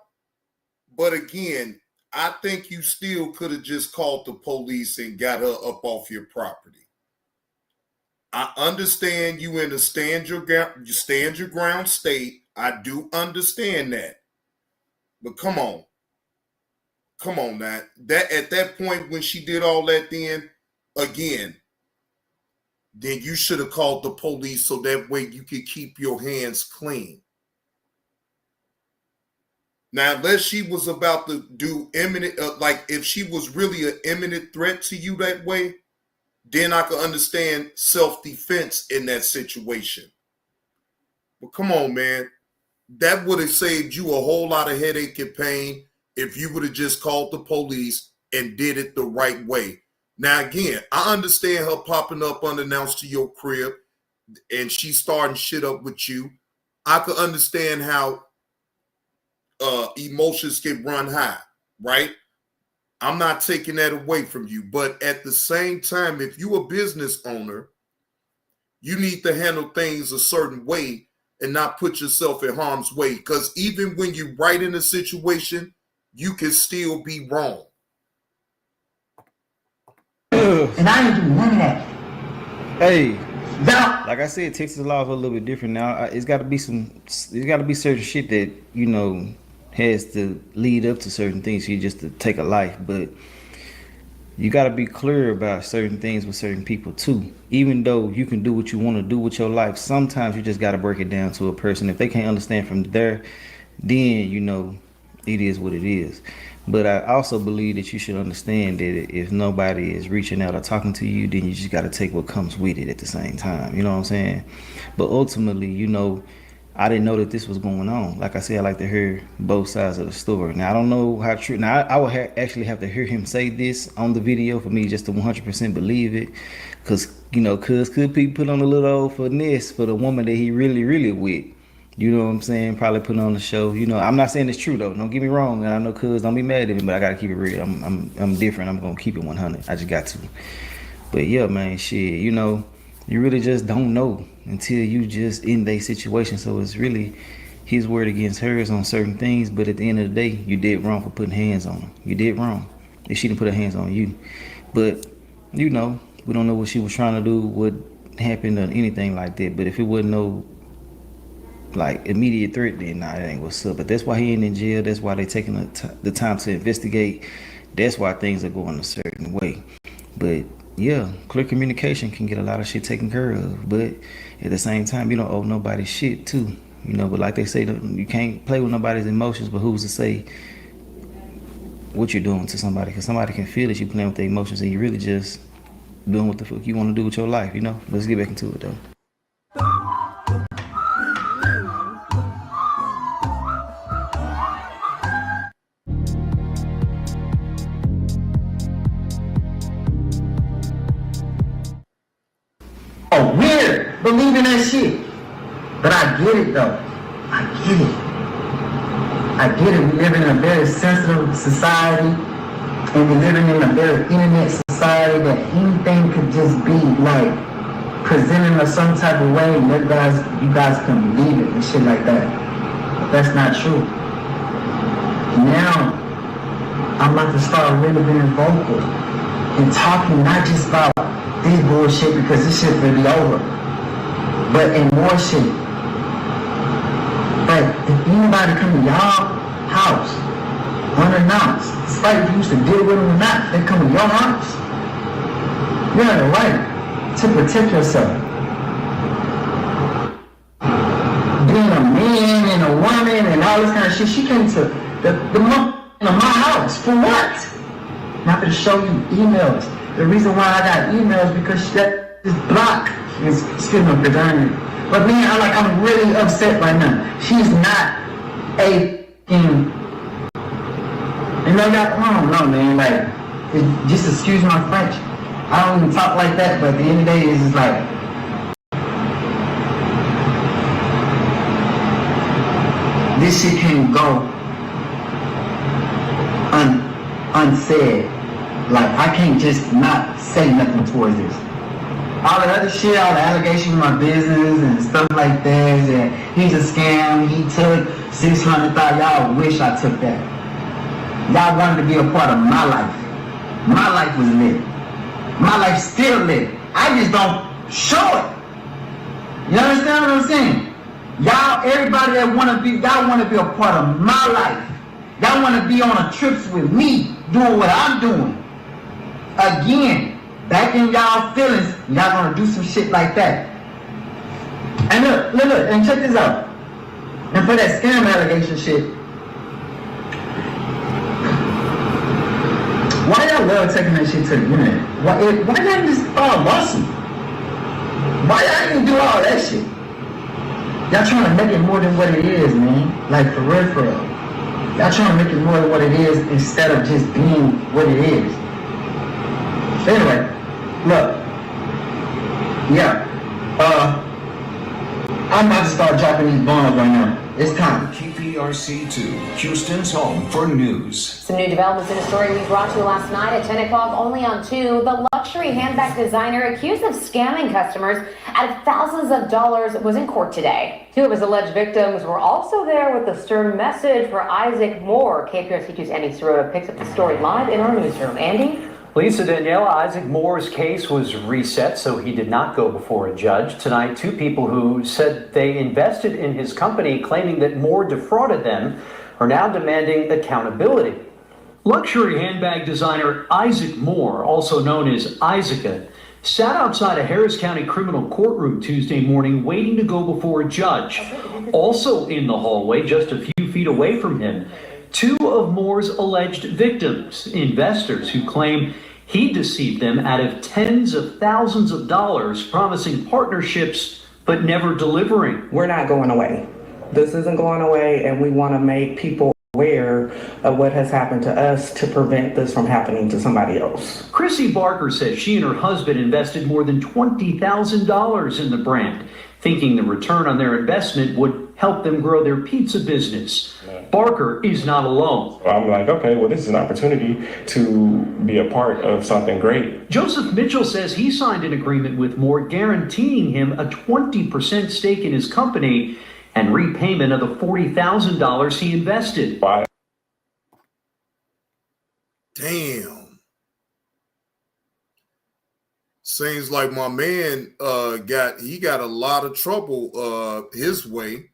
but again, I think you still could have just called the police and got her up off your property. I understand you in a stand your ground state. I do understand that. But come on now. That at that point when she did all that, then you should have called the police so that way you could keep your hands clean. Now, unless she was about to do imminent, like if she was really an imminent threat to you that way, then I could understand self-defense in that situation. But come on, man. That would have saved you a whole lot of headache and pain if you would have just called the police and did it the right way. Now, again, I understand her popping up unannounced to your crib and she starting shit up with you. I could understand how emotions can run high, right? I'm not taking that away from you. But at the same time, if you're a business owner, you need to handle things a certain way and not put yourself in harm's way. Because even when you're right in a situation, you can still be wrong. And I ain't doing none of that. Hey, like I said, Texas law is a little bit different now. It's got to be certain shit that, you know, has to lead up to certain things for you just to take a life. But you got to be clear about certain things with certain people too. Even though you can do what you want to do with your life, sometimes you just got to break it down to a person. If they can't understand from there, then, you know, it is what it is. But I also believe that you should understand that if nobody is reaching out or talking to you, then you just got to take what comes with it at the same time. You know what I'm saying? But ultimately, you know, I didn't know that this was going on. Like I said, I like to hear both sides of the story. Now, I don't know how true. Now, I would actually have to hear him say this on the video for me just to 100% believe it. Because, you know, Cuz could be put on a little old finesse for the woman that he really, really with. You know what I'm saying? Probably put on the show. You know, I'm not saying it's true though. Don't get me wrong. And I know Cuz don't be mad at me, but I gotta keep it real. I'm different. I'm gonna keep it 100. I just got to. But yeah, man, shit. You know, you really just don't know until you just in their situation. So it's really his word against hers on certain things. But at the end of the day, you did wrong for putting hands on her. You did wrong if she didn't put her hands on you. But you know, we don't know what she was trying to do, what happened or anything like that. But if it wasn't no like immediate threat, then nah, that ain't what's up. But that's why he ain't in jail. That's why they taking the time to investigate. That's why things are going a certain way. But yeah, clear communication can get a lot of shit taken care of. But at the same time, you don't owe nobody shit too. You know, but like they say, you can't play with nobody's emotions. But who's to say what you're doing to somebody? Because somebody can feel that you playing with their emotions and you really just doing what the fuck you want to do with your life. You know. Let's get back into it though. Oh, weird believing that shit. But I get it though. I get it. I get it. We live in a very sensitive society, and we're living in a very internet society that anything could just be like presenting us some type of way, and you guys can believe it and shit like that. But that's not true. Now I'm about to start really being vocal and talking not just about this bullshit because this shit will be over, but in more shit. But if anybody come to y'all house unannounced, despite if you used to deal with them or not, they come to your house, you have the right to protect yourself. Being a man and a woman and all this kind of shit, she came to the my house for what? Not to show you emails. The reason why I got emails because that is blocked. Excuse me, but man, I'm really upset right now. She's not a you know, I don't know, man. Like, just excuse my French. I don't even talk like that, but at the end of the day, it's just like this shit can't go unsaid. Like, I can't just not say nothing towards this. All the other shit, all the allegations of my business and stuff like that, and he's a scam, he took $600,000. Y'all wish I took that. Y'all wanted to be a part of my life. My life was lit. My life still lit. I just don't show it. You understand what I'm saying? Y'all, everybody that y'all want to be a part of my life. Y'all want to be on a trips with me, doing what I'm doing. Again, back in y'all feelings, y'all gonna do some shit like that. And look, and check this out. And for that scam allegation shit, why y'all love taking that shit to the internet? Why y'all just file a lawsuit? Why y'all even do all that shit? Y'all trying to make it more than what it is, man. Like, for real, for real. Y'all trying to make it more than what it is instead of just being what it is. Anyway, look. Yeah. I'm about to start dropping these bombs right now. It's time. KPRC2, Houston's home for news. Some new developments in a story we brought you last night at 10 o'clock only on 2. The luxury handbag designer accused of scamming customers out of thousands of dollars was in court today. 2 of his alleged victims were also there with a stern message for Isaac Moore. KPRC2's Andy Sirota picks up the story live in our newsroom. Andy? Lisa, Daniela, Isaac Moore's case was reset, so he did not go before a judge. Tonight, 2 people who said they invested in his company, claiming that Moore defrauded them, are now demanding accountability. Luxury handbag designer Isaac Moore, also known as Isaaca, sat outside a Harris County criminal courtroom Tuesday morning waiting to go before a judge. Also in the hallway, just a few feet away from him, two of Moore's alleged victims, investors who claim he deceived them out of tens of thousands of dollars, promising partnerships but never delivering. We're not going away. This isn't going away, and we want to make people aware of what has happened to us to prevent this from happening to somebody else. Chrissy Barker says she and her husband invested more than $20,000 in the brand, thinking the return on their investment would help them grow their pizza business. Barker is not alone. I'm like, okay, well, this is an opportunity to be a part of something great. Joseph Mitchell says he signed an agreement with Moore guaranteeing him a 20% stake in his company and repayment of the $40,000 he invested. Damn. Seems like my man got a lot of trouble his way.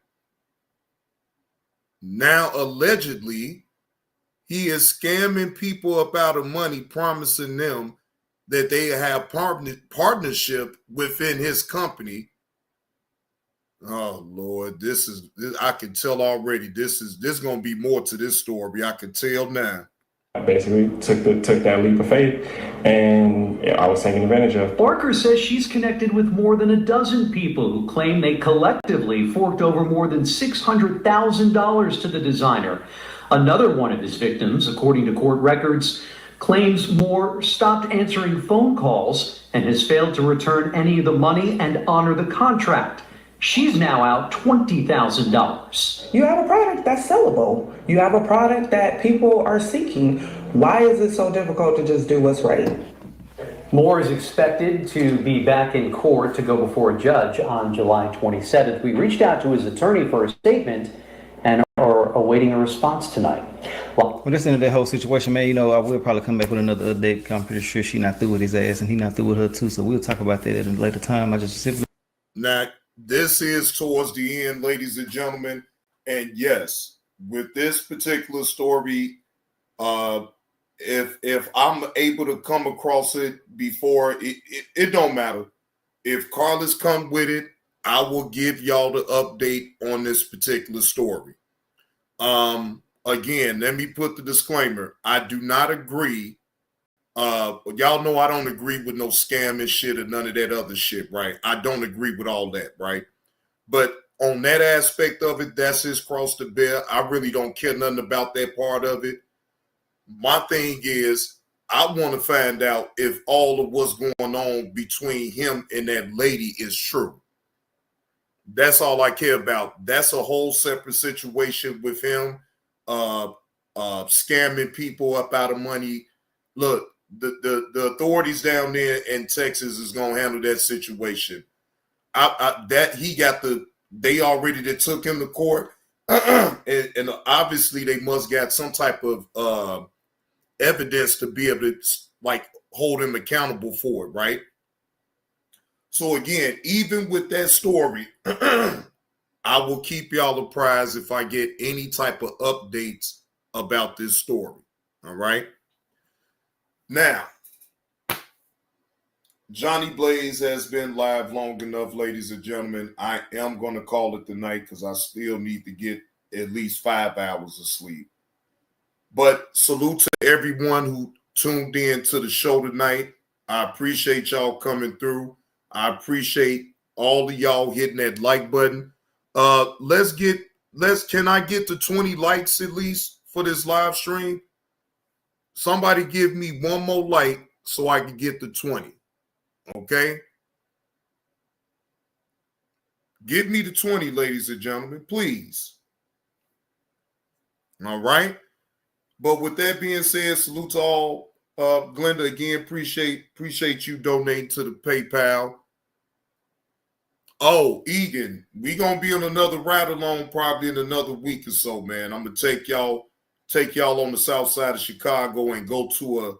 Now allegedly he is scamming people up out of money, promising them that they have partnership within his company. Oh Lord, this I can tell already. This gonna be more to this story. I can tell now. I basically took that leap of faith, and I was taken advantage of. Barker says she's connected with more than a dozen people who claim they collectively forked over more than $600,000 to the designer. Another one of his victims, according to court records, claims Moore stopped answering phone calls and has failed to return any of the money and honor the contract. She's now out $20,000. You have a product that's sellable. You have a product that people are seeking. Why is it so difficult to just do what's right? Moore is expected to be back in court to go before a judge on July 27th. We reached out to his attorney for a statement and are awaiting a response tonight. Well, that's the end of that whole situation, man. You know, I will probably come back with another update. I'm pretty sure she's not through with his ass and he's not through with her too. So we'll talk about that at a later time. I just simply... Now, this is towards the end, ladies and gentlemen. And yes, with this particular story, if I'm able to come across it before, it don't matter. If Carlos come with it, I will give y'all the update on this particular story. Again, let me put the disclaimer. I do not agree. Y'all know I don't agree with no scamming shit or none of that other shit, right? I don't agree with all that, right? But on that aspect of it, that's his cross to bear. I really don't care nothing about that part of it. My thing is, I want to find out if all of what's going on between him and that lady is true. That's all I care about. That's a whole separate situation with him scamming people up out of money. Look, the authorities down there in Texas is gonna handle that situation. They already took him to court, and obviously they must got some type of evidence to be able to like hold him accountable for it, right? So again, even with that story, I will keep y'all apprised if I get any type of updates about this story. All right. Now, Johnny Blaze has been live long enough, ladies and gentlemen. I am going to call it the night because I still need to get at least 5 hours of sleep. But salute to everyone who tuned in to the show tonight. I appreciate y'all coming through. I appreciate all of y'all hitting that like button. Can I get to 20 likes at least for this live stream? Somebody give me one more like so I can get to 20. Okay? Give me the 20, ladies and gentlemen, please. All right? But with that being said, salute to all. Glenda, again, appreciate you donating to the PayPal. Oh, Egan, we gonna be on another ride along probably in another week or so, man. I'm gonna take y'all on the south side of Chicago and go to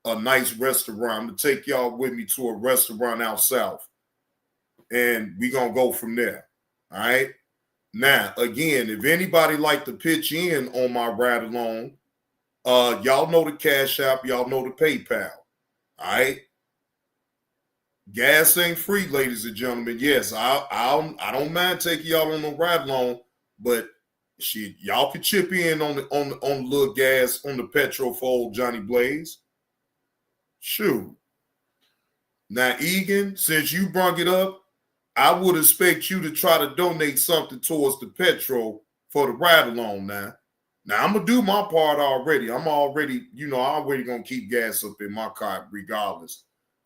a nice restaurant. I'm gonna take y'all with me to a restaurant out south, and we gonna go from there. All right. Now, again, if anybody like to pitch in on my ride along, y'all know the Cash App, y'all know the PayPal. All right. Gas ain't free, ladies and gentlemen. Yes, I don't mind taking y'all on the ride along, but shit, y'all can chip in on the little gas on the petrol for old Johnny Blaze. Shoot. Now, Egan, since you brought it up, I would expect you to try to donate something towards the petrol for the ride along now. Now, I'm going to do my part already. I'm already, I'm already going to keep gas up in my car regardless.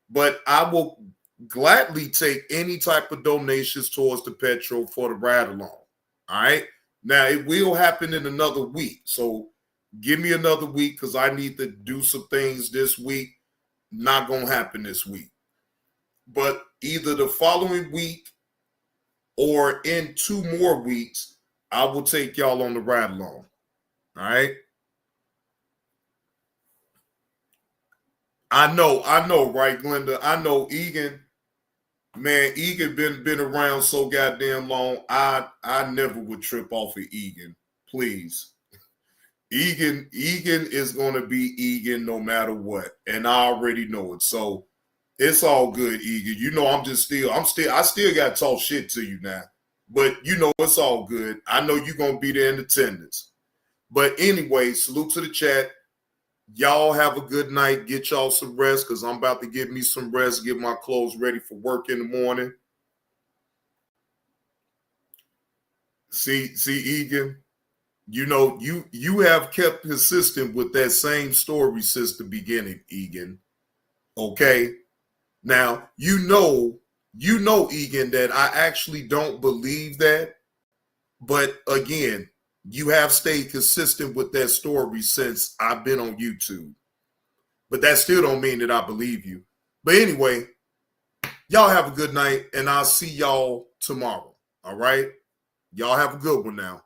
But I will gladly take any type of donations towards the petrol for the ride along. All right? Now, it will happen in another week. So give me another week because I need to do some things this week. Not going to happen this week. But either the following week or in 2 more weeks, I will take y'all on the ride along. All right. I know, right, Glenda? I know Egan, man, Egan been around so goddamn long. I never would trip off of Egan. Please. Egan is gonna be Egan no matter what. And I already know it. So it's all good, Egan. I still gotta talk shit to you now. But it's all good. I know you're gonna be there in attendance. But anyway, salute to the chat. Y'all have a good night. Get y'all some rest because I'm about to get me some rest, get my clothes ready for work in the morning. See, Egan, you have kept consistent with that same story since the beginning, Egan. Okay? Now, you know, Egan, that I actually don't believe that. But again, you have stayed consistent with that story since I've been on YouTube. But that still don't mean that I believe you. But anyway, y'all have a good night, and I'll see y'all tomorrow. All right? Y'all have a good one now.